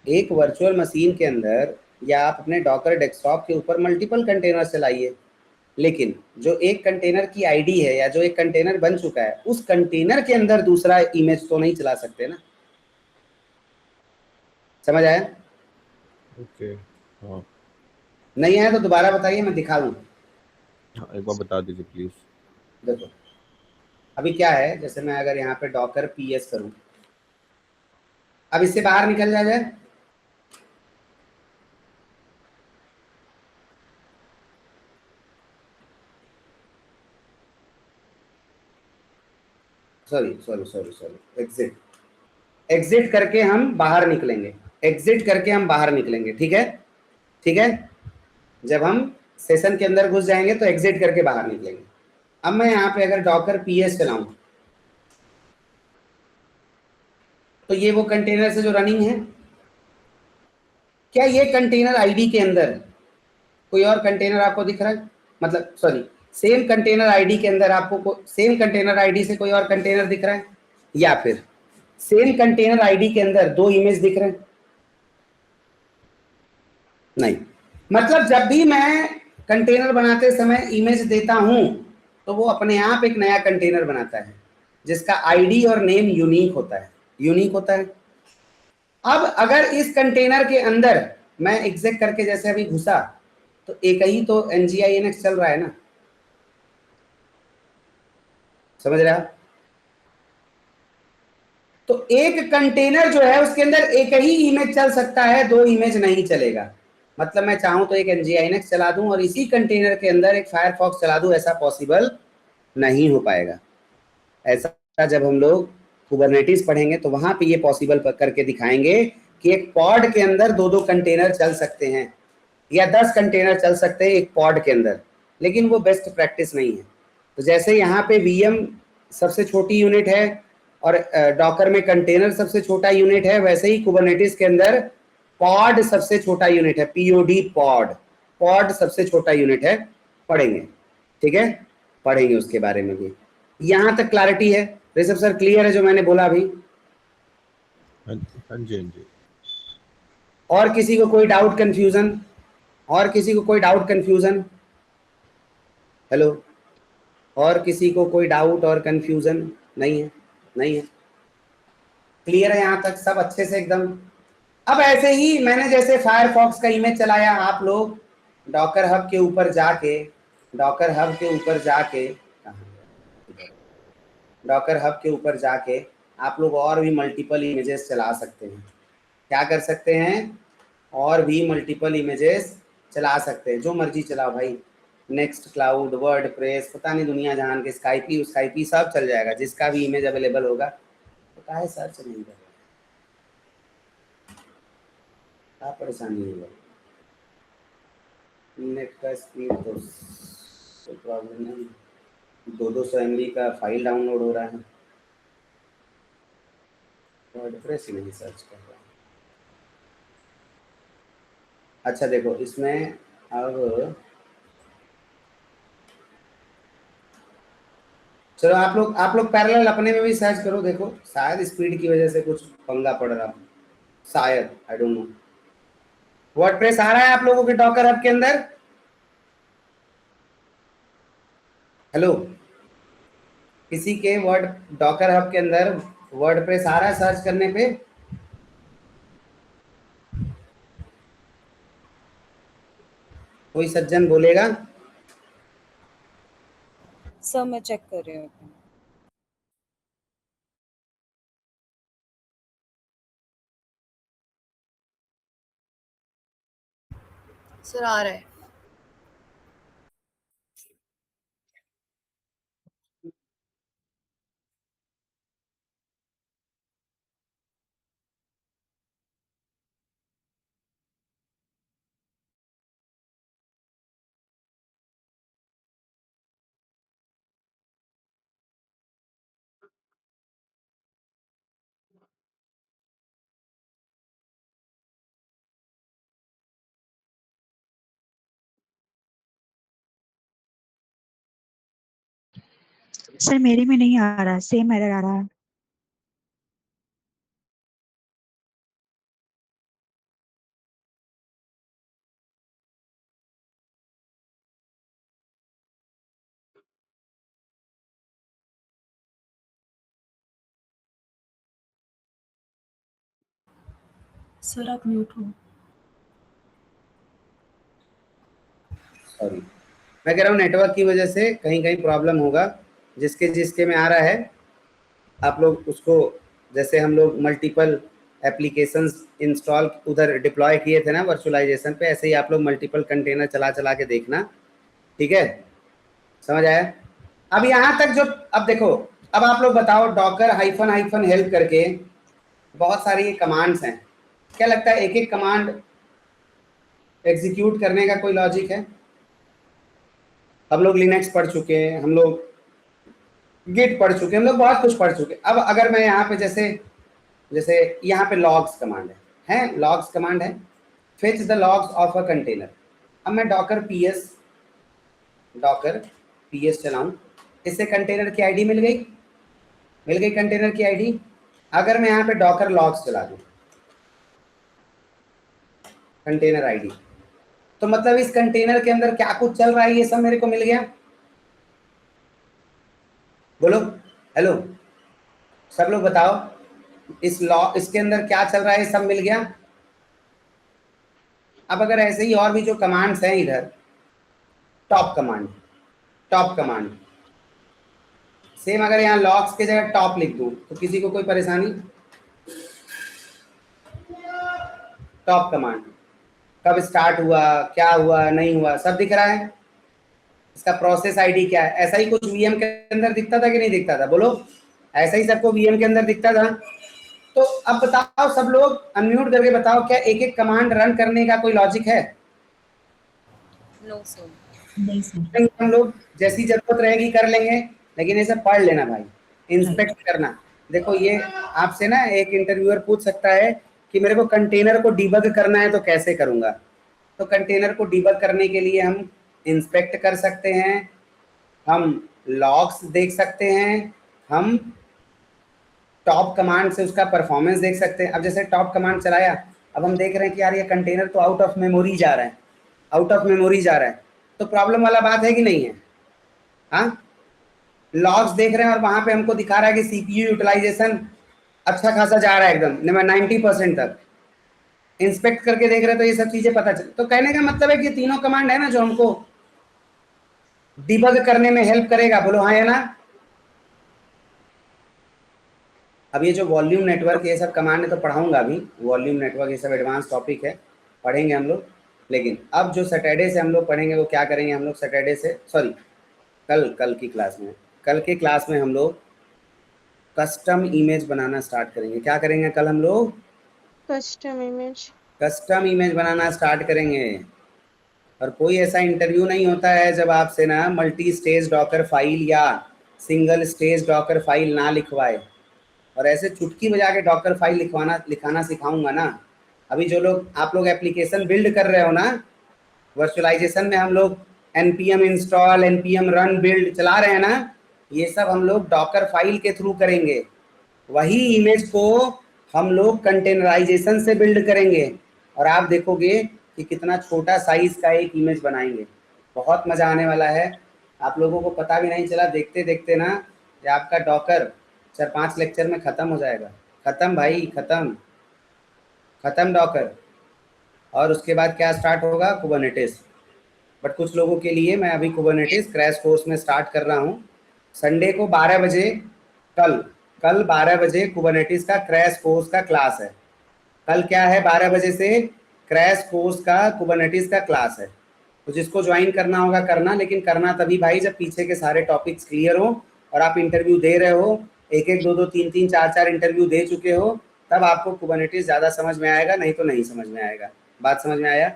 एक वर्चुअल मशीन के अंदर या आप अपने डॉकर डेस्कटॉप के ऊपर मल्टीपल कंटेनर चलाइए, लेकिन जो एक कंटेनर की आईडी है या जो एक कंटेनर बन चुका है उस कंटेनर के अंदर दूसरा इमेज तो नहीं चला सकते ना। समझ आया? ओके, हाँ। नहीं आया तो दोबारा बताइए, मैं दिखा दूं। हाँ, एक बार बता दीजिए प्लीज। देखो अभी क्या है, जैसे मैं अगर यहाँ पे डॉकर पीएस करूं, अब इससे बाहर निकल जाए, सॉरी, एग्जिट करके हम बाहर निकलेंगे, ठीक है। जब हम सेशन के अंदर घुस जाएंगे तो एग्जिट करके बाहर निकलेंगे। अब मैं यहाँ पे अगर डॉकर पीएस चलाऊं तो ये वो कंटेनर से जो रनिंग है, क्या ये कंटेनर आईडी के अंदर कोई और कंटेनर आपको दिख रहा है? मतलब सॉरी, सेम कंटेनर आईडी के अंदर आपको सेम कंटेनर आईडी से कोई और कंटेनर दिख रहा है, या फिर सेम कंटेनर आईडी के अंदर दो इमेज दिख रहे हैं? नहीं। मतलब जब भी मैं कंटेनर बनाते समय इमेज देता हूं तो वो अपने आप एक नया कंटेनर बनाता है जिसका आईडी और नेम यूनिक होता है। अब अगर इस कंटेनर के अंदर मैं एग्जिट करके जैसे अभी घुसा तो एक ही तो nginx चल रहा है ना। समझ रहे आप? तो एक कंटेनर जो है उसके अंदर एक ही इमेज चल सकता है, दो इमेज नहीं चलेगा। मतलब मैं चाहूं तो एक nginx चला दूं और इसी कंटेनर के अंदर एक फायरफॉक्स चला दूं, ऐसा पॉसिबल नहीं हो पाएगा। ऐसा जब हम लोग कुबरनेटिस पढ़ेंगे तो वहां पे ये पॉसिबल करके दिखाएंगे कि एक पॉड के अंदर दो दो कंटेनर चल सकते हैं या 10 कंटेनर चल सकते हैं एक पॉड के अंदर, लेकिन वो बेस्ट प्रैक्टिस नहीं है। तो जैसे यहाँ पे वीएम सबसे छोटी यूनिट है और डॉकर में कंटेनर सबसे छोटा यूनिट है, वैसे ही कुबरनेटिस के अंदर पॉड सबसे छोटा यूनिट है, पीओडी पॉड सबसे छोटा यूनिट है। पढ़ेंगे, ठीक है, पढ़ेंगे उसके बारे में भी। यहां तक क्लैरिटी है? ऋषभ सर क्लियर है जो मैंने बोला अभी? हाँ जी, हाँ जी, हाँ जी। और किसी को कोई डाउट कंफ्यूजन? हेलो, और किसी को कोई डाउट और कंफ्यूजन? नहीं है? क्लियर है यहाँ तक सब अच्छे से एकदम? अब ऐसे ही मैंने जैसे फायरफॉक्स का इमेज चलाया, आप लोग डॉकर हब के ऊपर जाके आप लोग और भी मल्टीपल इमेजेस चला सकते हैं। क्या कर सकते हैं? और भी मल्टीपल इमेजेस चला सकते हैं, जो मर्जी चलाओ भाई। नेक्स्ट क्लाउड, वर्डप्रेस, पता नहीं दुनिया जहान के, स्काइपी सब चल जाएगा, जिसका भी इमेज अवेलेबल होगा। तो काहे सर्च नहीं कर रहे? क्या परेशानी है? नेट का स्पीड तो कोई प्रॉब्लम नहीं, 200 MB का फाइल डाउनलोड हो रहा है। वर्डप्रेस ही नहीं सर्च कर रहा। अच्छा देखो इसमें अब चलो आप लोग पैरेलल अपने में भी सर्च करो, देखो शायद स्पीड की वजह से कुछ पंगा पड़ रहा हो, शायद, आई डोंट नो। वर्डप्रेस आ रहा है आप लोगों के डॉकर हब के अंदर? हेलो, किसी के डॉकर हब के अंदर वर्डप्रेस आ रहा है सर्च करने पे? कोई सज्जन बोलेगा? सर मैं चेक कर रही हूँ। सर आ रहा है। सर मेरे में नहीं आ रहा, सेम एरर आ रहा है। सर आप म्यूट हो। सॉरी, मैं कह रहा हूँ नेटवर्क की वजह से कहीं कहीं प्रॉब्लम होगा। जिसके जिसके में आ रहा है आप लोग उसको, जैसे हम लोग मल्टीपल एप्लीकेशंस इंस्टॉल उधर डिप्लॉय किए थे ना वर्चुअलाइजेशन पे, ऐसे ही आप लोग मल्टीपल कंटेनर चला चला के देखना, ठीक है? समझ आया? अब यहाँ तक जो, अब देखो, अब आप लोग बताओ, डॉकर हाइफन हाइफन हेल्प करके बहुत सारी ये कमांड्स हैं, क्या लगता है एक एक कमांड एग्जीक्यूट करने का कोई लॉजिक है? हम लोग लिनक्स पढ़ चुके हैं, हम लोग गिट पढ़ चुके हैं, हम लोग बहुत कुछ पढ़ चुके हैं। अब अगर मैं यहाँ पे जैसे जैसे यहाँ पे लॉग्स कमांड है लॉग्स कमांड है, fetch the logs of a container. अब मैं डॉकर पीएस चलाऊं, इससे कंटेनर की आईडी मिल गई कंटेनर की आईडी। अगर मैं यहाँ पे डॉकर लॉग्स चला दूं, कंटेनर आईडी, तो मतलब इस कंटेनर के अंदर क्या कुछ चल रहा है ये सब मेरे को मिल गया। बोलो हेलो, सब लोग बताओ, इसके अंदर क्या चल रहा है ये सब मिल गया। अब अगर ऐसे ही और भी जो कमांड्स हैं इधर, टॉप कमांड सेम, अगर यहाँ लॉग्स के जगह टॉप लिख दूं तो किसी को कोई परेशानी? टॉप कमांड कब स्टार्ट हुआ, क्या हुआ, नहीं हुआ, सब दिख रहा है। इसका प्रोसेस आईडी क्या है, ऐसा ही कुछ वीएम के अंदर दिखता था कि नहीं दिखता था? बोलो, ऐसा ही सबको वीएम के अंदर दिखता था। तो अब बताओ सब लोग अनम्यूट करके बताओ, क्या एक एक कमांड रन करने का कोई लॉजिक है? No sir. नहीं सर। हम लोग जैसी जरूरत रहेगी कर लेंगे, लेकिन ये सब पढ़ लेना भाई, इंस्पेक्ट करना। देखो ये आपसे ना एक इंटरव्यूअर पूछ सकता है कि मेरे को कंटेनर को डिबग करना है तो कैसे करूंगा? तो कंटेनर को डिबग करने के लिए हम इंस्पेक्ट कर सकते हैं, हम लॉग्स देख सकते हैं, हम टॉप कमांड से उसका परफॉर्मेंस देख सकते हैं। अब जैसे टॉप कमांड चलाया, अब हम देख रहे हैं कि यार ये कंटेनर तो आउट ऑफ मेमोरी जा रहा है, तो प्रॉब्लम वाला बात है कि नहीं है? हाँ, लॉग्स देख रहे हैं और वहां पे हमको दिखा रहा है कि सीपीयू यूटिलाइजेशन अच्छा खासा जा रहा है, एकदम 90% तक। इंस्पेक्ट करके देख रहे हैं तो ये सब चीजें पता चल। तो कहने का मतलब है कि तीनों कमांड है ना जो हमको डिबग करने में हेल्प करेगा। बोलो हाँ या ना? अब ये जो वॉल्यूम नेटवर्क ये सब कमांड है तो पढ़ाऊंगा अभी, वॉल्यूम नेटवर्क ये सब एडवांस टॉपिक है, पढ़ेंगे हम लोग। लेकिन अब जो सैटरडे से हम लोग पढ़ेंगे वो क्या करेंगे हम लोग सैटरडे से, सॉरी कल की क्लास में हम लोग कस्टम इमेज बनाना स्टार्ट करेंगे। क्या करेंगे कल हम लोग? कस्टम इमेज बनाना स्टार्ट करेंगे। और कोई ऐसा इंटरव्यू नहीं होता है जब आपसे ना मल्टी स्टेज डॉकर फाइल या सिंगल स्टेज डॉकर फाइल ना लिखवाए, और ऐसे चुटकी बजा के डॉकर फाइल लिखाना सिखाऊंगा ना। अभी जो लोग आप लोग एप्लीकेशन बिल्ड कर रहे हो ना, वर्चुअलाइजेशन में हम लोग npm install npm run build चला रहे हैं ना, ये सब हम लोग डॉकर फाइल के थ्रू करेंगे। वही इमेज को हम लोग कंटेनराइजेशन से बिल्ड करेंगे और आप देखोगे कि कितना छोटा साइज का एक इमेज बनाएंगे। बहुत मज़ा आने वाला है। आप लोगों को पता भी नहीं चला, देखते देखते ना कि आपका डॉकर 4-5 लेक्चर में ख़त्म हो जाएगा। ख़त्म भाई, ख़त्म डॉकर। और उसके बाद क्या स्टार्ट होगा? कुबरनेटिस। बट कुछ लोगों के लिए मैं अभी कुबरनेटिस क्रैश कोर्स में स्टार्ट कर रहा हूँ। संडे को 12 बजे, कल 12 बजे कुबरनेटिस का क्रैश कोर्स का क्लास है। कल क्या है? 12 बजे से क्रैश कोर्स का कुबरनेटिस का क्लास है। तो जिसको ज्वाइन करना होगा करना, लेकिन करना तभी भाई जब पीछे के सारे टॉपिक्स क्लियर हो और आप इंटरव्यू दे रहे हो, 1-1, 2-2, 3-3, 4-4 इंटरव्यू दे चुके हो, तब आपको कुबरनेटिस ज़्यादा समझ में आएगा, नहीं तो नहीं समझ में आएगा। बात समझ में आया?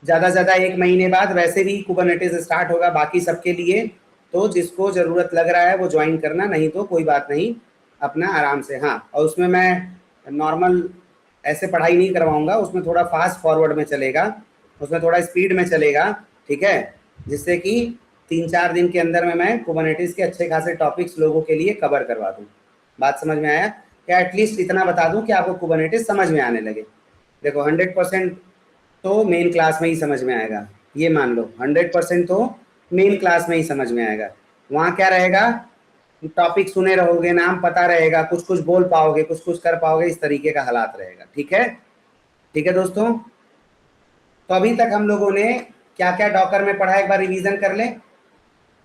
ज़्यादा से ज़्यादा 1 महीने बाद वैसे भी कुबरनेटिस स्टार्ट होगा बाकी सबके लिए। तो जिसको ज़रूरत लग रहा है वो ज्वाइन करना, नहीं तो कोई बात नहीं, अपना आराम से। हाँ, और उसमें मैं नॉर्मल ऐसे पढ़ाई नहीं करवाऊंगा, उसमें थोड़ा फास्ट फॉरवर्ड में चलेगा, उसमें थोड़ा स्पीड में चलेगा, ठीक है, जिससे कि 3-4 दिन के अंदर में मैं कुबरनेटिस के अच्छे खासे टॉपिक्स लोगों के लिए कवर करवा दूँ। बात समझ में आया? क्या एटलीस्ट इतना बता दूँ कि आपको कुबरनेटिस समझ में आने लगे। देखो 100% तो मेन क्लास में ही समझ में आएगा, ये मान लो 100% तो मेन क्लास में ही समझ में आएगा। वहाँ क्या रहेगा? टॉपिक सुने रहोगे, नाम पता रहेगा, कुछ कुछ बोल पाओगे, कुछ कुछ कर पाओगे, इस तरीके का हालात रहेगा। ठीक है, ठीक है दोस्तों। तो अभी तक हम लोगों ने क्या क्या डॉकर में पढ़ा, एक बार रिवीजन कर लें।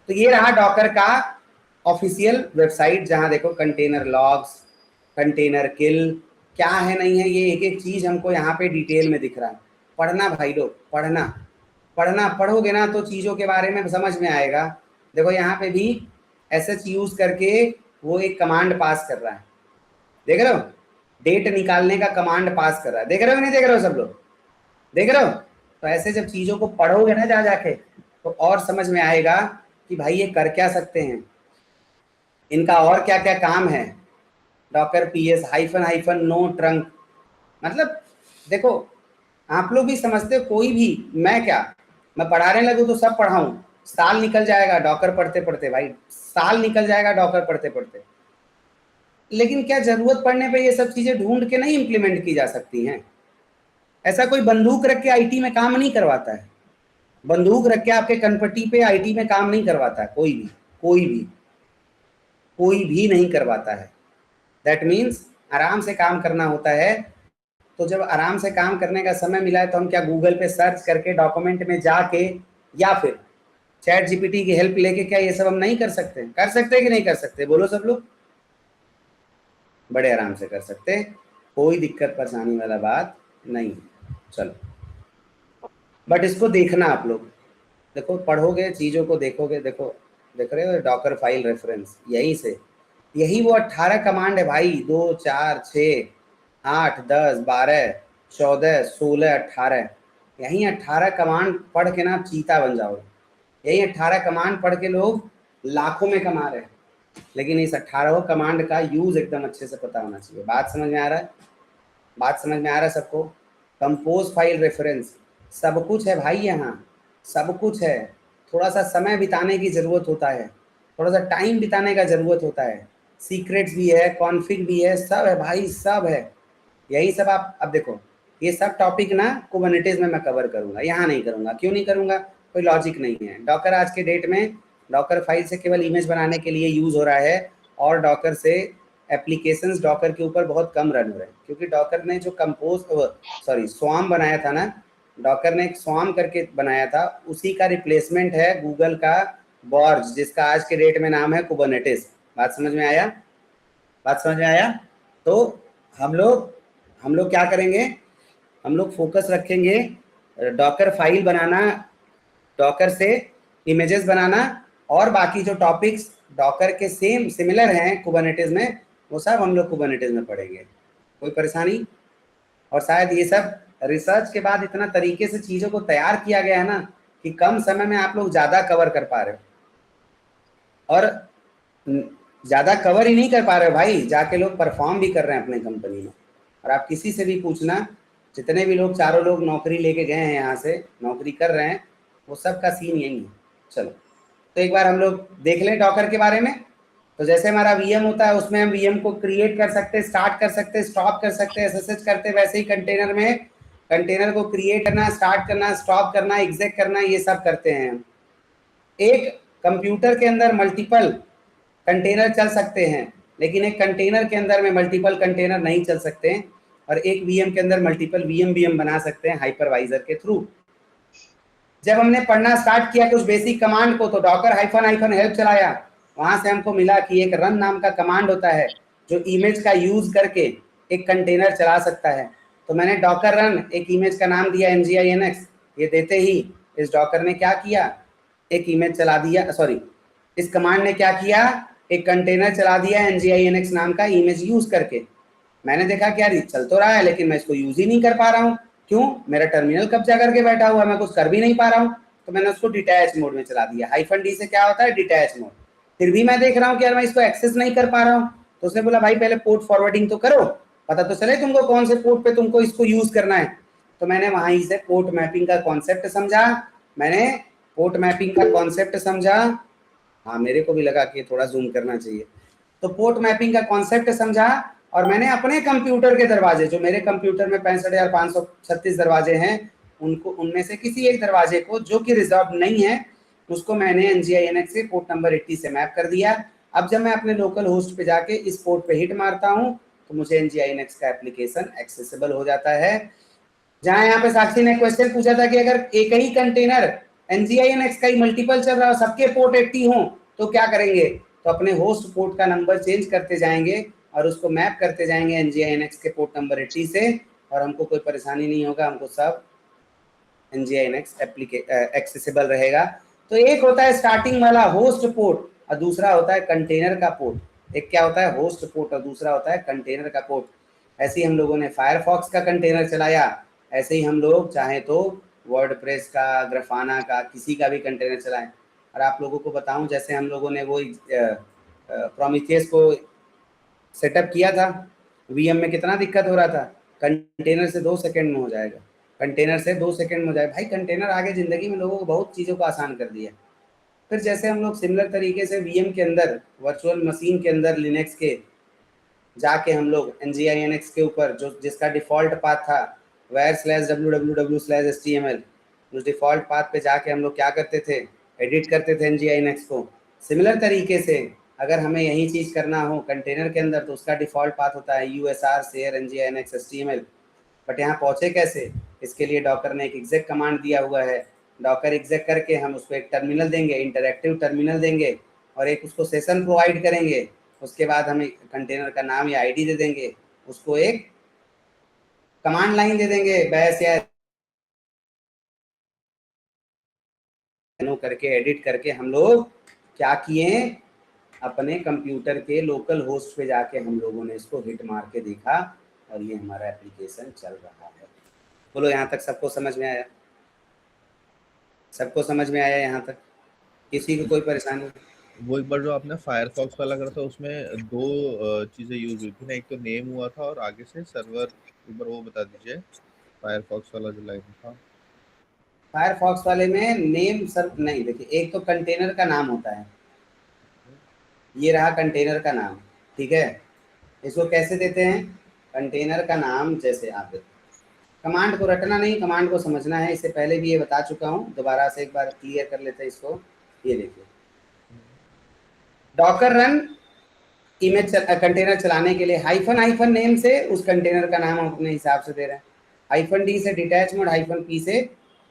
तो ये रहा डॉकर का ऑफिशियल वेबसाइट, जहाँ देखो कंटेनर लॉग्स, कंटेनर किल, क्या है नहीं है, ये एक एक चीज़ हमको यहाँ पे डिटेल में दिख रहा है। पढ़ना भाई लोग, पढ़ना पढ़ोगे ना तो चीज़ों के बारे में समझ में आएगा। देखो यहाँ पे भी SH यूज़ करके वो एक कमांड पास कर रहा है, देख रहे हो? डेट निकालने का कमांड पास कर रहा है, देख रहे हो नहीं देख रहे हो? सब लोग देख रहे हो? तो ऐसे जब चीज़ों को पढ़ोगे ना जाके, तो और समझ में आएगा कि भाई ये कर क्या सकते हैं, इनका और क्या क्या काम है। डॉकर PS -- नो ट्रंक, मतलब देखो आप लोग भी समझते हो, कोई भी, मैं पढ़ाने लगूँ तो सब पढ़ाऊँ, साल निकल जाएगा डॉकर पढ़ते पढ़ते भाई, साल निकल जाएगा डॉकर पढ़ते पढ़ते। लेकिन क्या जरूरत पड़ने पे ये सब चीज़ें ढूंढ के नहीं इम्प्लीमेंट की जा सकती हैं? ऐसा कोई बंदूक रख के IT में काम नहीं करवाता है, बंदूक रख के आपके कनपट्टी पे IT में काम नहीं करवाता है कोई भी नहीं करवाता है। दैट मीन्स आराम से काम करना होता है। तो जब आराम से काम करने का समय मिला है तो हम क्या गूगल पे सर्च करके डॉक्यूमेंट में जाके या फिर चैट GPT की हेल्प लेके क्या ये सब हम नहीं कर सकते? कर सकते कि नहीं कर सकते? बोलो सब लोग। बड़े आराम से कर सकते, कोई दिक्कत परेशानी वाला बात नहीं। चलो, बट इसको देखना आप लोग, देखो पढ़ोगे, चीज़ों को देखोगे, देखो देख रहे हो डॉकर फाइल रेफरेंस, यही वो 18 कमांड है भाई, 2, 4, 6, 8, 10, 12, 14, 16, 18, यही 18 कमांड पढ़ के ना चीता बन जाओगे। यही 18 कमांड पढ़ के लोग लाखों में कमा रहे हैं, लेकिन इस 18 कमांड का यूज एकदम अच्छे से पता होना चाहिए। बात समझ में आ रहा है? बात समझ में आ रहा है सबको? कंपोज फाइल रेफरेंस, सब कुछ है भाई, यहाँ सब कुछ है। थोड़ा सा समय बिताने की ज़रूरत होता है, थोड़ा सा टाइम बिताने का ज़रूरत होता है। सीक्रेट्स भी है, कॉन्फ़िग भी है, सब है भाई, सब है। यही सब आप अब देखो, ये सब टॉपिक ना कुबरनेटिस में मैं कवर करूँगा, यहाँ नहीं करूँगा। क्यों नहीं करूँगा? कोई लॉजिक नहीं है। डॉकर आज के डेट में डॉकर फाइल से केवल इमेज बनाने के लिए यूज़ हो रहा है, और डॉकर से एप्लीकेशंस डॉकर के ऊपर बहुत कम रन हो रहे हैं, क्योंकि डॉकर ने जो स्वार्म बनाया था ना, डॉकर ने एक स्वार्म करके बनाया था, उसी का रिप्लेसमेंट है गूगल का बॉर्ज, जिसका आज के डेट में नाम है कुबरनेटिस। बात समझ में आया? बात समझ में आया? तो हम लोग क्या करेंगे? हम लोग फोकस रखेंगे डॉकर फाइल बनाना, डॉकर से इमेजेस बनाना, और बाकी जो टॉपिक्स डॉकर के सिमिलर हैं कुबरनेटिस में, वो सब हम लोग कुबरनेटिस में पढ़ेंगे। कोई परेशानी? और शायद ये सब रिसर्च के बाद इतना तरीके से चीज़ों को तैयार किया गया है ना कि कम समय में आप लोग ज़्यादा कवर कर पा रहे हो। और ज़्यादा कवर ही नहीं कर पा रहे हो भाई, जाके लोग परफॉर्म भी कर रहे हैं अपने कंपनी में। और आप किसी से भी पूछना, जितने भी लोग, चारों लोग नौकरी लेके गए हैं यहाँ से, नौकरी कर रहे हैं, वो सब का सीन यही है। चलो तो एक बार हम लोग देख लें डॉकर के बारे में। तो जैसे हमारा वीएम होता है उसमें हम वीएम को क्रिएट कर सकते हैं, स्टार्ट कर सकते हैं, स्टॉप कर सकते हैं, एसएसएच करते हैं। वैसे ही कंटेनर में कंटेनर को क्रिएट करना, स्टार्ट करना, स्टॉप करना, एग्जिट करना, ये सब करते हैं हम। एक कंप्यूटर के अंदर मल्टीपल कंटेनर चल सकते हैं, लेकिन एक कंटेनर के अंदर में मल्टीपल कंटेनर नहीं चल सकते हैं, और एक वीएम के अंदर मल्टीपल वीएम भी हम बना सकते हैं हाइपरवाइजर के थ्रू। जब हमने पढ़ना स्टार्ट किया कुछ बेसिक कमांड को, तो डॉकर हाइफन हाइफन हेल्प चलाया, वहां से हमको मिला कि एक रन नाम का कमांड होता है जो इमेज का यूज करके एक कंटेनर चला सकता है। तो मैंने डॉकर रन एक इमेज का नाम दिया ngInx। ये देते ही इस डॉकर ने क्या किया, एक इमेज चला दिया, सॉरी इस कमांड ने क्या किया, एक कंटेनर चला दिया ngInx नाम का इमेज यूज करके। मैंने देखा कि यार चल तो रहा है लेकिन मैं इसको यूज ही नहीं कर पा रहा हूँ, क्यों, मेरा टर्मिनल कब्जा करके बैठा हुआ है, मैं कुछ कर भी नहीं पा रहा हूँ। तो मैंने उसको डिटैच मोड में चला दिया। -d से क्या होता है, डिटैच मोड। फिर भी मैं देख रहा हूँ कि यार मैं इसको एक्सेस नहीं कर पा रहा हूँ। तो उसने बोला भाई पहले पोर्ट फॉरवर्डिंग तो करो, पता तो चले तुमको कौन से पोर्ट पे तुमको इसको यूज करना है। तो मैंने वहीं से पोर्ट मैपिंग का कॉन्सेप्ट समझा, मैंने पोर्ट मैपिंग का कॉन्सेप्ट समझा। हाँ, मेरे को भी लगा कि थोड़ा जूम करना चाहिए। तो पोर्ट मैपिंग का कॉन्सेप्ट समझा, और मैंने अपने कंप्यूटर के दरवाजे, जो मेरे कंप्यूटर में 65,536 दरवाजे हैं, उनको उनमें से किसी एक दरवाजे को जो कि रिजर्व नहीं है उसको मैंने ngInx से पोर्ट नंबर 80 से मैप कर दिया। अब जब मैं अपने लोकल होस्ट पे जाके इस पोर्ट पे हिट मारता हूँ तो मुझे ngInx का एप्लीकेशन एक्सेसिबल हो जाता है। जहां यहाँ पे साक्षी ने क्वेश्चन पूछा था कि अगर एक ही कंटेनर ngInx का ही मल्टीपल चल रहा हो, सबके पोर्ट 80 हो, तो क्या करेंगे, तो अपने होस्ट पोर्ट का नंबर चेंज करते जाएंगे और उसको मैप करते जाएंगे ngInx के पोर्ट नंबर 80 से, और हमको कोई परेशानी नहीं होगा, हमको सब ngInx एक्सेसिबल रहेगा। तो एक होता है स्टार्टिंग वाला होस्ट पोर्ट और दूसरा होता है कंटेनर का पोर्ट। एक क्या होता है, होस्ट पोर्ट, और दूसरा होता है कंटेनर का पोर्ट। ऐसे ही हम लोगों ने फायरफॉक्स का कंटेनर चलाया, ऐसे ही हम लोग चाहे तो वर्डप्रेस का, ग्राफाना का, किसी का भी कंटेनर चलाएं। और आप लोगों को बताऊं, जैसे हम लोगों ने वो प्रोमीथियस को सेटअप किया था, वीएम में कितना दिक्कत हो रहा था, कंटेनर से 2 सेकंड में हो जाएगा, कंटेनर से 2 सेकंड में हो जाएगा। भाई कंटेनर आगे ज़िंदगी में लोगों को बहुत चीज़ों को आसान कर दिया। फिर जैसे हम लोग सिमिलर तरीके से वीएम के अंदर, वर्चुअल मशीन के अंदर लिनक्स के जाके हम लोग ngInx के ऊपर जो जिसका डिफ़ॉल्ट पाथ था var/www/html, उस डिफ़ॉल्ट पाथ पे जाके हम लोग क्या करते थे, एडिट करते थे ngInx को। सिमिलर तरीके से अगर हमें यही चीज़ करना हो कंटेनर के अंदर तो उसका डिफ़ॉल्ट पाथ होता है usr share ngInx html। But यहाँ पहुँचे कैसे, इसके लिए डॉकर ने एक एग्जेक कमांड दिया हुआ है। डॉकर एग्जेक करके हम उसको एक टर्मिनल देंगे, इंटरैक्टिव टर्मिनल देंगे, और एक उसको सेशन प्रोवाइड करेंगे। उसके बाद हमें कंटेनर का नाम या आईडी दे देंगे, उसको एक कमांड लाइन दे देंगे, बैश या करके एडिट करके हम लोग क्या किए, अपने कंप्यूटर के लोकल होस्ट पे जाके हम लोगों ने इसको हिट मार के देखा और ये हमारा एप्लीकेशन चल रहा है। बोलो यहाँ तक सबको समझ में आया, सबको समझ में आया यहाँ तक, किसी को कोई परेशानी? वो एक बार जो आपने फायरफॉक्स वाला करा था उसमें 2 चीजें यूज हुई थी ना, एक तो नेम हुआ था और आगे से सर्वर, एक बार वो बता दीजिए फायरफॉक्स वाला जो लाइन था। फायरफॉक्स वाले में नेम सर नहीं, देखिए एक तो कंटेनर का नाम होता है, ये रहा कंटेनर का नाम, ठीक है। इसको कैसे देते हैं, कंटेनर का नाम जैसे आप देते, कमांड को रटना नहीं, कमांड को समझना है। इससे पहले भी ये बता चुका हूँ, दोबारा से एक बार क्लियर कर लेते हैं इसको। ये देखिए, डॉकर रन इमेज कंटेनर चलाने के लिए हाइफन हाइफन नेम से उस कंटेनर का नाम हम अपने हिसाब से दे रहे हैं, -d से डिटैच मोड, -p से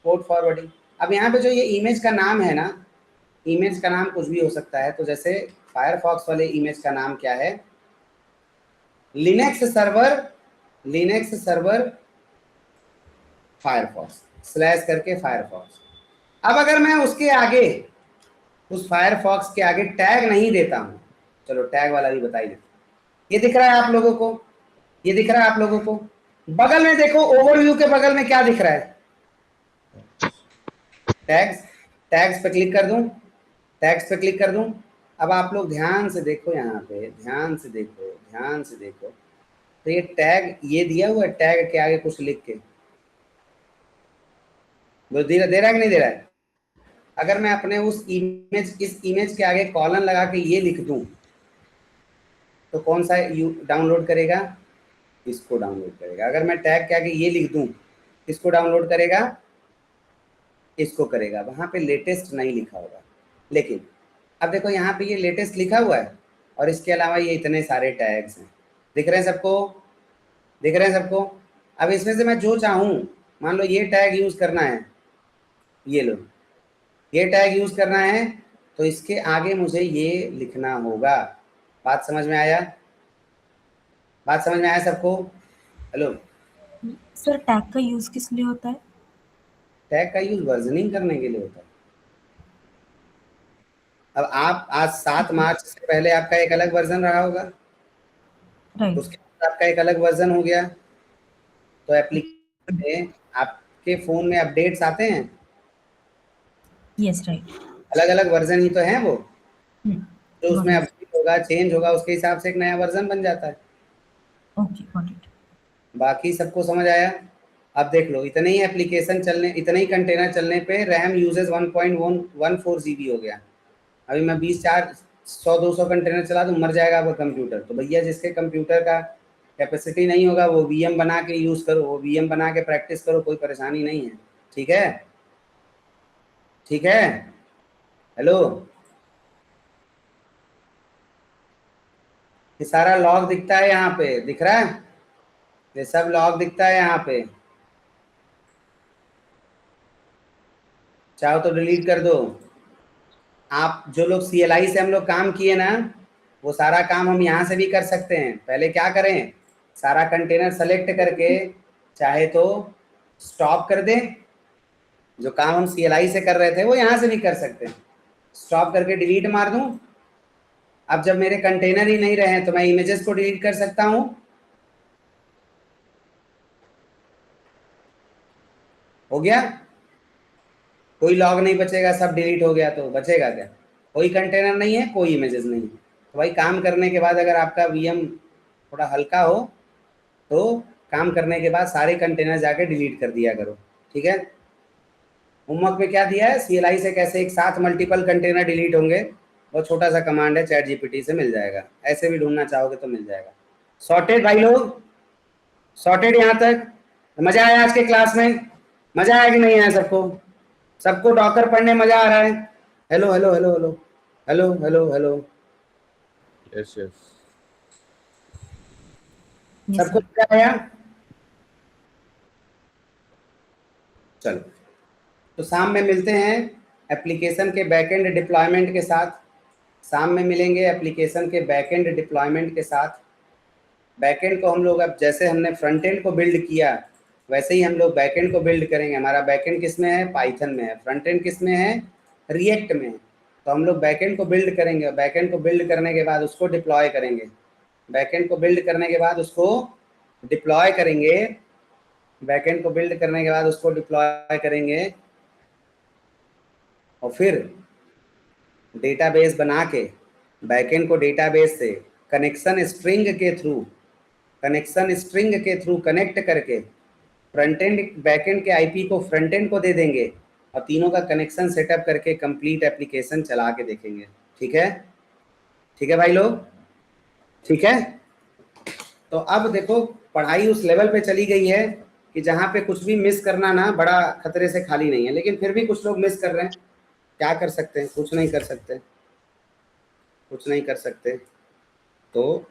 पोर्ट फॉरवर्डिंग। अब यहाँ पे जो ये इमेज का नाम है ना, इमेज का नाम कुछ भी हो सकता है। तो जैसे फायरफॉक्स वाले इमेज का नाम क्या है, लिनक्स सर्वर फायरफॉक्स / करके फायरफॉक्स। अब अगर मैं उसके आगे, उस फायरफॉक्स के आगे टैग नहीं देता हूं, चलो टैग वाला भी बता ही देता हूं। ये दिख रहा है आप लोगों को, ये दिख रहा है आप लोगों को, बगल में देखो ओवरव्यू के बगल में क्या दिख रहा है, टैग्स। टैग्स पे क्लिक कर दूं, टैग्स पे क्लिक कर दूं। अब आप लोग ध्यान से देखो, यहाँ पे ध्यान से देखो, ध्यान से देखो, तो ये टैग ये दिया हुआ है, टैग के आगे कुछ लिख के दे रहा है कि नहीं दे रहा है, अगर मैं अपने उस इस इमेज के आगे कॉलन लगा के ये लिख दूं तो कौन सा डाउनलोड करेगा? इसको डाउनलोड करेगा। अगर मैं टैग के आगे ये लिख दूं, इसको डाउनलोड करेगा, इसको करेगा। वहां पे लेटेस्ट नहीं लिखा होगा। लेकिन अब देखो यहाँ पे ये लेटेस्ट लिखा हुआ है और इसके अलावा ये इतने सारे टैग्स हैं। दिख रहे हैं सबको? दिख रहे हैं सबको? अब इसमें से मैं जो चाहूँ, मान लो ये टैग यूज करना है, ये लो, ये टैग यूज करना है तो इसके आगे मुझे ये लिखना होगा। बात समझ में आया? बात समझ में आया सबको? हेलो, सर टैग का यूज किस लिए होता है? टैग का यूज वर्जनिंग करने के लिए होता है। अब आप आज 7 मार्च से पहले आपका एक अलग वर्जन रहा होगा, राइट। उसके बाद आपका एक अलग वर्जन हो गया, तो एप्लीकेशन में आपके फोन में अपडेट्स आते हैं, यस राइट। अलग अलग वर्जन ही तो हैं वो। तो उसमें got it. अपडेट होगा, चेंज होगा, उसके हिसाब से एक नया वर्जन बन जाता है। Okay got it. बाकी सबको समझ आया? अब देख लो, इतने ही एप्लीकेशन चलने, इतने ही कंटेनर चलने पे रैम यूजेज 1.14 GB हो गया। अभी मैं 100-200 कंटेनर चला दूं, मर जाएगा आपका कंप्यूटर। तो भैया जिसके कंप्यूटर का कैपेसिटी नहीं होगा वो VM बना के यूज़ करो, वो VM बना के प्रैक्टिस करो, कोई परेशानी नहीं है। ठीक है? ठीक है? हेलो, ये सारा लॉग दिखता है यहाँ पे, दिख रहा है? ये सब लॉग दिखता है यहाँ पे। चाहो तो डिलीट कर दो। आप जो लोग CLI से हम लोग काम किए ना, वो सारा काम हम यहाँ से भी कर सकते हैं। पहले क्या करें, सारा कंटेनर सेलेक्ट करके चाहे तो स्टॉप कर दें। जो काम हम CLI से कर रहे थे वो यहाँ से भी कर सकते हैं। स्टॉप करके डिलीट मार दूं। अब जब मेरे कंटेनर ही नहीं रहे तो मैं इमेजेस को डिलीट कर सकता हूँ। हो गया? कोई लॉग नहीं बचेगा, सब डिलीट हो गया तो बचेगा क्या? कोई कंटेनर नहीं है, कोई इमेजेस नहीं है। तो भाई काम करने के बाद अगर आपका VM थोड़ा हल्का हो तो काम करने के बाद सारे कंटेनर जाके डिलीट कर दिया करो। ठीक है? होमवर्क में क्या दिया है, CLI से कैसे एक साथ मल्टीपल कंटेनर डिलीट होंगे, बहुत छोटा सा कमांड है, ChatGPT से मिल जाएगा। ऐसे भी ढूंढना चाहोगे तो मिल जाएगा। सॉर्टेड भाई लोग? सॉर्टेड यहाँ तक? मजा आया आज के क्लास में? मजा आया कि नहीं आया सबको? सबको डॉकर पढ़ने मजा आ रहा है? Hello hello hello hello hello hello hello, yes yes. सबको मजा आया? चलो, तो शाम में मिलते हैं एप्लीकेशन के बैकएंड डिप्लॉयमेंट के साथ। शाम में मिलेंगे एप्लीकेशन के बैकएंड डिप्लॉयमेंट के साथ। बैकएंड को हम लोग, अब जैसे हमने फ्रंट एंड को बिल्ड किया वैसे ही हम लोग बैकएंड को बिल्ड करेंगे। हमारा बैकएंड किस में है? पाइथन में है। फ्रंट एंड किस में है? रिएक्ट में। तो हम लोग बैकएंड को बिल्ड करेंगे, बैकएंड को बिल्ड करने के बाद उसको डिप्लॉय करेंगे। बैकएंड को बिल्ड करने के बाद उसको डिप्लॉय करेंगे। बैकएंड को बिल्ड करने के बाद उसको डिप्लॉय करेंगे और फिर डेटाबेस बना के बैकएंड को डेटाबेस से कनेक्शन स्ट्रिंग के थ्रू कनेक्ट करके फ्रंट एंड बैकएंड के IP को फ्रंट एंड को दे देंगे और तीनों का कनेक्शन सेटअप करके कंप्लीट एप्लीकेशन चला के देखेंगे। ठीक है? ठीक है भाई लोग? ठीक है? तो अब देखो, पढ़ाई उस लेवल पे चली गई है कि जहाँ पे कुछ भी मिस करना ना बड़ा खतरे से खाली नहीं है। लेकिन फिर भी कुछ लोग मिस कर रहे हैं, क्या कर सकते हैं? कुछ नहीं कर सकते, कुछ नहीं कर सकते। तो